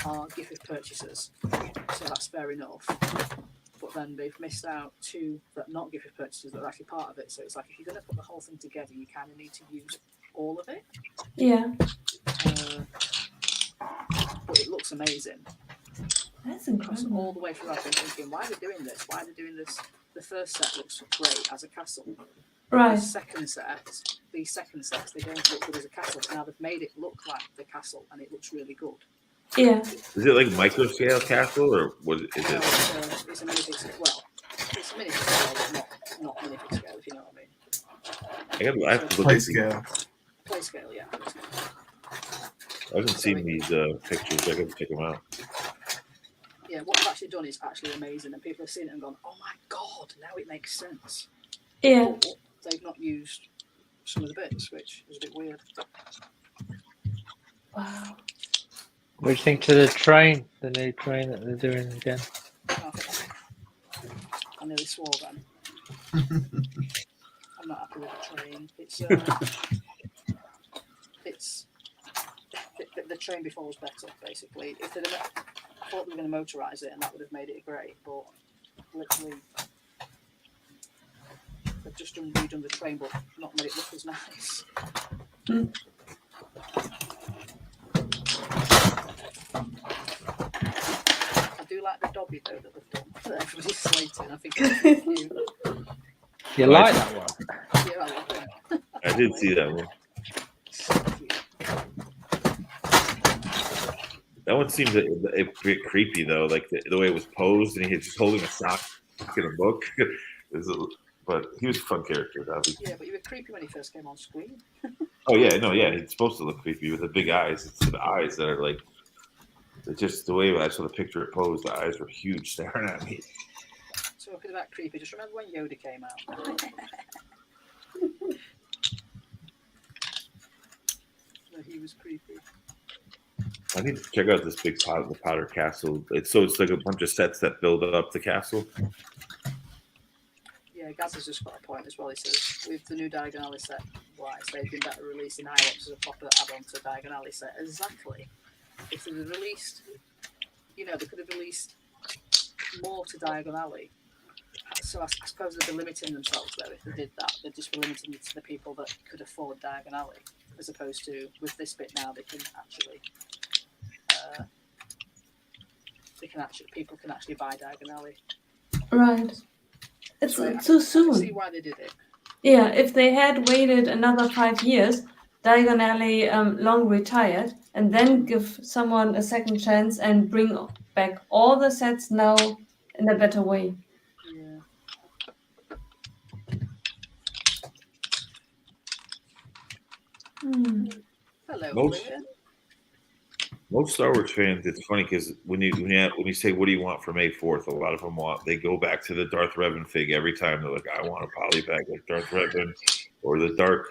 are gift with purchases, so that's fair enough. But then they've missed out 2 that are not gift with purchases that are actually part of it. So it's like if you're going to put the whole thing together, you kind of need to use all of it. Yeah. But it looks amazing. That's incredible. All the way through, I've been thinking, why are they doing this? Why are they doing this? The first set looks great as a castle. Right. The second set, these second sets, they don't look good as a castle. Now they've made it look like the castle, and it looks really good. Yeah. Is it like micro scale castle or what is it? It's a minifig scale. Well, it's a minifig scale, but not minifig scale, if you know what I mean. I have to look Play at scale. Play scale, yeah. I haven't seen these pictures. I gotta check them out. Yeah, what they've actually done is actually amazing, and people have seen it and gone, "Oh my god, now it makes sense." Yeah. But they've not used some of the bits, which is a bit weird. Wow. What do you think to the train, the new train that they're doing again? I nearly swore then. I'm not happy with the train. It's the train before was better, basically. If they'd have, I thought they were going to motorise it, and that would have made it great, but literally they've just redone the train, but not made it look as nice. Mm. I do like the Dobby though that they've done. That everybody's slating. I think it's cute. You like that one? Yeah, I like it. I did see that one. That one seemed a bit creepy though, like the way it was posed, and he was just holding a sock in a book. But he was a fun character, obviously. Yeah, but he was creepy when he first came on screen. Oh yeah, no, yeah, it's supposed to look creepy with the big eyes. It's the eyes that are like, it's just the way I saw the picture it posed. The eyes were huge, staring at me. Talking about creepy, just remember when Yoda came out. No, he was creepy. I need to check out this big the Powder Castle. It's like a bunch of sets that build up the castle. Yeah, Gaz has just got a point as well. He says, with the new Diagon Alley set, wise, they've been better releasing IOPS as a proper add-on to the Diagon Alley set. Exactly. If they had released, they could have released more to Diagon Alley. So I suppose they'd be limiting themselves there if they did that. They'd just be limiting it to the people that could afford Diagon Alley, as opposed to, with this bit now, they can actually... people can actually buy Diagon Alley. Right. It's So too I soon. can see why they did it. Yeah, if they had waited another 5 years, Diagon Alley long retired, and then give someone a second chance and bring back all the sets now in a better way. Yeah. Hello, Olivia. Most Star Wars fans, it's funny because when you say what do you want for May 4th, a lot of them they go back to the Darth Revan fig every time. They're like, I want a polybag like Darth Revan, or the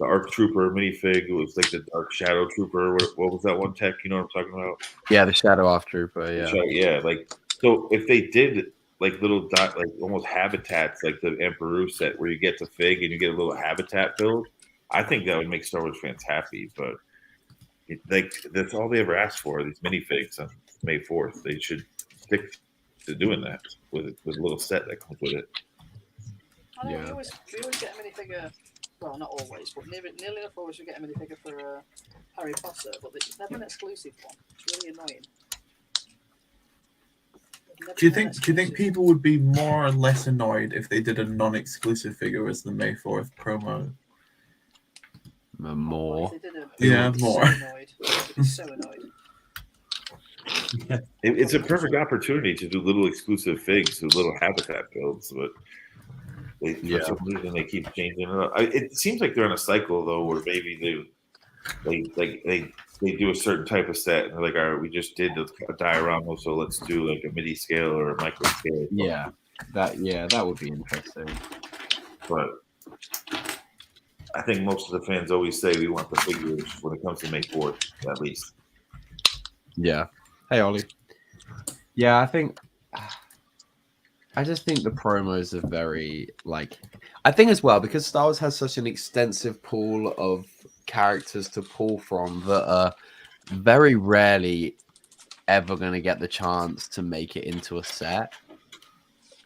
ARC Trooper minifig. It was like the Dark Shadow Trooper. What was that one tech? You know what I'm talking about? Yeah, the Shadow Off Trooper. Yeah, yeah. Like, so if they did like little like almost habitats, like the Emperor set, where you get the fig and you get a little habitat build, I think that would make Star Wars fans happy. But that's all they ever asked for, these minifigs on May 4th. They should stick to doing that with a little set that comes with it. I know we always get a minifigure. Well, not always, but nearly enough always we get a minifigure for Harry Potter, but it's never an exclusive one. It's really annoying. Do you think people would be more or less annoyed if they did a non-exclusive figure as the May 4th promo? More. Yeah, more. So annoyed. It's a perfect opportunity to do little exclusive figs with little habitat builds, but for some reason they keep changing it up. It seems like they're in a cycle though, where maybe they do a certain type of set and they're like, all right, we just did a diorama, so let's do like a midi scale or a micro scale. Yeah, that would be interesting. But I think most of the fans always say we want the figures when it comes to May 4th, at least. Yeah. Hey, Ollie. Yeah, I just think the promos are very, I think as well, because Star Wars has such an extensive pool of characters to pull from that are very rarely ever going to get the chance to make it into a set,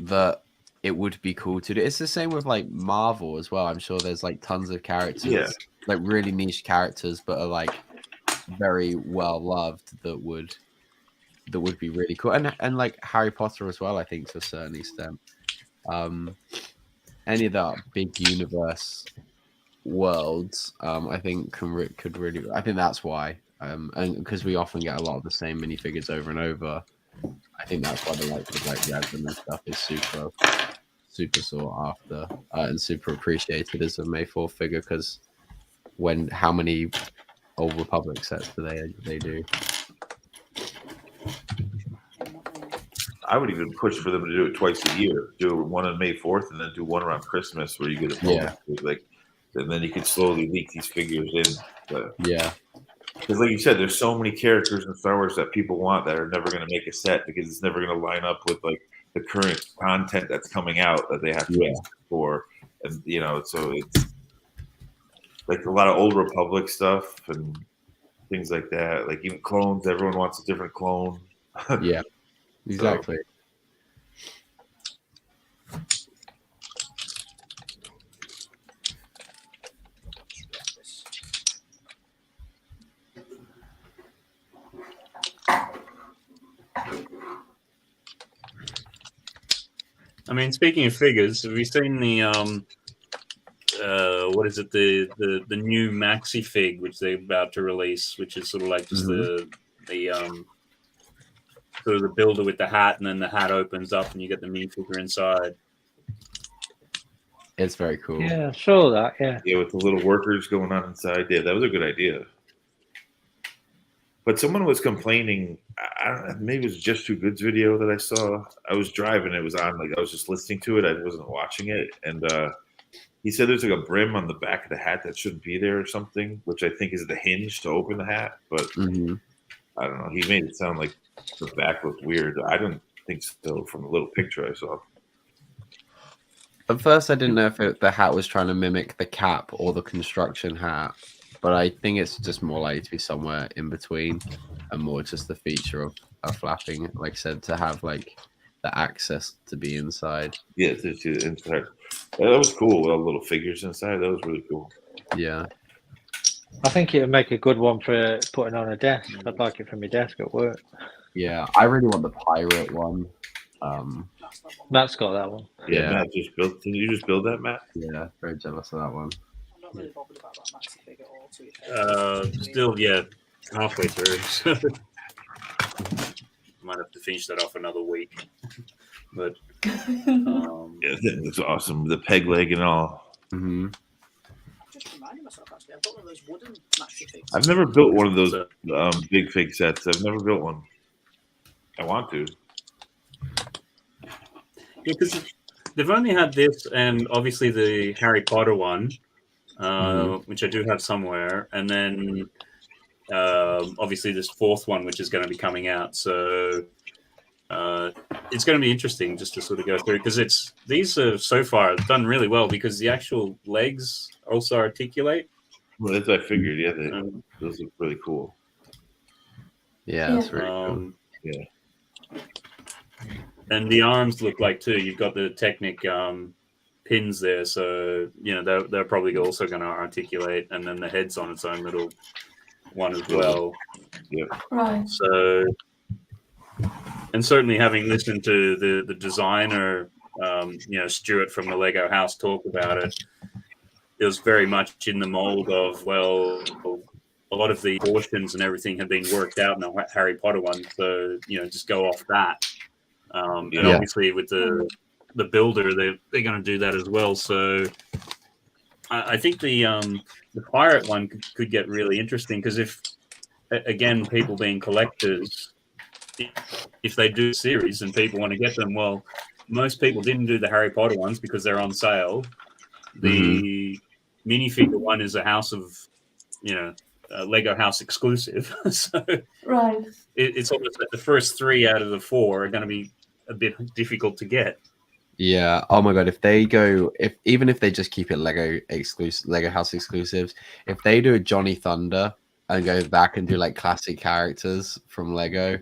that it would be cool to do. It's the same with Marvel as well. I'm sure there's tons of characters, really niche characters, but are very well loved that would be really cool. And like Harry Potter as well, I think to a certain extent. Any of that big universe worlds, I think could really. I think that's why. And because we often get a lot of the same minifigures over and over, I think that's why the Revan and stuff is super sought after and super appreciated as a May 4th figure, because how many Old Republic sets do they do? I would even push for them to do it twice a year. Do one on May 4th and then do one around Christmas where you get a bonus. And then you could slowly leak these figures in. But, because like you said, there's so many characters in Star Wars that people want that are never going to make a set because it's never going to line up with the current content that's coming out that they have to ask for. And so it's like a lot of Old Republic stuff, and things like that. Like even clones, everyone wants a different clone. Yeah, exactly. I mean, speaking of figures, have you seen the what is it, the new maxi fig which they're about to release, which is sort of like just the sort of the builder with the hat, and then the hat opens up and you get the minifigure inside. It's very cool. Yeah, I saw that. Yeah. Yeah, with the little workers going on inside. Yeah, that was a good idea. But someone was complaining. I don't know, maybe it was Just Too Good's video that I saw. I was driving. It was on. Like I was just listening to it. I wasn't watching it. And he said there's like a brim on the back of the hat that shouldn't be there or something, which I think is the hinge to open the hat. But I don't know. He made it sound like the back looked weird. I didn't think so from the little picture I saw. At first, I didn't know if the hat was trying to mimic the cap or the construction hat, but I think it's just more likely to be somewhere in between, and more just the feature of flapping, like I said, to have like the access to be inside. Yeah, to the inside. Yeah, that was cool with all the little figures inside. That was really cool. Yeah. I think it would make a good one for putting on a desk. I'd like it for my desk at work. Yeah, I really want the pirate one. Matt's got that one. Yeah, Matt just built. Did you just build that, Matt? Yeah, very jealous of that one. I'm not really bothered about that maxi figure or to be fair. Still, yeah, halfway through. So might have to finish that off another week. But yeah, that looks awesome. The peg leg and all. Just reminding myself, actually, I've got one of those wooden maxi figs. I've never built one of those big fig sets. I've never built one. I want to. Yeah, because they've only had this, and obviously the Harry Potter one, which I do have somewhere, and then obviously this fourth one, which is going to be coming out. So it's going to be interesting just to sort of go through, because these are so far done really well, because the actual legs also articulate. Well, that's what I figured. Yeah, those look really cool. Yeah, that's really cool. Yeah. And the arms look like too. You've got the Technic pins there, so you know they're probably also going to articulate, and then the head's on its own little one as well. Yeah. Right. So, and certainly having listened to the designer, Stuart from the Lego House talk about it, it was very much in the mold of, well, a lot of the portions and everything had been worked out in the Harry Potter one, so just go off that. And obviously with the builder, they're going to do that as well. So I think the pirate one could get really interesting, because if, again, people being collectors, if they do a series and people want to get them, well, most people didn't do the Harry Potter ones because they're on sale. The minifigure one is a house of, Lego House exclusive. So Right. it's almost like the first 3 out of the 4 are going to be a bit difficult to get. Yeah. Oh my god. Even if they just keep it Lego House exclusives, if they do a Johnny Thunder and go back and do like classic characters from Lego,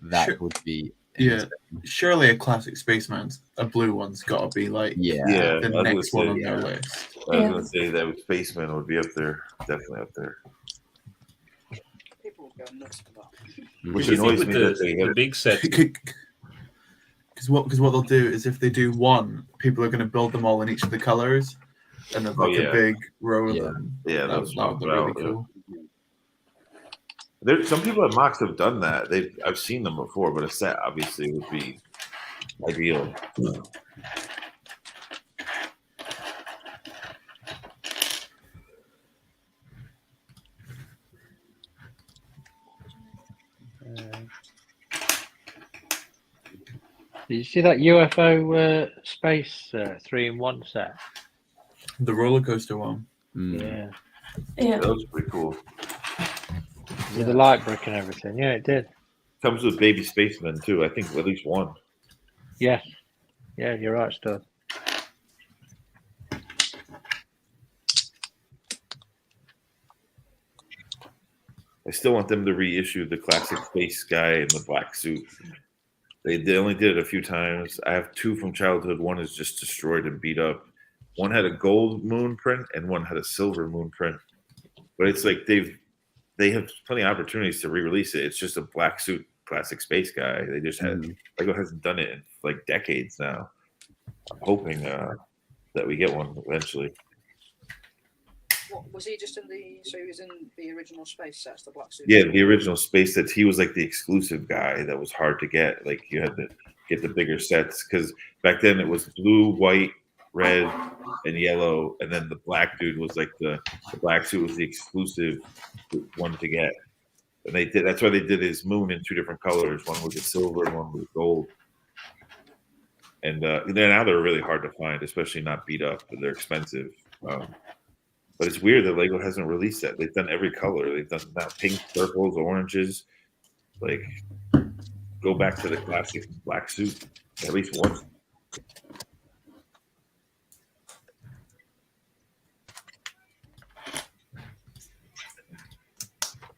that would be insane. Surely a classic Spaceman's, a blue one's got to be like the next one on their list. I was going to say that Spaceman would be up there, definitely up there. People would go nuts for that. Which annoys me that they the big set. Because what they'll do is, if they do one, people are going to build them all in each of the colors, and they've got a big row of them. Yeah, that would be really cool. Some people at Mox have done that. I've seen them before, but a set obviously would be ideal. Did you see that UFO space 3-in-1 set? The roller coaster one. Yeah. Yeah. That was pretty cool. With the light brick and everything. Yeah, it did. Comes with baby spacemen too. I think at least one. Yeah. Yeah, you're right, Stud. I still want them to reissue the classic space guy in the black suit. They only did it a few times. I have 2 from childhood. One is just destroyed and beat up. One had a gold moon print and one had a silver moon print. But it's like they have plenty of opportunities to re-release it. It's just a black suit classic space guy. They just Lego hasn't done it in like decades now. I'm hoping that we get one eventually. What was he just in the? So he was in the original space sets, the black suit. Yeah, the original space sets. He was like the exclusive guy that was hard to get. Like you had to get the bigger sets because back then it was blue, white, red, and yellow, and then the black dude was like the black suit was the exclusive one to get. And that's why they did his moon in 2 different colors. One was a silver, and one was gold. And now they're really hard to find, especially not beat up, but they're expensive. But it's weird that Lego hasn't released that. They've done every color. They've done now pink, purples, oranges. Like, go back to the classic black suit at least once.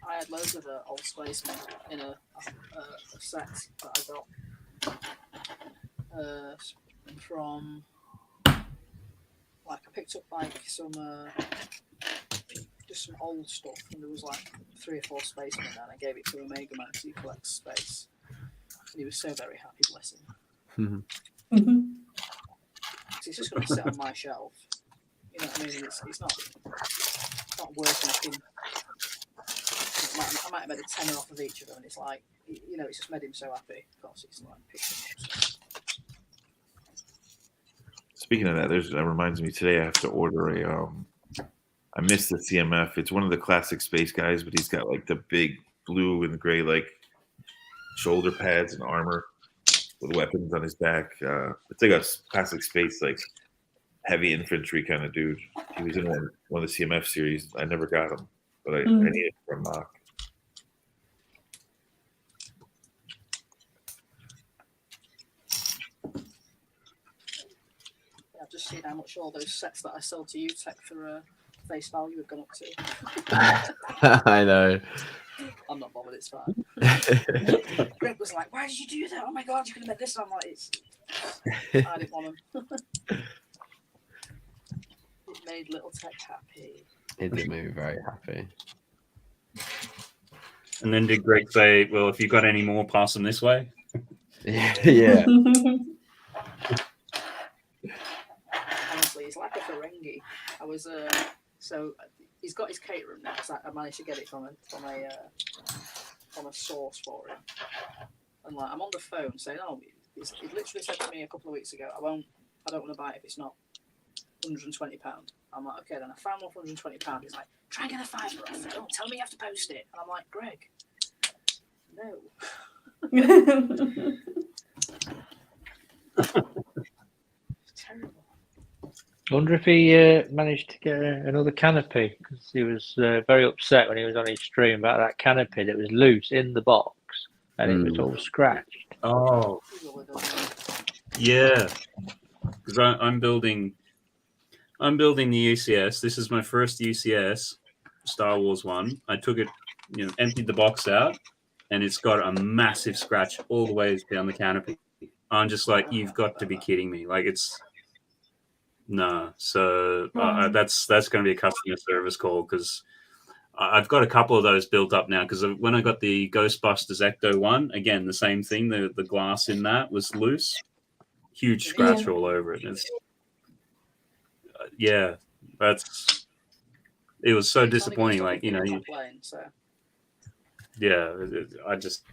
I had loads of old spacemen in a set that I got from. Like I picked up like some just some old stuff, and there was like 3 or 4 spacemen, and I gave it to a Mega Man to collect space, and he was so very happy, bless him. It's just going to sit on my shelf, you know what I mean? It's not worth anything. I might have made a tenner off of each of them, and it's like, you know, it's just made him so happy. Of course, it's like picked them up. Speaking of that, that reminds me today I have to order I missed the CMF. It's one of the classic space guys, but he's got like the big blue and gray like shoulder pads and armor with weapons on his back. It's like a classic space like heavy infantry kind of dude. He was in one of the CMF series. I never got him, but I need it for a mock. Just seen how much all those sets that I sold to you tech for face value have gone up to. I know. I'm not bothered, it's fine. Greg was like, why did you do that? Oh my god, you could have made this. I'm like, I didn't want them. It made little tech happy. It did make me very happy. And then did Greg say, well, if you've got any more, pass them this way? Yeah. Honestly, he's like a Ferengi. I was so he's got his catering now. So I managed to get it from a source for him. And like I'm on the phone saying, "Oh, he literally said to me a couple of weeks ago, I don't want to buy it if it's not £120." I'm like, okay, then I found one for £120. He's like, try and get a £5 off. Don't tell me you have to post it. And I'm like, Greg, no. Terrible. I wonder if he managed to get another canopy, because he was very upset when he was on his stream about that canopy that was loose in the box and it was all scratched. Oh, yeah. Because I'm building the UCS. This is my first UCS, Star Wars one. I took it, emptied the box out, and it's got a massive scratch all the way down the canopy. I'm just like, you've got to be kidding me! Like no. So that's going to be a customer service call, because I've got a couple of those built up now. Because when I got the Ghostbusters Ecto one, again the same thing. The glass in that was loose, huge scratch all over it. It's, it was so disappointing. Like I just.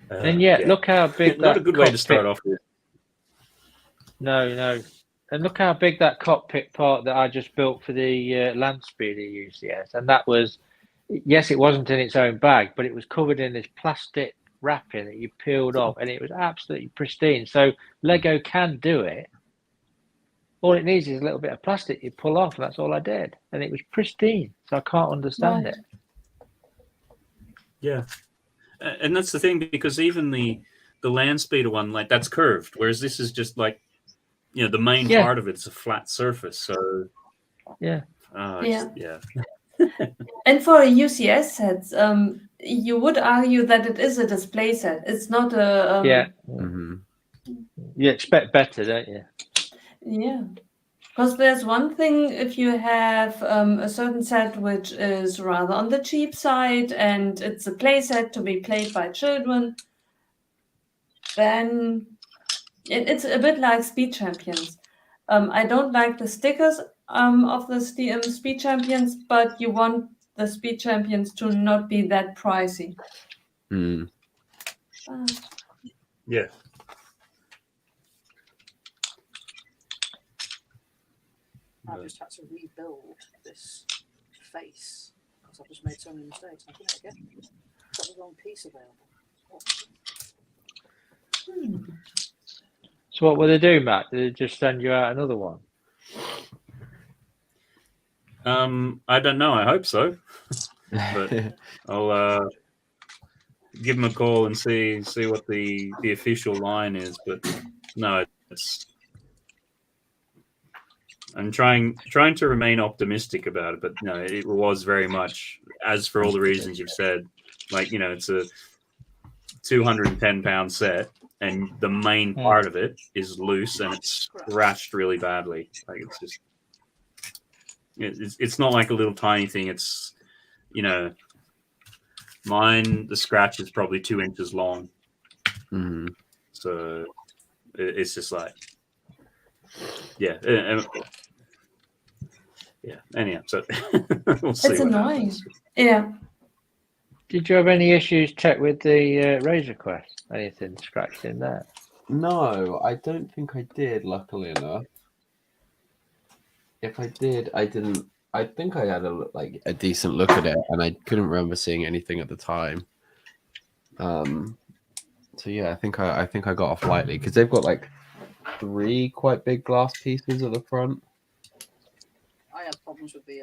And yet, look how big that not a good way to start off with. No. And look how big that cockpit part that I just built for the land speeder UCS. And that was, yes, it wasn't in its own bag, but it was covered in this plastic wrapping that you peeled off, and it was absolutely pristine. So Lego can do it. All it needs is a little bit of plastic you pull off, and that's all I did. And it was pristine. So I can't understand it. Yeah. And that's the thing, because even the land speeder one, like, that's curved, whereas this is just like, the main part of it's a flat surface. So yeah. Yeah. And for a UCS set, you would argue that it is a display set. It's not a Yeah. Mm-hmm. You expect better, don't you? Yeah. Because there's one thing if you have a certain set which is rather on the cheap side and it's a play set to be played by children, then it's a bit like Speed Champions. I don't like the stickers of the Speed Champions, but you want the Speed Champions to not be that pricey. Mm. Yeah. I've just had to rebuild this face because I've just made so many mistakes. I couldn't get got the wrong piece available. So what will they do, Matt? Did they just send you out another one? I don't know. I hope so. But I'll give them a call and see what the official line is. But no, I'm trying to remain optimistic about it. But no, it was very much as for all the reasons you've said. Like, it's a £210 set, and the main part of it is loose and it's scratched really badly. Like it's not like a little tiny thing. It's mine. The scratch is probably 2 inches long. Mm-hmm. So it's just like, yeah. Anyhow, so we'll see. It's annoying. Yeah. Did you have any issues check with the Razor Quest? Anything scratched in there? No, I don't think I did, luckily enough. If I did, I didn't. I think I had a decent look at it, and I couldn't remember seeing anything at the time. So yeah, I think I got off lightly because they've got like 3 quite big glass pieces at the front. I had problems with the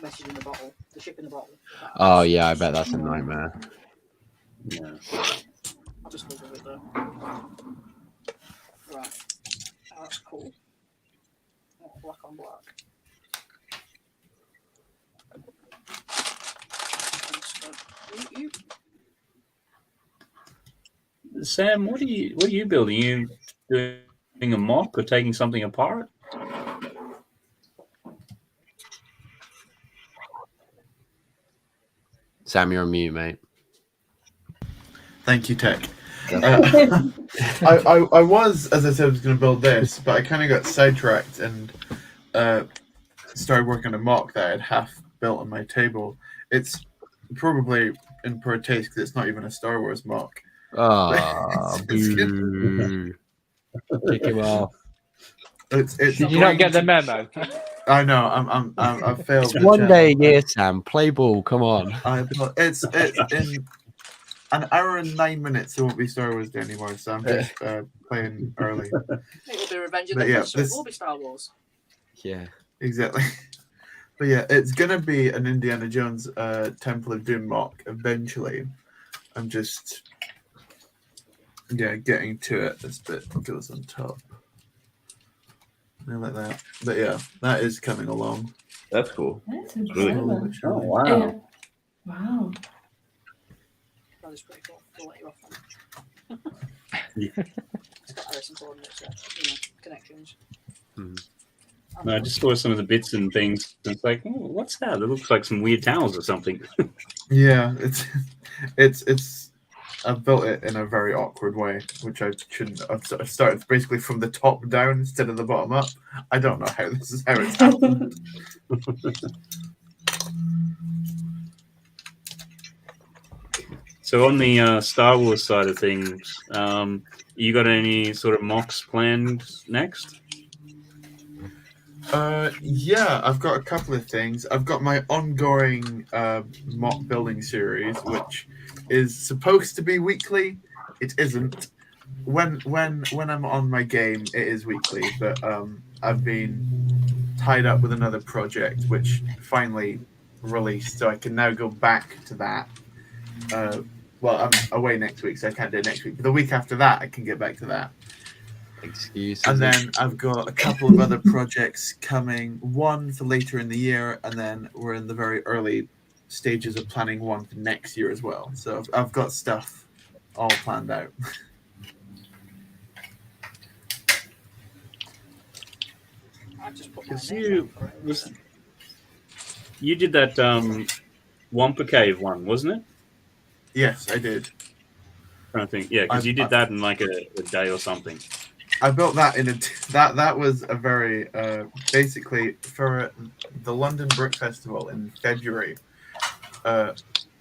message in the bottle, the ship in the bottle. Oh yeah, I bet that's a nightmare. Yeah. I'll just go with it though. Right. Oh, that's cool. Oh, black on black. Sam, what are you building? Are you doing a mock or taking something apart? Sam, you're on mute, mate. Thank you, Tech. I was, as I said, I was going to build this, but I kind of got sidetracked and started working on a mock that I had half built on my table. It's probably in poor taste because it's not even a Star Wars mock. Ah, boo. Kick him off. Did you not get the memo? I know. I've failed. It's one day a year, Sam. Play ball. Come on. It's in an hour and 9 minutes. It won't be Star Wars Day anymore, so I'm just playing early. It'll be Revenge of But the yeah, Fist, so it will be Star Wars. Yeah, exactly. But yeah, it's gonna be an Indiana Jones Temple of Doom mock eventually. I'm just getting to it. This bit goes on top. Like that. But yeah, that is coming along. That's cool. That's really incredible. cool. Oh wow! Yeah. Wow. That is pretty cool. We'll let you off on. Yeah. It's got Harrison coordinates, connections. No, I just saw some of the bits and things. And it's like, oh, what's that? It looks like some weird towels or something. Yeah, it's. I've built it in a very awkward way, which I shouldn't. I've started basically from the top down instead of the bottom up. I don't know how this is how it's happened. So on the Star Wars side of things, you got any sort of mocks planned next? Yeah, I've got a couple of things. I've got my ongoing mock building series, which is supposed to be weekly. It isn't. When I'm on my game, it is weekly, but I've been tied up with another project, which finally released, so I can now go back to that. Well, I'm away next week, so I can't do it next week. But the week after that, I can get back to that. Excuses. And then I've got a couple of other projects coming. One for later in the year, and then we're in the very early stages of planning one for next year as well. So I've got stuff all planned out. I just put my Because name you down for it. was you did that Wampa Cave one, wasn't it? Yes, I did. Trying to think, yeah, because you did that in like a day or something. I built that in that was a very basically for the London Brick Festival in February.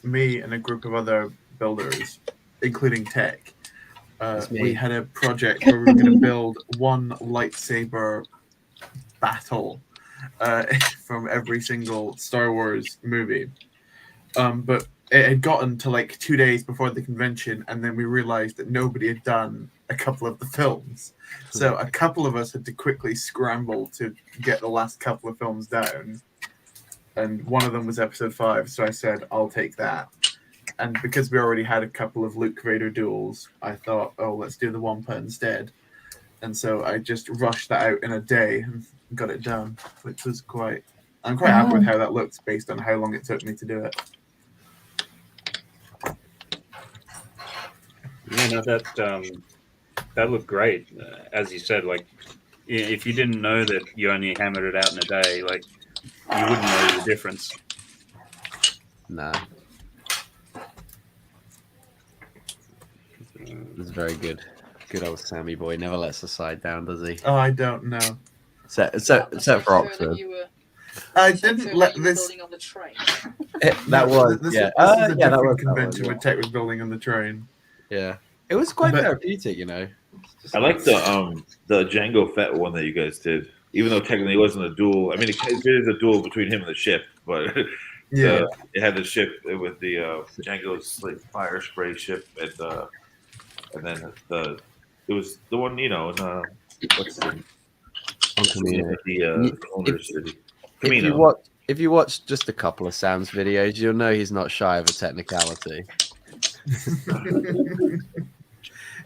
Me and a group of other builders, including Tech, we had a project where we were going to build one lightsaber battle from every single Star Wars movie. But it had gotten to like 2 days before the convention, and then we realized that nobody had done a couple of the films. So a couple of us had to quickly scramble to get the last couple of films down. And one of them was episode 5, so I said, I'll take that. And because we already had a couple of Luke Vader duels, I thought, oh, let's do the Wampa instead. And so I just rushed that out in a day and got it done, which was I'm quite happy with how that looks based on how long it took me to do it. Yeah, no, that looked great. As you said, like if you didn't know that you only hammered it out in a day, like you wouldn't know the difference. Nah. It's very good. Good old Sammy boy. Never lets the side down, does he? Oh, I don't know. Except for Oxford. I didn't let this. Building on the train. That was This yeah. is a Yeah, that different was convention yeah. where Tech was building on the train. Yeah, it was quite therapeutic, you know. I like the Django Fett one that you guys did, even though technically it wasn't a duel. I mean, it is a duel between him and the ship, but yeah, it had the ship with the Django's like fire spray ship, and then it was the one what's the Camino. If you watch just a couple of Sam's videos, you'll know he's not shy of a technicality.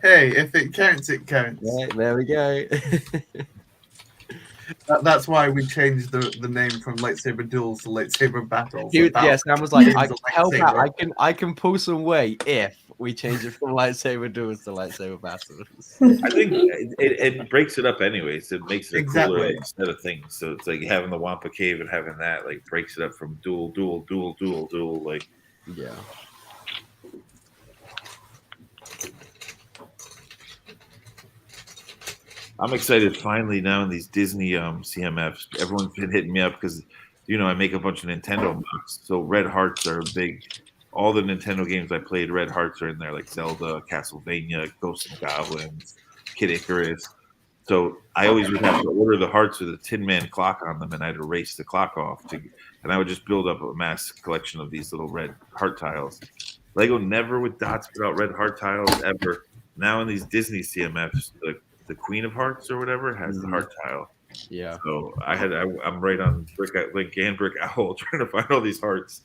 Hey, if it counts, it counts. Right, there we go. That's why we changed the name from lightsaber duels to lightsaber battles. Yes, Sam was like, "I can help out. I can pull some weight if we change it from lightsaber duels to lightsaber battles." I think it breaks it up anyways. It makes it a cooler set of things. So it's like having the Wampa Cave and having that like breaks it up from duel. Like, yeah. I'm excited finally now in these Disney CMFs. Everyone's been hitting me up because, I make a bunch of Nintendo box. So Red Hearts are big. All the Nintendo games I played, Red Hearts are in there, like Zelda, Castlevania, Ghosts and Goblins, Kid Icarus. So I always would have to order the hearts with a Tin Man clock on them, and I'd erase the clock off. And I would just build up a mass collection of these little red heart tiles. Lego never with dots put out red heart tiles ever. Now in these Disney CMFs, the Queen of Hearts or whatever has the heart tile. Yeah. So I'm right on Brick Link and Brick Owl trying to find all these hearts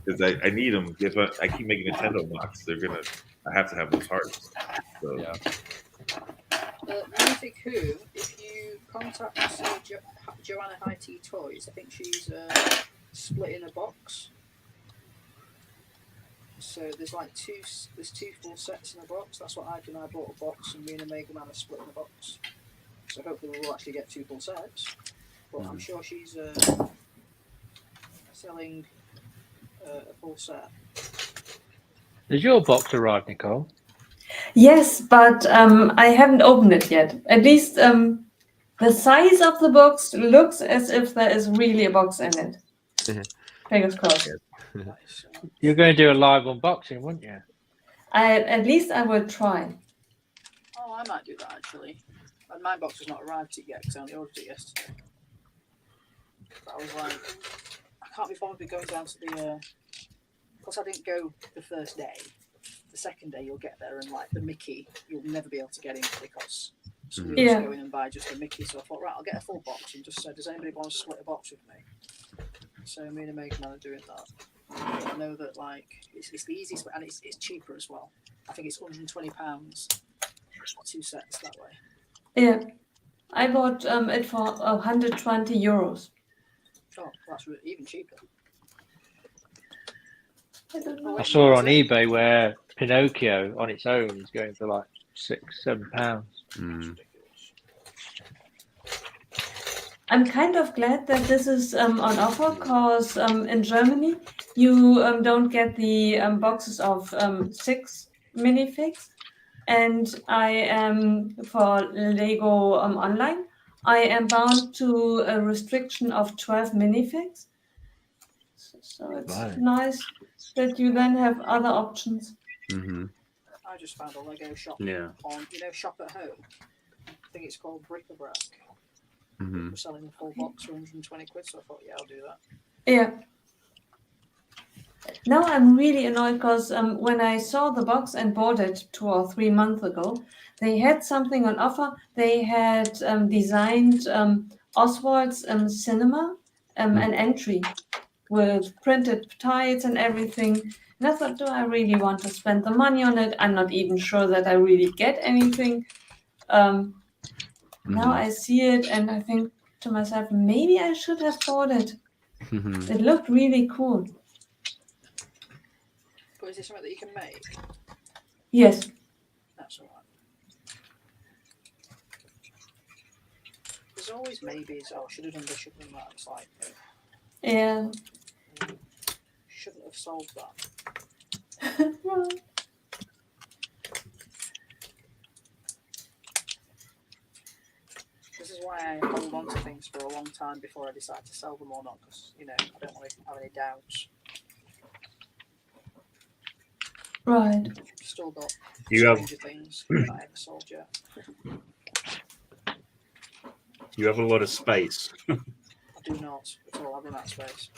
because I need them. If I keep making Nintendo box, I have to have those hearts. So yeah. Music Who, if you contact Joanna High Tea Toys, I think she's split in a box. So there's two full sets in a box. That's what I did. I bought a box, and me and Omega Man are split in a box. So hopefully we'll actually get 2 full sets. But I'm sure she's selling a full set. Does your box arrive, Nicole? Yes, but I haven't opened it yet. At least the size of the box looks as if there is really a box in it. Fingers crossed. You're going to do a live unboxing, wouldn't you? At least I will try. Oh, I might do that actually. But my box has not arrived yet because I only ordered it yesterday. But I was like, I can't be bothered with going down to the. Plus, I didn't go the first day. The second day, you'll get there, and like the Mickey, you'll never be able to get in because somebody will just go in and buy just the Mickey. So I thought, right, I'll get a full box and just say, does anybody want to split a box with me? So me and Omega Man are doing that. I know that like it's the easiest way, and it's cheaper as well. I think it's £120 for 2 sets that way. Yeah, I bought it for 120 euros. Oh, that's even cheaper. I don't know. I saw on eBay where Pinocchio on its own is going for like £6-7. I'm kind of glad that this is on offer because in Germany you don't get the boxes of 6 minifigs, and I am for Lego online. I am bound to a restriction of 12 minifigs, so it's nice that you then have other options. I just found a Lego shop Yeah. on, Shop at Home. I think it's called Bric-a-Brac. We're selling the full box for 120 quid, so I thought, yeah, I'll do that. Yeah. Now I'm really annoyed because when I saw the box and bought it 2 or 3 months ago, they had something on offer. They had designed Oswald's cinema, an entry with printed tiles and everything. And I thought, do I really want to spend the money on it? I'm not even sure that I really get anything. Now I see it and I think to myself, maybe I should have bought it. It looked really cool. But is this something that you can make? Yes. That's all right. There's always maybes. Oh, should have done this, should have done that. It's like, Yeah. shouldn't have solved that. Right. This is why I hold on to things for a long time before I decide to sell them or not, because I don't want to have any doubts. Right. Still got You have- stranger things that I haven't sold yet. You have a lot of space. I do not at all. I run out of space.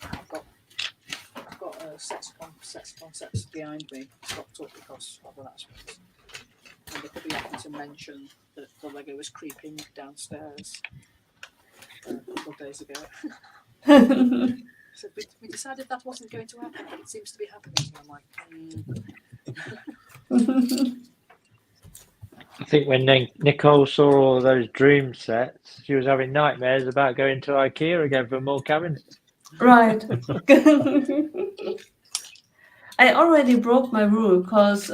I've got sets behind me stocked up because I've run out of space. And they probably happened to mention that the Lego was creeping downstairs a couple of days ago. So we decided that wasn't going to happen, but it seems to be happening. So I'm like, I think when Nicole saw all those dream sets, she was having nightmares about going to IKEA again for more cabinets. Right. I already broke my rule because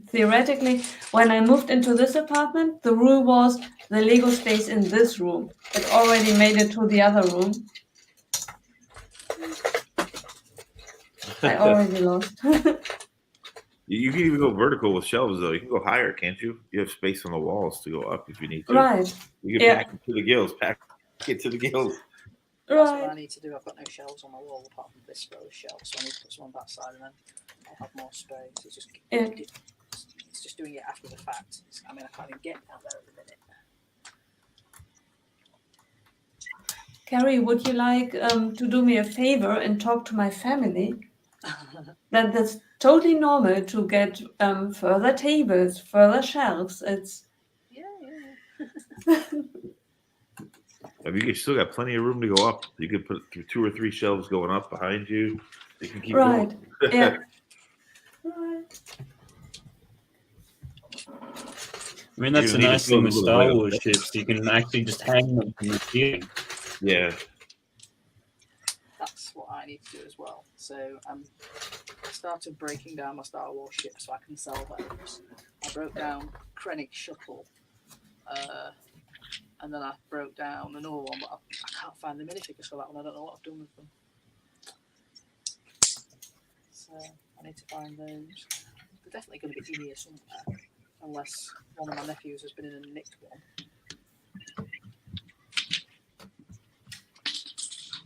theoretically, when I moved into this apartment, the rule was the Lego stays in this room. It already made it to the other room. I already lost. You can even go vertical with shelves, though. You can go higher, can't you? You have space on the walls to go up if you need to. Right. You can pack it to the gills. Pack it to the gills. that's what I need to do. I've got no shelves on my wall apart from this row of shelves, so I need to put some on that side, and then I'll have more space. It's just doing it after the fact. I mean, I can't even get down there at the minute. Carrie, would you like to do me a favor and talk to my family? That's totally normal to get further tables, further shelves. It's I mean, you still got plenty of room to go up. You could put 2 or 3 shelves going up behind you. You can keep right. going. Yeah. Right. I mean, that's the nice thing with Star Wars ships. You can actually just hang them from the ceiling. Yeah. That's what I need to do as well. So I started breaking down my Star Wars ships so I can sell those. I broke down Krennic Shuttle, and then I broke down another one, but I can't find the minifigures for that one. I don't know what I've done with them. So I need to find those. They're definitely going to be in here somewhere, unless one of my nephews has been in and nicked one.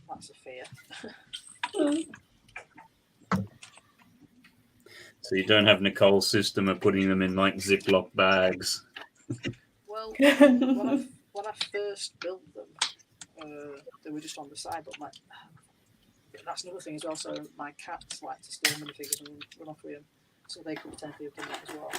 That's a fear. So you don't have Nicole's system of putting them in like Ziploc bags. Well, when I first built them, they were just on the side, but that's another thing as well. So my cats like to steal minifigures and run off with them, so they could potentially have done that as well.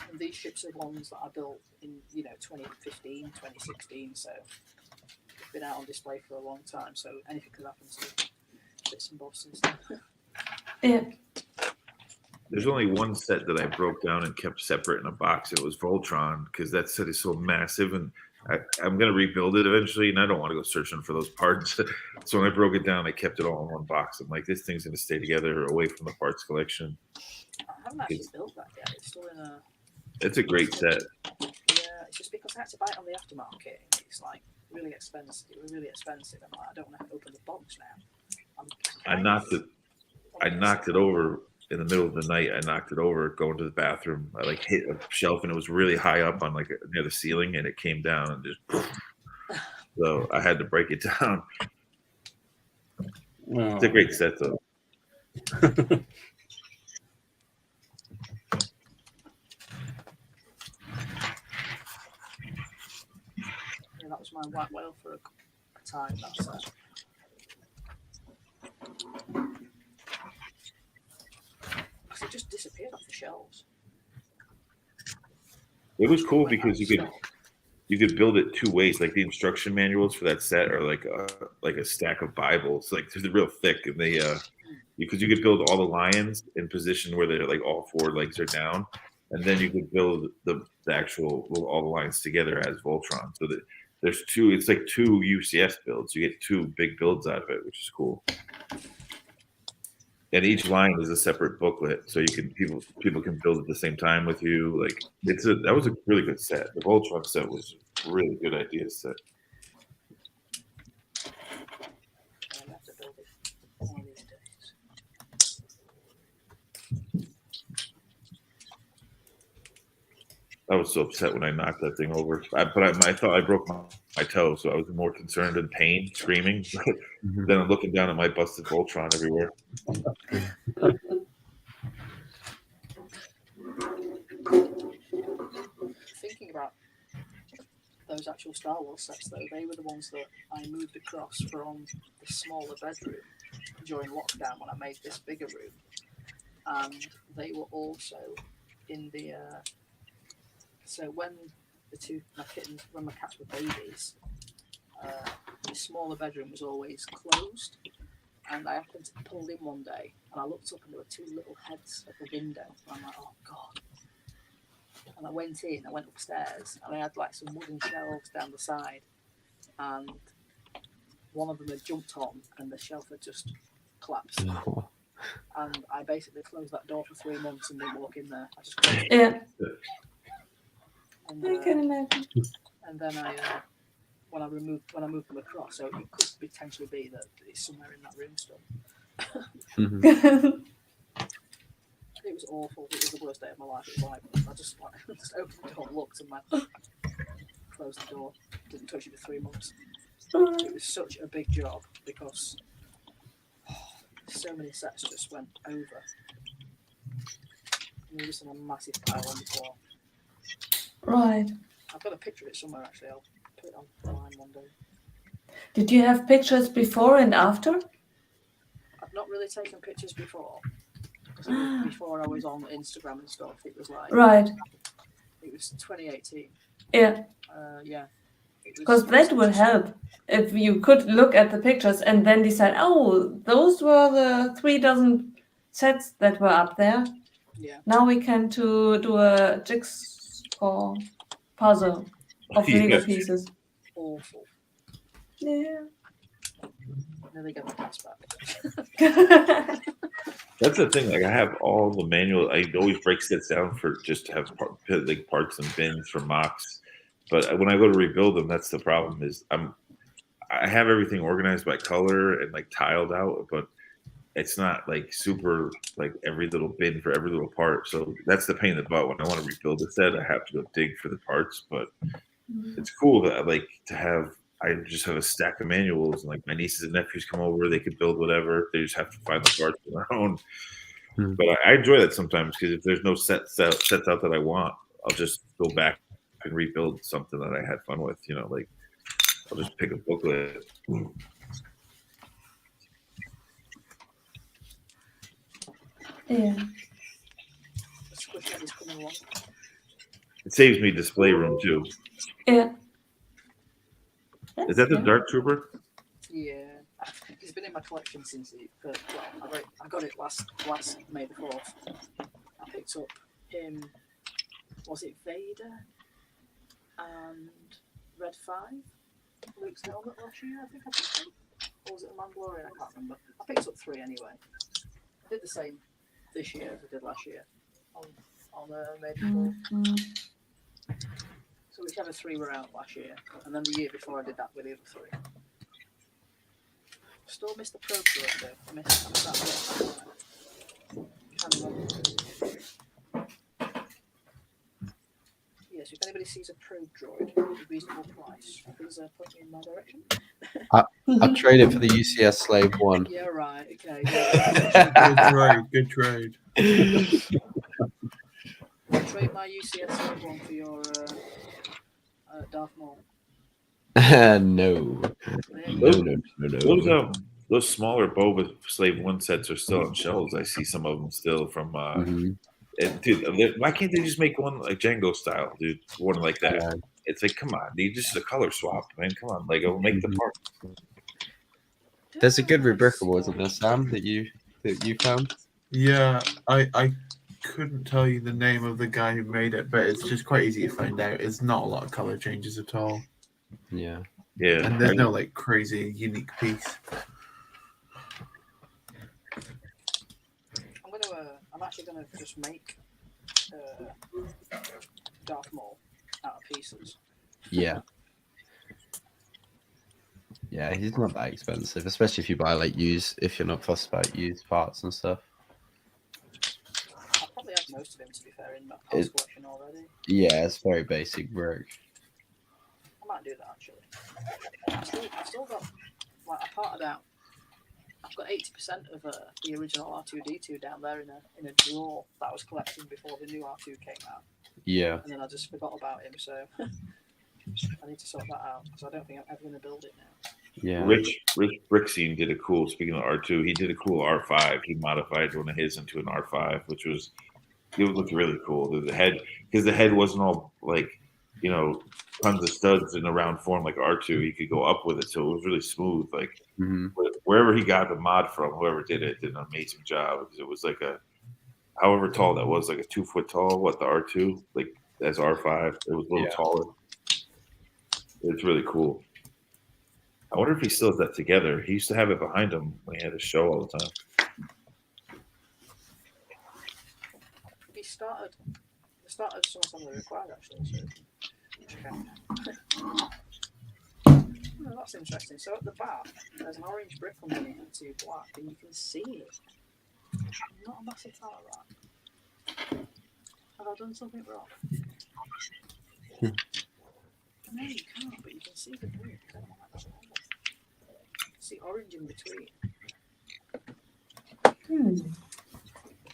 And these ships are ones that I built in 2015, 2016, so they've been out on display for a long time. So anything could happen to them. bits and bobs and stuff. Yeah. There's only one set that I broke down and kept separate in a box. It was Voltron, because that set is so massive, and I'm going to rebuild it eventually, and I don't want to go searching for those parts. So when I broke it down, I kept it all in one box. I'm like, this thing's going to stay together away from the parts collection. I haven't actually built that yet. It's still in a... It's a great set. Yeah, it's just because I had to buy it on the aftermarket. It's like really expensive. It was really expensive. I'm like, I don't want to open the box now. I knocked it over in the middle of the night. I knocked it over going to the bathroom. I like hit a shelf, and it was really high up on like near the ceiling, and it came down and just. So I had to break it down. Well, it's a great set though. Yeah, that was my white whale for a time. That's it. Because it just disappeared off the shelves. It was cool because you could build it two ways. Like the instruction manuals for that set are like a stack of Bibles. Like they're real thick, and they because you could build all the lions in position where they're like all four legs are down, and then you could build the actual all the lions together as Voltron. So that there's two. It's like two UCS builds. You get two big builds out of it, which is cool. And each line is a separate booklet, so you can people can build at the same time with you. Like that was a really good set. The Voltron set was a really good idea set. I was so upset when I knocked that thing over. I thought I broke my toe, so I was more concerned in pain, screaming, than I'm looking down at my busted Voltron everywhere. Thinking about those actual Star Wars sets, though, they were the ones that I moved across from the smaller bedroom during lockdown when I made this bigger room, and they were also in the. So when my cats were babies, the smaller bedroom was always closed, and I happened to pull in one day, and I looked up and there were two little heads at the window, and I'm like, oh god. And I went upstairs, and I had like some wooden shelves down the side, and one of them had jumped on, and the shelf had just collapsed. And I basically closed that door for 3 months and didn't walk in there. I just closed it. And, I can imagine. And then when I moved them across, so it could potentially be that it's somewhere in that room still. It was awful. It was the worst day of my life. It was like I just opened the door, looked, and closed the door. Didn't touch it for 3 months. It was such a big job because so many sets just went over. And there was a massive pile on the floor. Right. I've got a picture of it somewhere, actually. I'll put it online one day. Did you have pictures before and after? I've not really taken pictures before. Because before I was on Instagram and stuff, it was like... Right. It was 2018. Yeah. Yeah. Because that would help if you could look at the pictures and then decide, oh, those were the 3 dozen sets that were up there. Yeah. Now we can do a jigsaw puzzle of Lego pieces. Awful. Yeah. Nearly get my cats back. That's the thing. Like I have all the manual. I always break sets down for just to have like parts and bins for mocks. But when I go to rebuild them, that's the problem. Is I have everything organized by color and like tiled out, but it's not like super like every little bin for every little part. So that's the pain in the butt. When I want to rebuild a set, I have to go dig for the parts. But it's cool that I just have a stack of manuals, and like my nieces and nephews come over, they could build whatever. They just have to find the parts on their own. But I enjoy that sometimes because if there's no sets out that I want, I'll just go back and rebuild something that I had fun with. You know, like I'll just pick a booklet. Yeah. It saves me display room too. Yeah. Is that the Dark Trooper? Yeah. It's been in my collection since I got it last May the 4th. I picked up him. Was it Vader and Red 5? Luke's helmet last year, I think I picked him. Or was it the Mandalorian? I can't remember. I picked up 3 anyway. I did the same this year as I did last year on May the 4th. So whichever 3 were out last year, and then the year before I did that with the other 3. Still missed the probe droid though. I missed that. Yes, if anybody sees a probe droid at a reasonable price, please put me in my direction. I'll trade it for the UCS Slave 1. Yeah, right. Okay. Good trade. Trade my UCS Slave 1 for your Darth Maul. No. Those smaller Boba Slave 1 sets are still on shelves. I see some of them still from. And dude, why can't they just make one like Django style, dude? One like that. Yeah. It's like, come on, they just a color swap, man. Come on, Lego, make the part. There's a good rebrickable, isn't there, Sam? That you found? Yeah, I couldn't tell you the name of the guy who made it, but it's just quite easy to find out. It's not a lot of color changes at all. Yeah. Yeah. And there's no like crazy unique piece. I'm actually gonna just make Darth Maul out of pieces. Yeah. Yeah, he's not that expensive, especially if you buy like if you're not fussed about used parts and stuff. I probably have most of him, to be fair, in my parts collection already. Yeah, it's very basic brick. I might do that actually. I've still got like I parted out. I've got 80% of the original R2D2 down there in a drawer that I was collecting before the new R2 came out. Yeah. And then I just forgot about him, so I need to sort that out because I don't think I'm ever going to build it now. Yeah. Rich Brixine did a cool. Speaking of R2, he did a cool R5. He modified one of his into an R5, which looked really cool. The head, because the head wasn't all like, tons of studs in a round form like R2. He could go up with it, so it was really smooth. Like wherever he got the mod from, whoever did it did an amazing job because it was like however tall that was, like a 2 foot tall. What the R2 like as R5, it was a little taller. It's really cool. I wonder if he still has that together. He used to have it behind him when he had his show all the time. He started some of the required actually. So. Oh, that's interesting. So at the back, there's an orange brick underneath and 2 black, and you can see it. I'm not a massive fan of that. Have I done something wrong? No, you can't, but you can see the brick. See orange in between.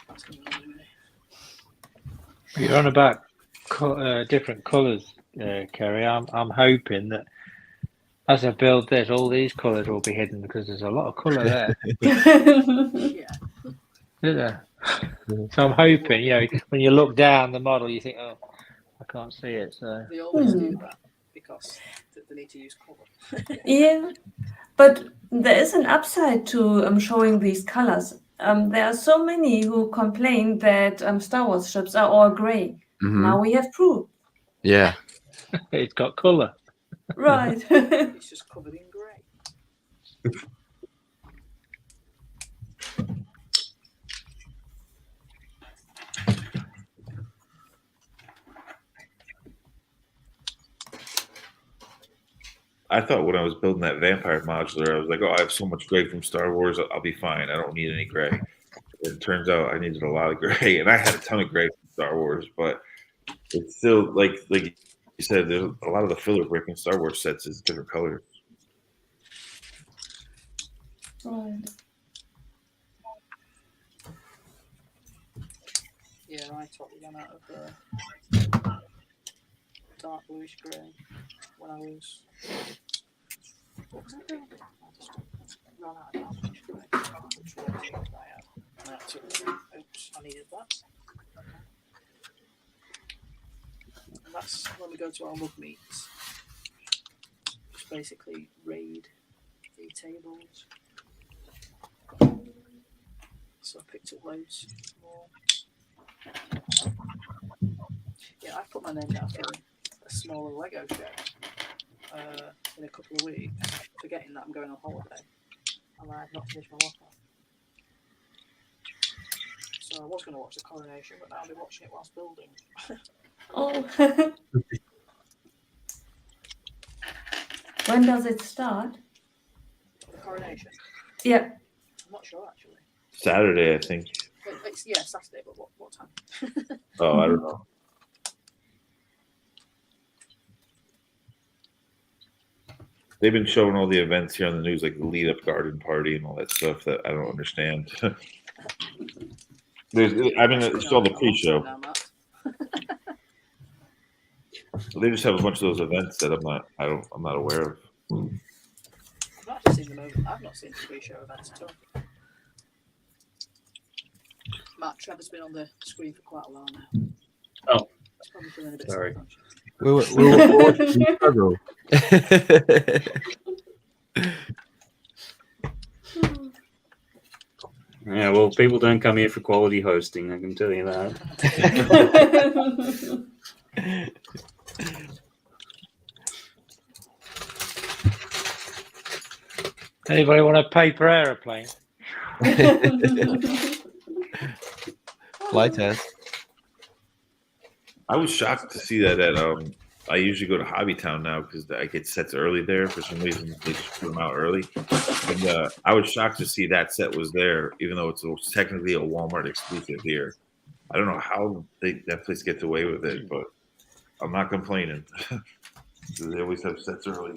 That's going to be You're on about different colours, Kerry. I'm hoping that as I build this, all these colours will be hidden because there's a lot of colour there. Yeah. So I'm hoping, when you look down the model, you think, oh, I can't see it. So they always do that because they need to use colour. Yeah, but there is an upside to showing these colors. There are so many who complain that Star Wars ships are all gray. Now we have proof. Yeah. It's got colour. Right. It's just covered in grey. I thought when I was building that vampire modular, I was like, oh, I have so much gray from Star Wars, I'll be fine. I don't need any gray. It turns out I needed a lot of gray, and I had a ton of gray from Star Wars, but it's still like you said, there's a lot of the filler brick in Star Wars sets is different colors. Right. Yeah, I totally ran out of dark bluish grey when I was. What was I doing? I just ran out of dark bluish grey. Oops, I needed that. And that's when we go to our mug meets. Just basically raid the tables. So I picked up loads more. Yeah, I've put my name down for a smaller Lego show in a couple of weeks, forgetting that I'm going on holiday and I've not finished my lock-off. So I was going to watch the coronation, but now I'll be watching it whilst building. Oh. When does it start? The coronation? Yeah. I'm not sure, actually. Saturday, I think. It's, yeah, Saturday, but what time? Oh, I don't know. They've been showing all the events here on the news, like the lead-up garden party and all that stuff that I don't understand. It's all the pre-show. They just have a bunch of those events that I'm not aware of. I've not actually seen them over. I've not seen the pre-show events at all. Matt, Trevor's been on the screen for quite a while now. Oh, He's probably feeling a bit sorry. We'll watch you struggle. Yeah, well, people don't come here for quality hosting, I can tell you that. Anybody want a paper aeroplane? Fly test. I was shocked to see that at I usually go to Hobbytown now because I get sets early there. For some reason, they just put them out early. And I was shocked to see that set was there, even though it's technically a Walmart exclusive here. I don't know how that place gets away with it, but I'm not complaining. They always have sets early.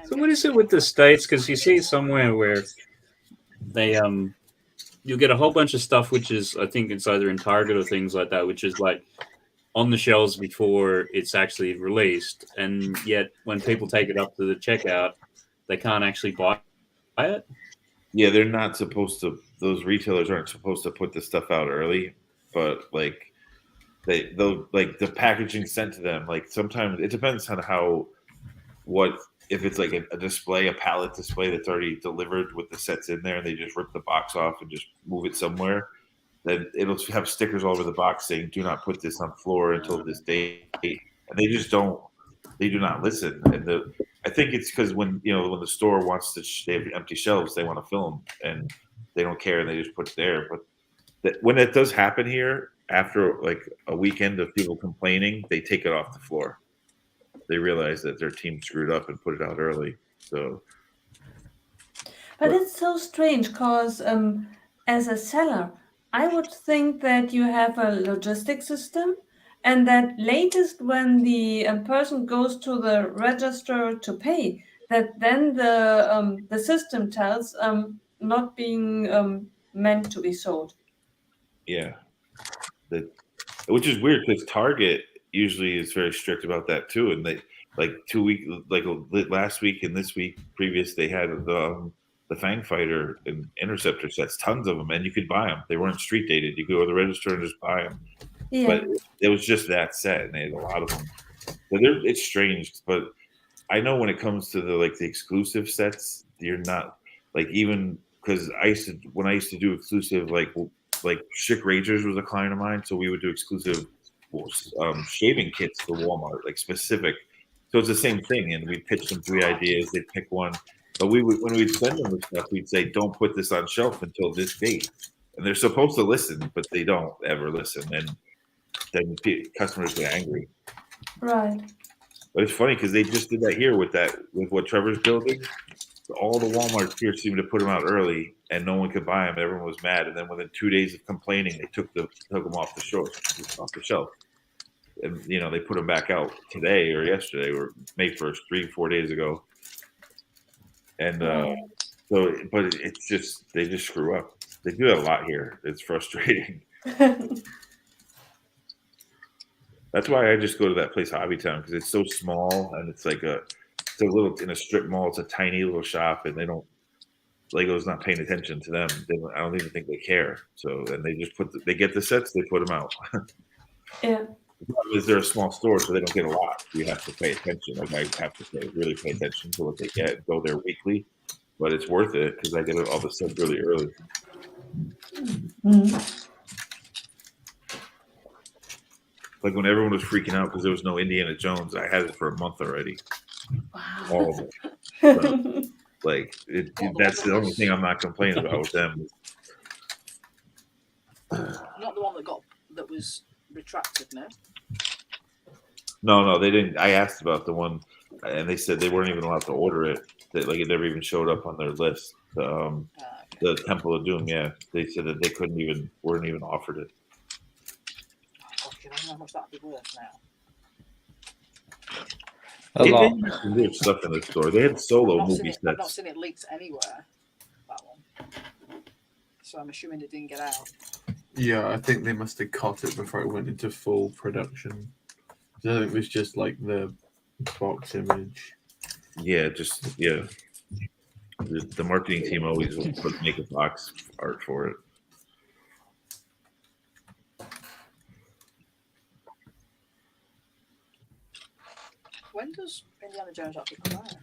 So what is it with the States? Because you see somewhere where they you'll get a whole bunch of stuff which is, I think it's either in Target or things like that, which is like on the shelves before it's actually released, and yet when people take it up to the checkout, they can't actually buy it. Yeah, they're not supposed to. Those retailers aren't supposed to put the stuff out early, but like they'll like the packaging sent to them. Like sometimes it depends on if it's like a display, a pallet display that's already delivered with the sets in there, and they just rip the box off and just move it somewhere, then it'll have stickers all over the box saying, "Do not put this on floor until this date." And they just don't. They do not listen. And I think it's because when the store wants to, they have empty shelves, they want to fill them, and they don't care, and they just put it there. But when it does happen here, after like a weekend of people complaining, they take it off the floor. They realize that their team screwed up and put it out early. So, but it's so strange because as a seller, I would think that you have a logistic system, and that latest when the person goes to the register to pay, that then the system tells not being meant to be sold. yeah, which is weird because Target usually is very strict about that too, and they like 2 weeks, like last week and this week previous, they had the Fang Fighter and Interceptor sets, tons of them, and you could buy them. They weren't street dated. You could go to the register and just buy them. Yeah. But it was just that set, and they had a lot of them. So it's strange, but I know when it comes to the exclusive sets, you're not like, even because when I used to do exclusive like Schick Rangers was a client of mine, so we would do exclusive shaving kits for Walmart, like specific. So it's the same thing, and we pitched them 3 ideas. They'd pick one, but when we'd send them the stuff, we'd say, "Don't put this on shelf until this date," and they're supposed to listen, but they don't ever listen, and then customers get angry. Right. But it's funny because they just did that here with what Trevor's building. All the Walmarts here seemed to put them out early, and no one could buy them. Everyone was mad, and then within 2 days of complaining, they took them off the shelf. And they put them back out today or yesterday or May 1st, 3-4 days ago. And but it's just, they just screw up. They do that a lot here. It's frustrating. That's why I just go to that place, Hobbytown, because it's so small, and it's like it's a little, in a strip mall. It's a tiny little shop, and Lego's not paying attention to them. I don't even think they care. So, and they just they get the sets, they put them out. Yeah. Is they're a small store, so they don't get a lot. You have to pay attention. Like I have to really pay attention to what they get. Go there weekly, but it's worth it because I get all the stuff really early. Like when everyone was freaking out because there was no Indiana Jones, I had it for a month already. Wow. All of it. So, that's the only thing I'm not complaining about with them. Not the one that was retracted, no? No, they didn't. I asked about the one, and they said they weren't even allowed to order it. That it never even showed up on their list. The Temple of Doom, yeah, they said that they weren't even offered it. I don't know how much that would be worth now. They had some weird stuff in the store. They had solo movie sets. I've not seen it leaked anywhere. That one. So I'm assuming it didn't get out. Yeah, I think they must have caught it before it went into full production. So I think it was just like the box image. Yeah, The marketing team always will make a box art for it. When does Indiana Jones actually come out?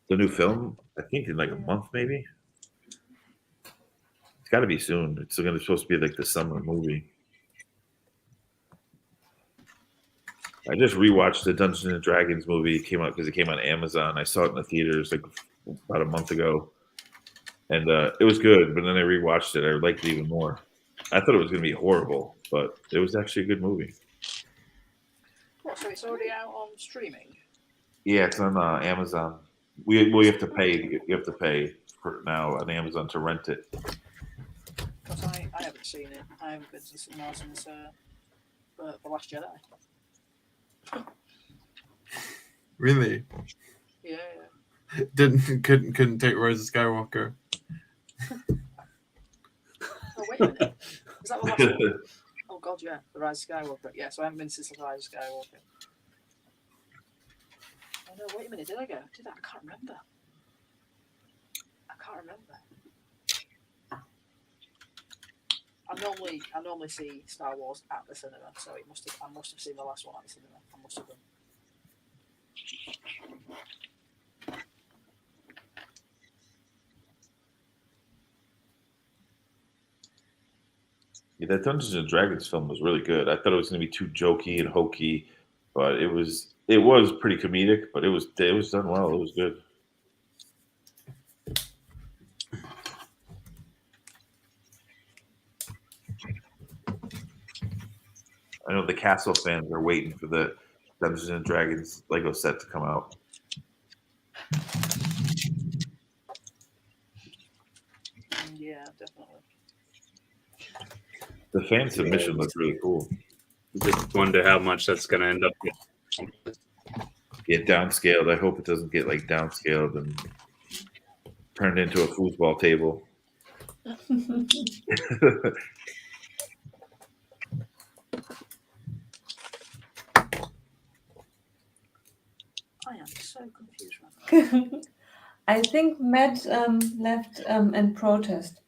The new film, I think in like a month, maybe. It's got to be soon. It's supposed to be like the summer movie. I just rewatched the Dungeons and Dragons movie. It came out because it came on Amazon. I saw it in the theaters like about a month ago, and it was good. But then I rewatched it. I liked it even more. I thought it was going to be horrible, but it was actually a good movie. What? So it's already out on streaming? Yeah, it's on Amazon. We have to pay. You have to pay for now on Amazon to rent it. Because I haven't seen it. I haven't been to the cinema since The Last Jedi. Really? Yeah. Couldn't take Rise of Skywalker. Oh wait a minute. Is that the last one? Oh god, yeah, The Rise of Skywalker. Yeah, so I haven't been since The Rise of Skywalker. Oh no, wait a minute. Did I go? Did that? I can't remember. I normally see Star Wars at the cinema, so I must have seen the last one at the cinema. I must have done. Yeah, that Dungeons and Dragons film was really good. I thought it was going to be too jokey and hokey, but it was pretty comedic. But it was done well. It was good. I know the Castle fans are waiting for the Dungeons and Dragons Lego set to come out. Yeah, definitely. The fan submission looks really cool. Just wonder how much that's going to end up with. Get downscaled. I hope it doesn't get like downscaled and turned into a foosball table. I am so confused right now. I think Matt left in protest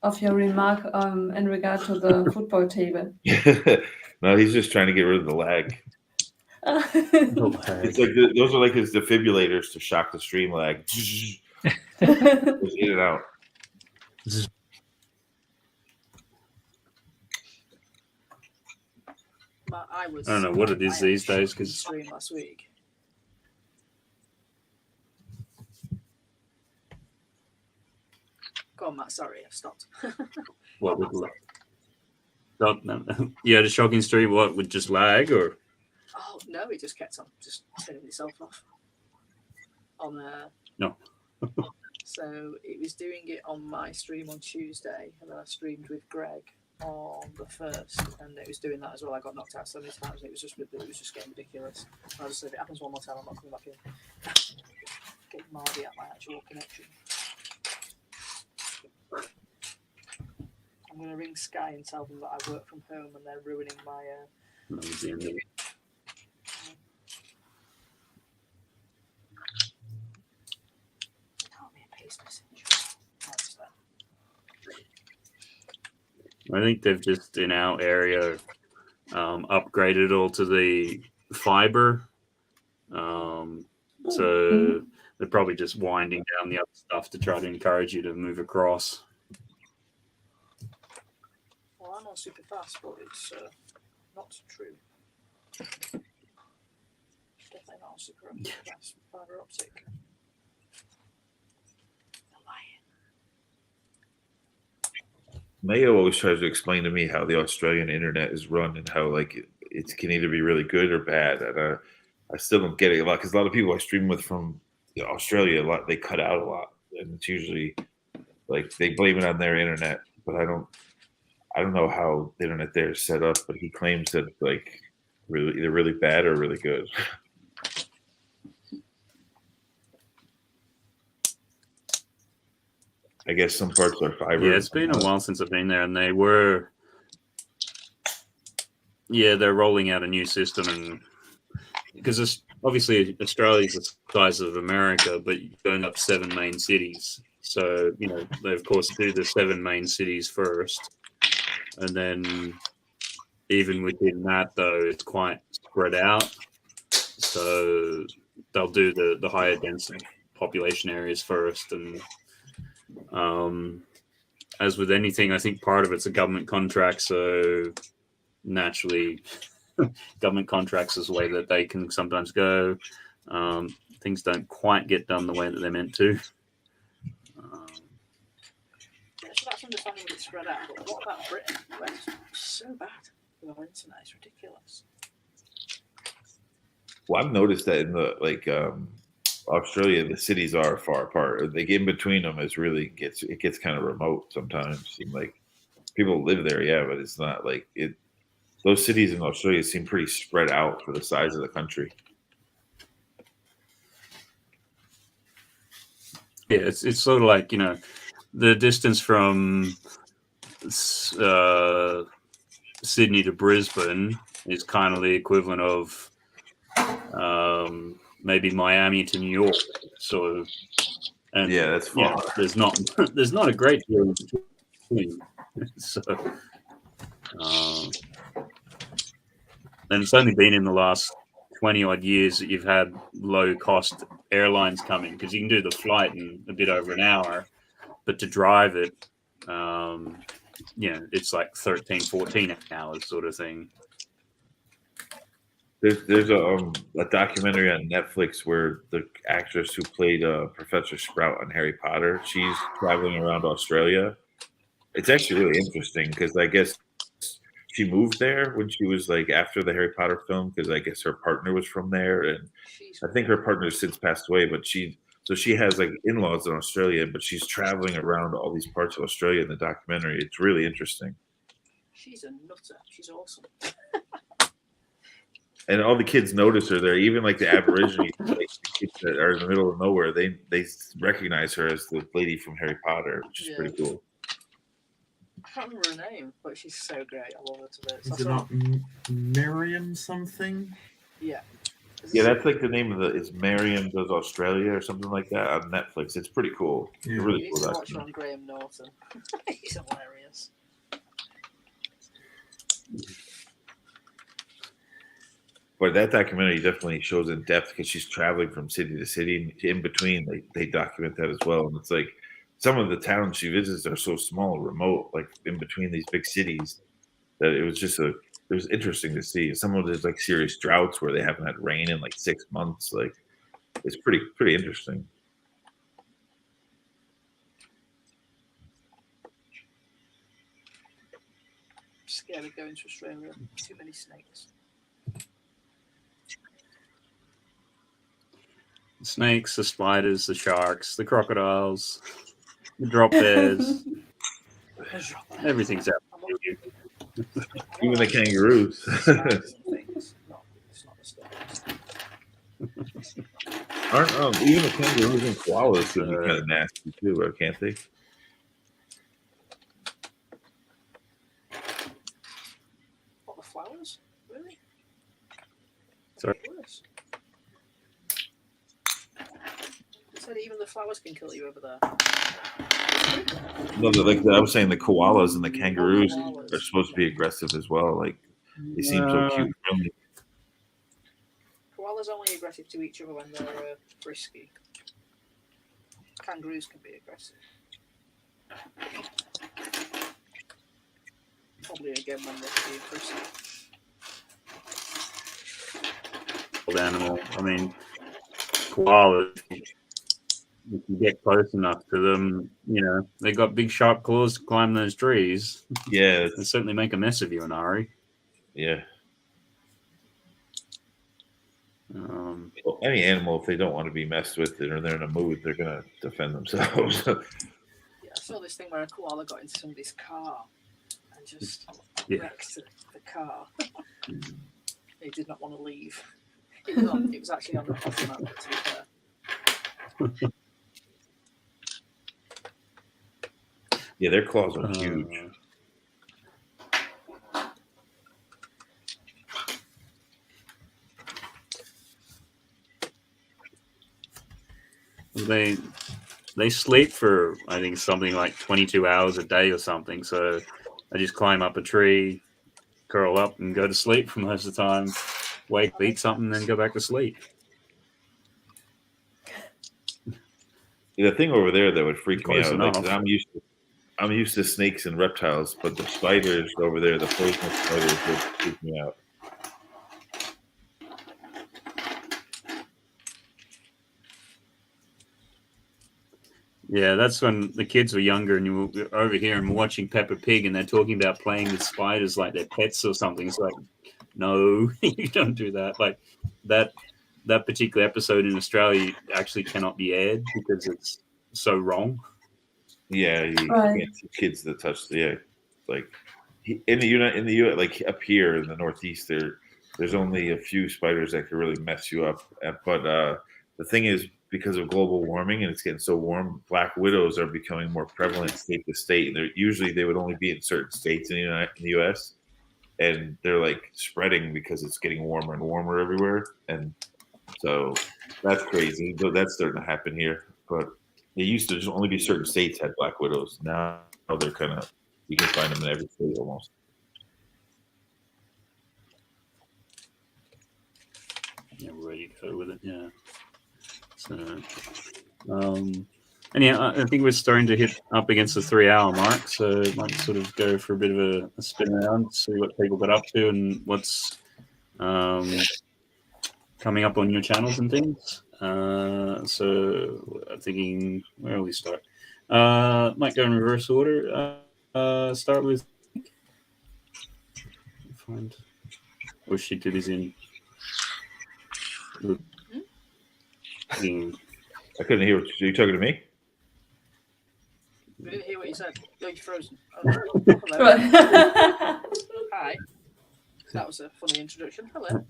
of your remark in regard to the football table. No, he's just trying to get rid of the lag. It's like those are like his defibrillators to shock the stream lag. Just in and out. I don't know what it is these days because stream last week. Go on, Matt. Sorry, I've stopped. What would no. You had a shocking stream. What would just lag or? Oh no, it just kept on just turning itself off. On no. So it was doing it on my stream on Tuesday, and then I streamed with Greg on the 1st, and it was doing that as well. I got knocked out so many times, and it was just getting ridiculous. I just said, if it happens one more time, I'm not coming back in. Getting Mardy at my actual connection. I'm going to ring Sky and tell them that I work from home and they're ruining my. I think they've just in our area upgraded all to the fiber. So they're probably just winding down the other stuff to try to encourage you to move across. Well, I'm on super fast, but it's not true. Definitely not on super fast fiber optic. Mayo always tries to explain to me how the Australian internet is run and how like it can either be really good or bad. And I still don't get it a lot because a lot of people I stream with from Australia, a lot they cut out a lot, and it's usually like they blame it on their internet. But I don't know how the internet there is set up. But he claims that like really either really bad or really good. I guess some parts are fiber. Yeah, it's been a while since I've been there, and they're rolling out a new system, and because obviously Australia's the size of America, but you're going up 7 main cities. So, they of course do the 7 main cities first. And then even within that, though, it's quite spread out. So they'll do the higher density population areas first. And as with anything, I think part of it's a government contract. So naturally, government contracts is the way that they can sometimes go. Things don't quite get done the way that they're meant to. So that's understanding it's spread out. But what about Britain? Where it's so bad with our internet? It's ridiculous. Well, I've noticed that in the Australia, the cities are far apart. Like in between them is really gets kind of remote sometimes. Seem like people live there, yeah, but it's not like it. Those cities in Australia seem pretty spread out for the size of the country. Yeah, it's sort of like, the distance from Sydney to Brisbane is kind of the equivalent of maybe Miami to New York. So, and yeah, that's far. There's not a great deal in between. So, and it's only been in the last 20 odd years that you've had low cost airlines coming, because you can do the flight in a bit over an hour, but to drive it, it's like 13, 14 hours sort of thing. There's a documentary on Netflix where the actress who played Professor Sprout on Harry Potter, she's traveling around Australia. It's actually really interesting because I guess she moved there when she was like after the Harry Potter film, because I guess her partner was from there, and I think her partner has since passed away. But she has like in-laws in Australia, but she's traveling around all these parts of Australia in the documentary. It's really interesting. She's a nutter. She's awesome. And all the kids notice her there. Even like the Aborigines, like, kids that are in the middle of nowhere, they recognize her as the lady from Harry Potter, which is pretty cool. I can't remember her name, but she's so great. I love her to bits. Is it not Miriam something? Yeah. Yeah, that's like the name of it's Mariam Does Australia or something like that on Netflix. It's pretty cool. Yeah. It's really You cool. need to watch her on Graham Norton. He's hilarious. But that documentary definitely shows in depth because she's traveling from city to city. And in between, they document that as well. And it's like some of the towns she visits are so small, remote, like in between these big cities, that it was interesting to see. Some of there's like serious droughts where they haven't had rain in like 6 months. Like it's pretty interesting. Scared of going to Australia. Too many snakes. The snakes, the spiders, the sharks, the crocodiles, the drop bears. Everything's out. Even the kangaroos. Aren't even the kangaroos and koalas can be kind of nasty too, can't they? What, the flowers? Really? Sorry. Said even the flowers can kill you over there. No, I was saying the koalas and the kangaroos are supposed to be aggressive as well. Like they seem so cute and friendly. Koalas only aggressive to each other when they're frisky. Kangaroos can be aggressive. Probably again when they're being frisky. Animal. I mean, koalas. If you get close enough to them, you know they got big sharp claws to climb those trees. Yeah, they certainly make a mess of you, Anari. Yeah. Well, any animal, if they don't want to be messed with or they're in a mood, they're gonna defend themselves. Yeah, I saw this thing where a koala got into somebody's car and just wrecked the car. He did not want to leave. It was actually on the coffee map, to be fair. Yeah, their claws are huge. They sleep for, I think, something like 22 hours a day or something. So I just climb up a tree, curl up, and go to sleep for most of the time. Wake, eat something, then go back to sleep. The thing over there that would freak me out, like, enough. I'm used to snakes and reptiles, but the spiders over there, the poisonous spiders, would freak me out. Yeah, that's when the kids were younger and you were over here and watching Peppa Pig and they're talking about playing with spiders like they're pets or something. It's like, no, you don't do that. Like that particular episode in Australia actually cannot be aired because it's so wrong. Yeah, you can't see kids that touch. Yeah, like in the U.S., like up here in the Northeast, there's only a few spiders that can really mess you up. But the thing is, because of global warming and it's getting so warm, black widows are becoming more prevalent state to state. Usually they would only be in certain states in the U.S. and they're like spreading because it's getting warmer and warmer everywhere. And so that's crazy. But that's starting to happen here. But it used to just only be certain states had black widows. Now they're kind of, you can find them in every state almost. Yeah, we're ready to go with it. Yeah. So, and yeah, I think we're starting to hit up against the 3-hour mark, so might sort of go for a bit of a spin around, see what people got up to and what's coming up on your channels and things. So I'm thinking, where will we start? Might go in reverse order. Start with find. Oh shit, it is in. I couldn't hear. Are you talking to me? We didn't hear what you said. Oh, you're frozen. Oh, hello. Hi. That was a funny introduction. Hello.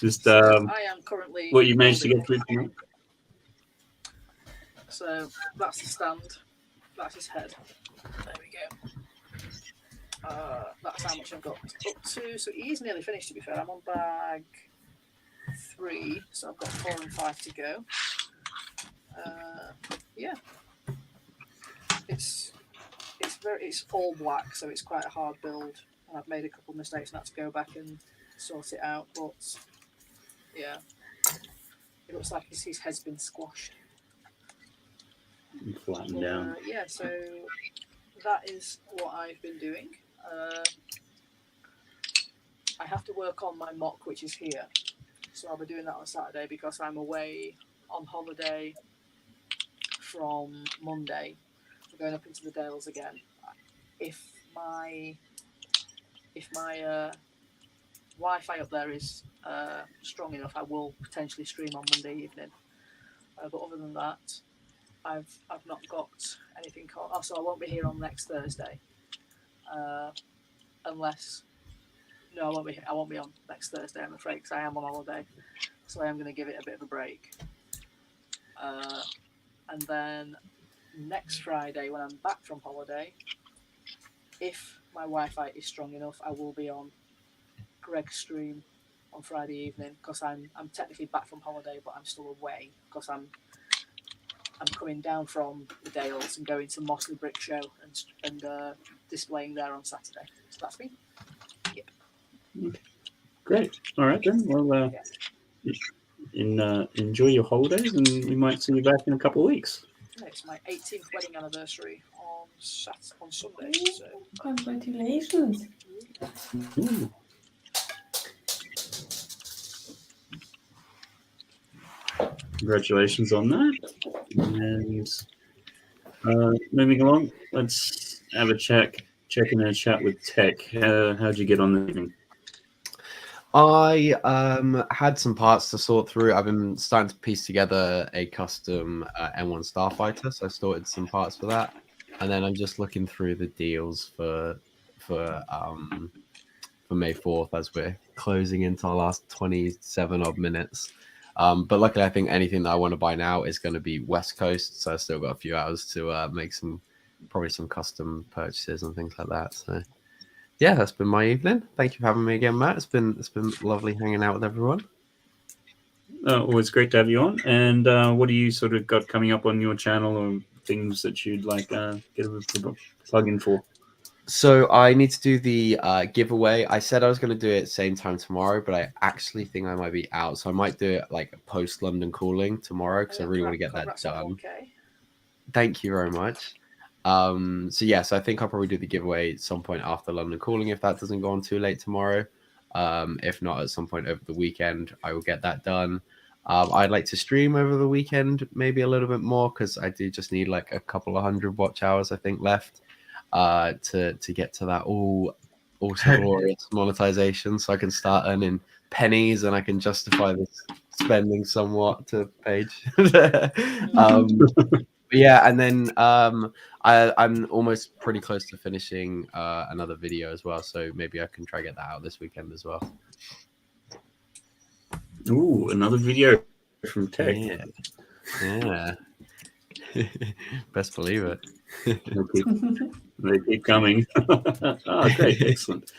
Just I am currently what you managed to get through tonight. So that's the stand. That's his head. There we go. That's how much I've got up to. So he is nearly finished, to be fair. I'm on bag 3, so I've got 4 and 5 to go. Yeah, it's all black, so it's quite a hard build. I've made a couple of mistakes and had to go back and sort it out, but yeah, it looks like his head's been squashed. Flattened down. Yeah, so that is what I've been doing. I have to work on my mock, which is here. So I'll be doing that on Saturday because I'm away on holiday from Monday. We're going up into the Dales again. If my Wi-Fi up there is strong enough, I will potentially stream on Monday evening. But other than that, I've not got anything. So I won't be here on next Thursday, unless. No, I won't be on next Thursday, I'm afraid, because I am on holiday. So I am going to give it a bit of a break. And then next Friday, when I'm back from holiday, if my Wi-Fi is strong enough, I will be on Greg's stream on Friday evening, because I'm technically back from holiday, but I'm still away, because I'm I'm coming down from the Dales and going to Mossley Brick Show and displaying there on Saturday. So that's me. Yep. Great. All right then. Well, enjoy your holidays, and we might see you back in a couple of weeks. Yeah, it's my 18th wedding anniversary on Sunday. So. Congratulations. Ooh. Congratulations on that. And moving along, let's have a check in a chat with Tech. How'd you get on the evening? I had some parts to sort through. I've been starting to piece together a custom M1 Starfighter, so I sorted some parts for that. And then I'm just looking through the deals for May 4th as we're closing into our last 27 odd minutes. But luckily, I think anything that I want to buy now is going to be West Coast, so I've still got a few hours to make probably some custom purchases and things like that. So yeah, that's been my evening. Thank you for having me again, Matt. It's been lovely hanging out with everyone. Always great to have you on. And what do you sort of got coming up on your channel, or things that you'd like get a plug in for? So I need to do the giveaway. I said I was going to do it same time tomorrow, but I actually think I might be out. So I might do it like post London calling tomorrow because I really want to get that done. Okay. Thank you very much. So I think I'll probably do the giveaway at some point after London calling if that doesn't go on too late tomorrow. If not, at some point over the weekend, I will get that done. I'd like to stream over the weekend, maybe a little bit more, because I do just need like a couple of 100 watch hours, I think, left to get to that all so glorious monetization, so I can start earning pennies and I can justify this spending somewhat to Paige. Yeah, and then I'm almost pretty close to finishing another video as well, so maybe I can try to get that out this weekend as well. Ooh, another video from Tech. Yeah. Best believe it. They keep coming. Oh, great, excellent.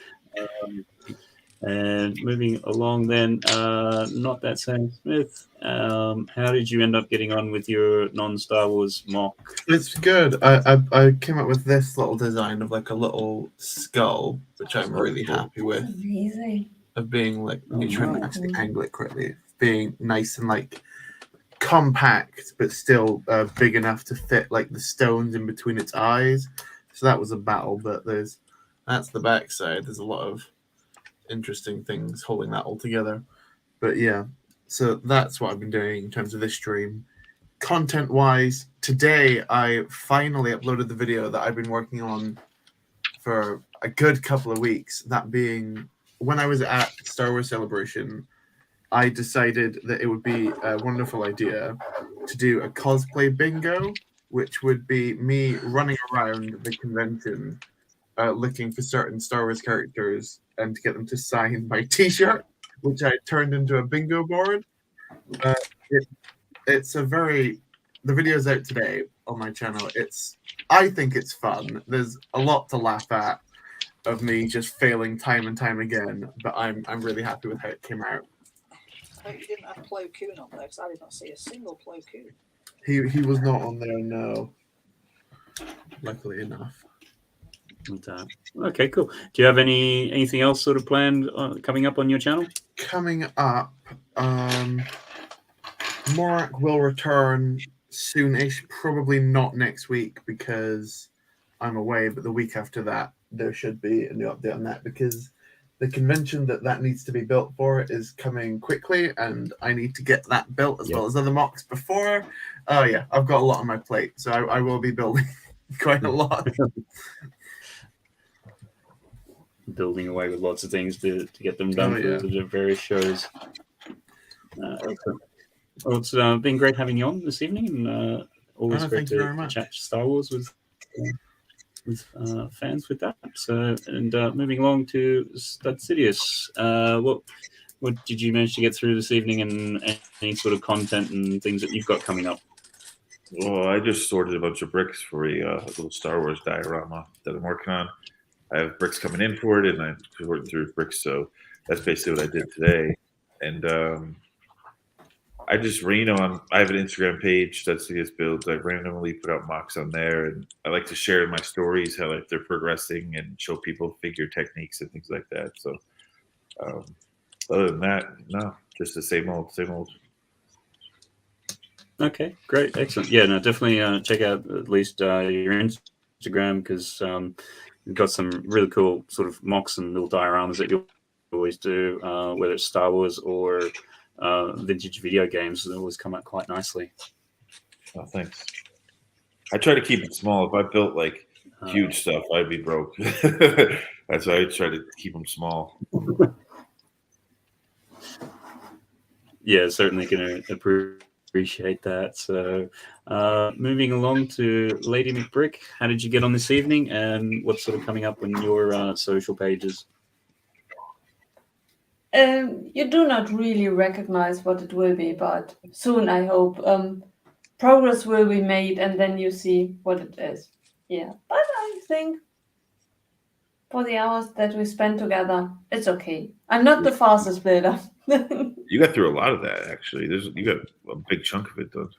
And moving along then, not that Sam Smith. How did you end up getting on with your non-Star Wars mock? It's good. I came up with this little design of like a little skull, which I'm really happy with. Amazing. Of being like, you try to actually angle it correctly, being nice and like compact, but still big enough to fit like the stones in between its eyes. So that was a battle, but that's the backside. There's a lot of interesting things holding that all together. But yeah, so that's what I've been doing in terms of this stream. Content wise, today I finally uploaded the video that I've been working on for a good couple of weeks. That being when I was at Star Wars Celebration, I decided that it would be a wonderful idea to do a cosplay bingo, which would be me running around the convention looking for certain Star Wars characters and to get them to sign my t-shirt, which I turned into a bingo board. It's the video's out today on my channel. I think it's fun. There's a lot to laugh at of me just failing time and time again, but I'm really happy with how it came out. I hope you didn't have Plo Koon on there, because I did not see a single Plo Koon. He was not on there, no. Luckily enough. Okay, cool. Do you have anything else sort of planned coming up on your channel? Coming up, Morak will return soonish, probably not next week because I'm away, but the week after that there should be a new update on that, because the convention that needs to be built for is coming quickly, and I need to get that built as well as other mocks before. Oh yeah, I've got a lot on my plate, so I will be building quite a lot. Building away with lots of things to get them done for the various shows. Excellent. Well, it's been great having you on this evening, and always great to chat Star Wars with fans with that. So, and moving along to Studsidious, what did you manage to get through this evening, and any sort of content and things that you've got coming up? Well, I just sorted a bunch of bricks for a little Star Wars diorama that I'm working on. I have bricks coming in for it, and I'm sorting through bricks. So that's basically what I did today. And I just, I have an Instagram page that's CS Builds. I randomly put out mocks on there, and I like to share my stories, how like they're progressing, and show people figure techniques and things like that. So, other than that, no, just the same old, same old. Okay, great, excellent. Yeah, no, definitely check out at least your Instagram, because you've got some really cool sort of mocks and little dioramas that you always do, whether it's Star Wars or vintage video games. They always come out quite nicely. Oh, thanks. I try to keep it small. If I built like huge stuff, I'd be broke. That's why I try to keep them small. Yeah, certainly can appreciate that. So, moving along to Lady McBrick, how did you get on this evening, and what's sort of coming up on your social pages? You do not really recognize what it will be, but soon I hope progress will be made, and then you see what it is. Yeah, but I think for the hours that we spend together, it's okay. I'm not the fastest builder. You got through a lot of that, actually. You got a big chunk of it done.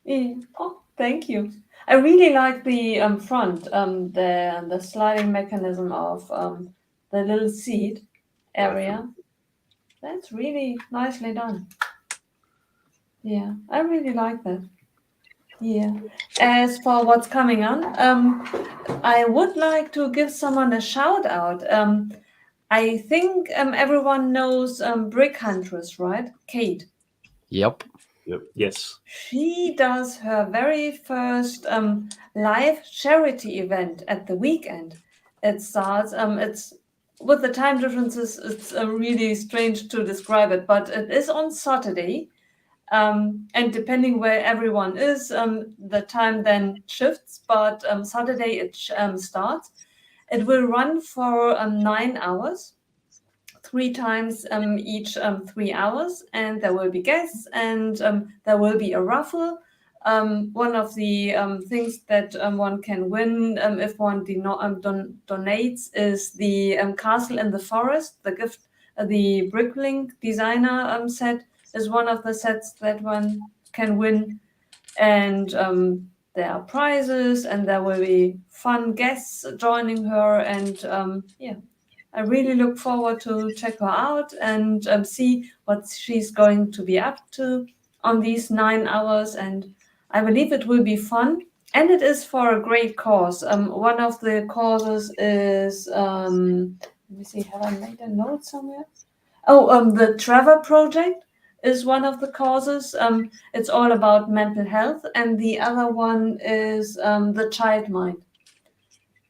Yeah. Oh, thank you. I really like the front, the sliding mechanism of the little seat area. That's really nicely done. Yeah, I really like that. Yeah. As for what's coming on, I would like to give someone a shout out. I think everyone knows Brick Huntress, right? Kate. Yep. Yes. She does her very first live charity event at the weekend. It starts. It's with the time differences. It's really strange to describe it, but it is on Saturday. And depending where everyone is, the time then shifts. But Saturday it starts. It will run for 9 hours, 3 times each 3 hours, and there will be guests, and there will be a raffle. One of the things that one can win if one donates is the Castle in the Forest, the gift, the Bricklink designer set is one of the sets that one can win. And there are prizes, and there will be fun guests joining her. And yeah, I really look forward to check her out and see what she's going to be up to on these 9 hours. And I believe it will be fun. And it is for a great cause. One of the causes is, let me see, have I made a note somewhere? Oh, the Trevor Project is one of the causes. It's all about mental health, and the other one is the child mind.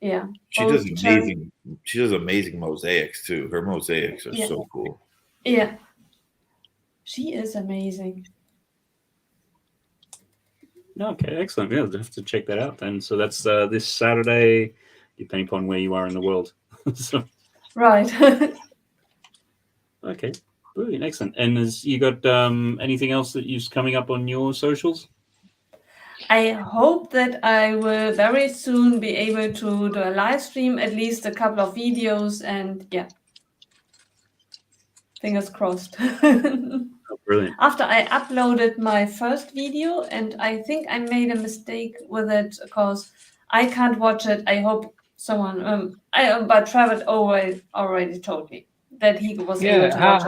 Yeah, she does amazing mosaics too. Her mosaics are so cool. Yeah, she is amazing. Okay, excellent. Yeah, I'll have to check that out then. So that's this Saturday, depending upon where you are in the world. So, right. Okay. Brilliant, excellent. And has you got anything else that is coming up on your socials? I hope that I will very soon be able to do a live stream, at least a couple of videos, and yeah, fingers crossed. Oh, brilliant. After I uploaded my first video, and I think I made a mistake with it because I can't watch it. I hope someone, but Travis already told me that he was able to watch it.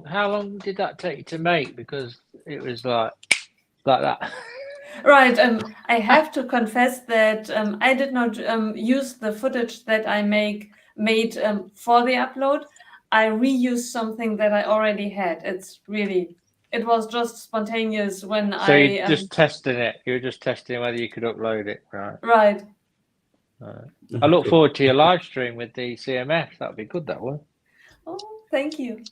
How long did that take you to make? Because it was like that. Right. I have to confess that I did not use the footage that I made for the upload. I reused something that I already had. It was just spontaneous when So you're just testing it. You were just testing whether you could upload it, right? Right. I look forward to your live stream with the CMF. That'd be good, that one. Oh, thank you.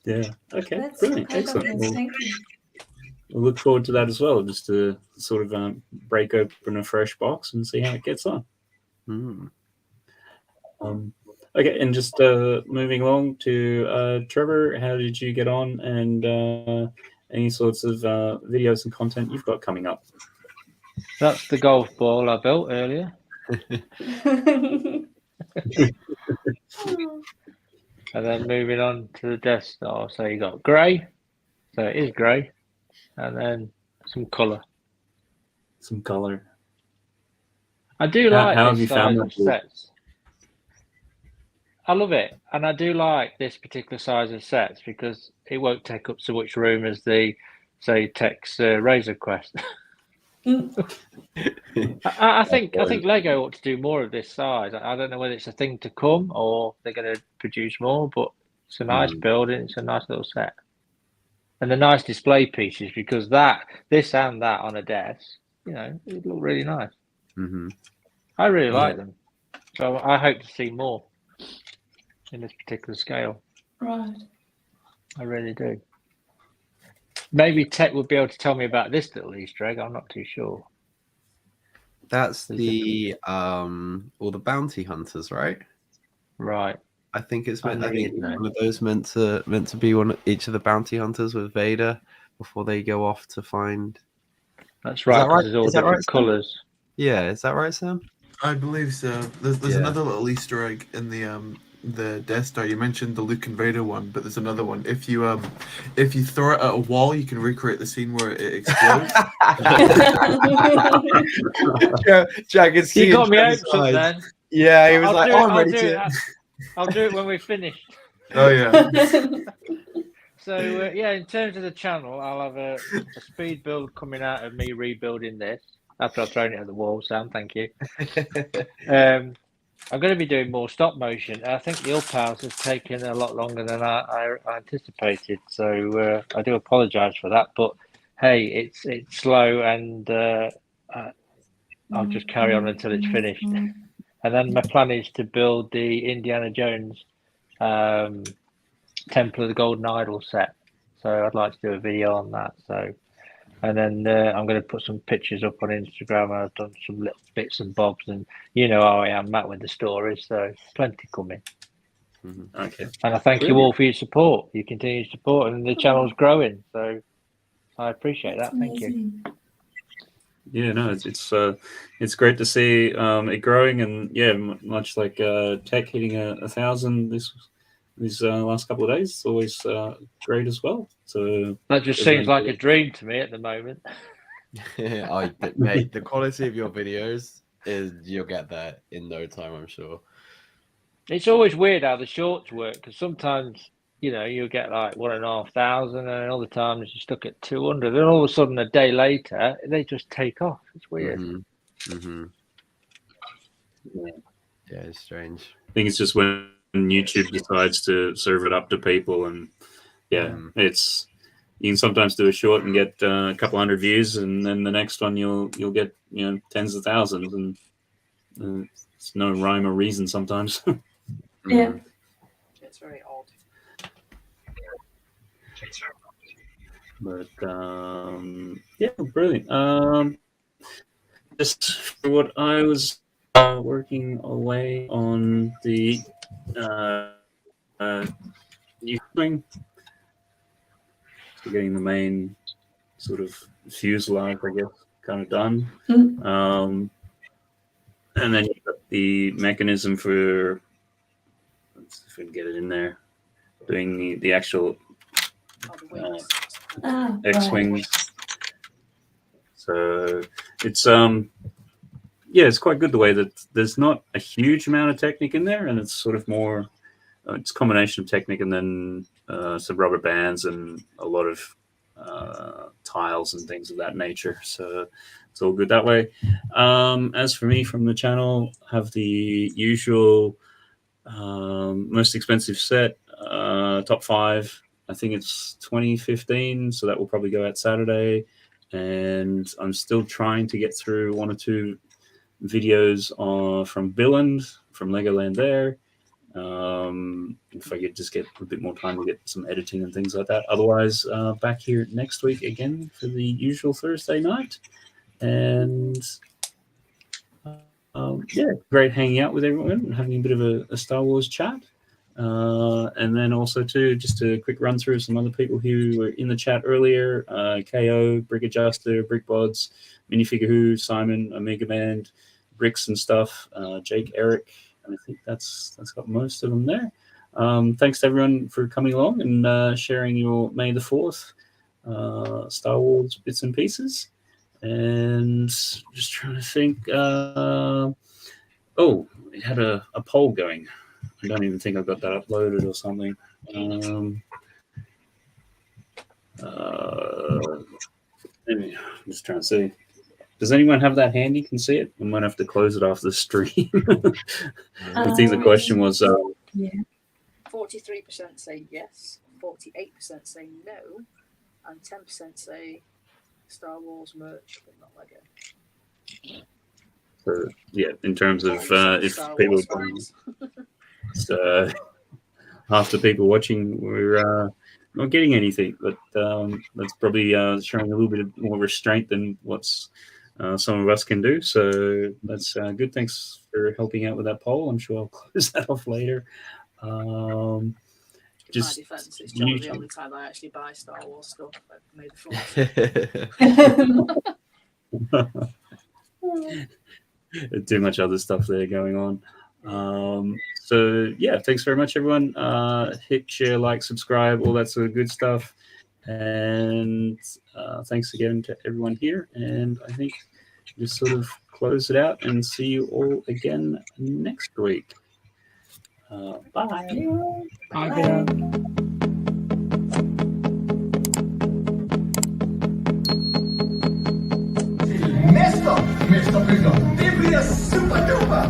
Yeah. Okay. That's Brilliant. so kind of Excellent. you. Thank you. We'll look forward to that as well, just to sort of break open a fresh box and see how it gets on. Okay, and just moving along to Trevor, how did you get on, and any sorts of videos and content you've got coming up? That's the golf ball I built earlier. And then moving on to the desktop. So you got grey, So it is grey, and then some colour. Some colour. I do How like have this you size found of that? sets. I love it, and I do like this particular size of sets because it won't take up so much room as the, say, Tech's Razor Quest. I think Lego ought to do more of this size. I don't know whether it's a thing to come or they're going to produce more, but it's a nice build and it's a nice little set. And the nice display pieces, because this and that on a desk, you know, it look really nice. I really like them. So I hope to see more in this particular scale. Right. I really do. Maybe Tech would be able to tell me about this little Easter egg. I'm not too sure. That's the all the bounty hunters, right? Right. I think it's I meant. I think didn't know. one of those meant to be one each of the bounty hunters with Vader before they go off to find. That's right. Is that right? There's all Is that different right, Sam? colours. Yeah, is that right, Sam? I believe so. There's another little Easter egg in the Death Star. You mentioned the Luke and Vader one, but there's another one. If you throw it at a wall, you can recreate the scene where it explodes. Jack, it's You got me hopes up then. Yeah, he was like, I'll I'm ready to. I'll do it when we're finished. Oh yeah. So yeah, in terms of the channel, I'll have a speed build coming out of me rebuilding this after I've thrown it at the wall. Sam, thank you. I'm going to be doing more stop motion. I think the up-house has taken a lot longer than I anticipated, so I do apologise for that. But hey, it's slow, and I'll just carry on until it's finished. And then my plan is to build the Indiana Jones Temple of the Golden Idol set. So I'd like to do a video on that. So, and then I'm going to put some pictures up on Instagram. I've done some little bits and bobs, and you know how I am, Matt, with the stories. So plenty coming. Okay. And I thank you all for your support. You continue to support, and the channel's growing. So I appreciate that. Thank you. Yeah, no, it's great to see it growing, and yeah, much like Tech hitting 1,000 these last couple of days. It's always great as well. So that just seems like a dream to me at the moment. Mate, the quality of your videos you'll get there in no time, I'm sure. It's always weird how the shorts work, because sometimes, you know, you'll get like 1,500, and other times you're stuck at 200, and all of a sudden a day later they just take off. It's weird. Yeah, it's strange. I think it's just when YouTube decides to serve it up to people, and it's you can sometimes do a short and get a couple hundred views, and then the next one you'll get tens of thousands, and it's no rhyme or reason sometimes. Yeah. It's very odd. But yeah, brilliant. Just for what I was working away on the U-Wing, so getting the main sort of fuselage, I guess, kind of done. And then you've got the mechanism for, let's see if we can get it in there, doing the actual X-Wing. Right. So it's yeah, it's quite good the way that there's not a huge amount of technique in there, and it's sort of more it's a combination of technique and then some rubber bands and a lot of tiles and things of that nature. So it's all good that way. As for me from the channel, have the usual most expensive set, top 5. I think it's 2015, so that will probably go out Saturday. And I'm still trying to get through 1 or 2 videos from Billund, from Legoland there. If I could just get a bit more time to get some editing and things like that. Otherwise, back here next week again for the usual Thursday night. And yeah, great hanging out with everyone and having a bit of a Star Wars chat. And then also too, just a quick run through some other people who were in the chat earlier: KO, Brick Adjuster, Brick Bods, Minifigure Who, Simon, Omega Man, Bricks and stuff, Jake, Eric, and I think that's got most of them there. Thanks to everyone for coming along and sharing your May the 4th. Star Wars bits and pieces. And just trying to think. We had a poll going. I don't even think I've got that uploaded or something. I'm just trying to see. Does anyone have that handy? Can see it? I might have to close it after the stream. I think the question was. 43% say yes, 48% say no, and 10% say Star Wars merch, but not Lego. So, yeah, in terms of if people, half the people watching were not getting anything, but that's probably showing a little bit more restraint than what's some of us can do. So that's good. Thanks for helping out with that poll. I'm sure I'll close that off later. Just my defense, it's generally the only time I actually buy Star Wars stuff. I've made too much other stuff there going on. So yeah, thanks very much, everyone. Hit share, like, subscribe, all that sort of good stuff. And thanks again to everyone here. And I think just sort of close it out and see you all again next week. Bye. Bye. Mr. Bigger, det bliver super duper!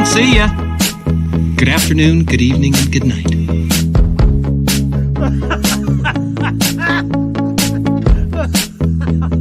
See ya. Good afternoon, good evening, and good night.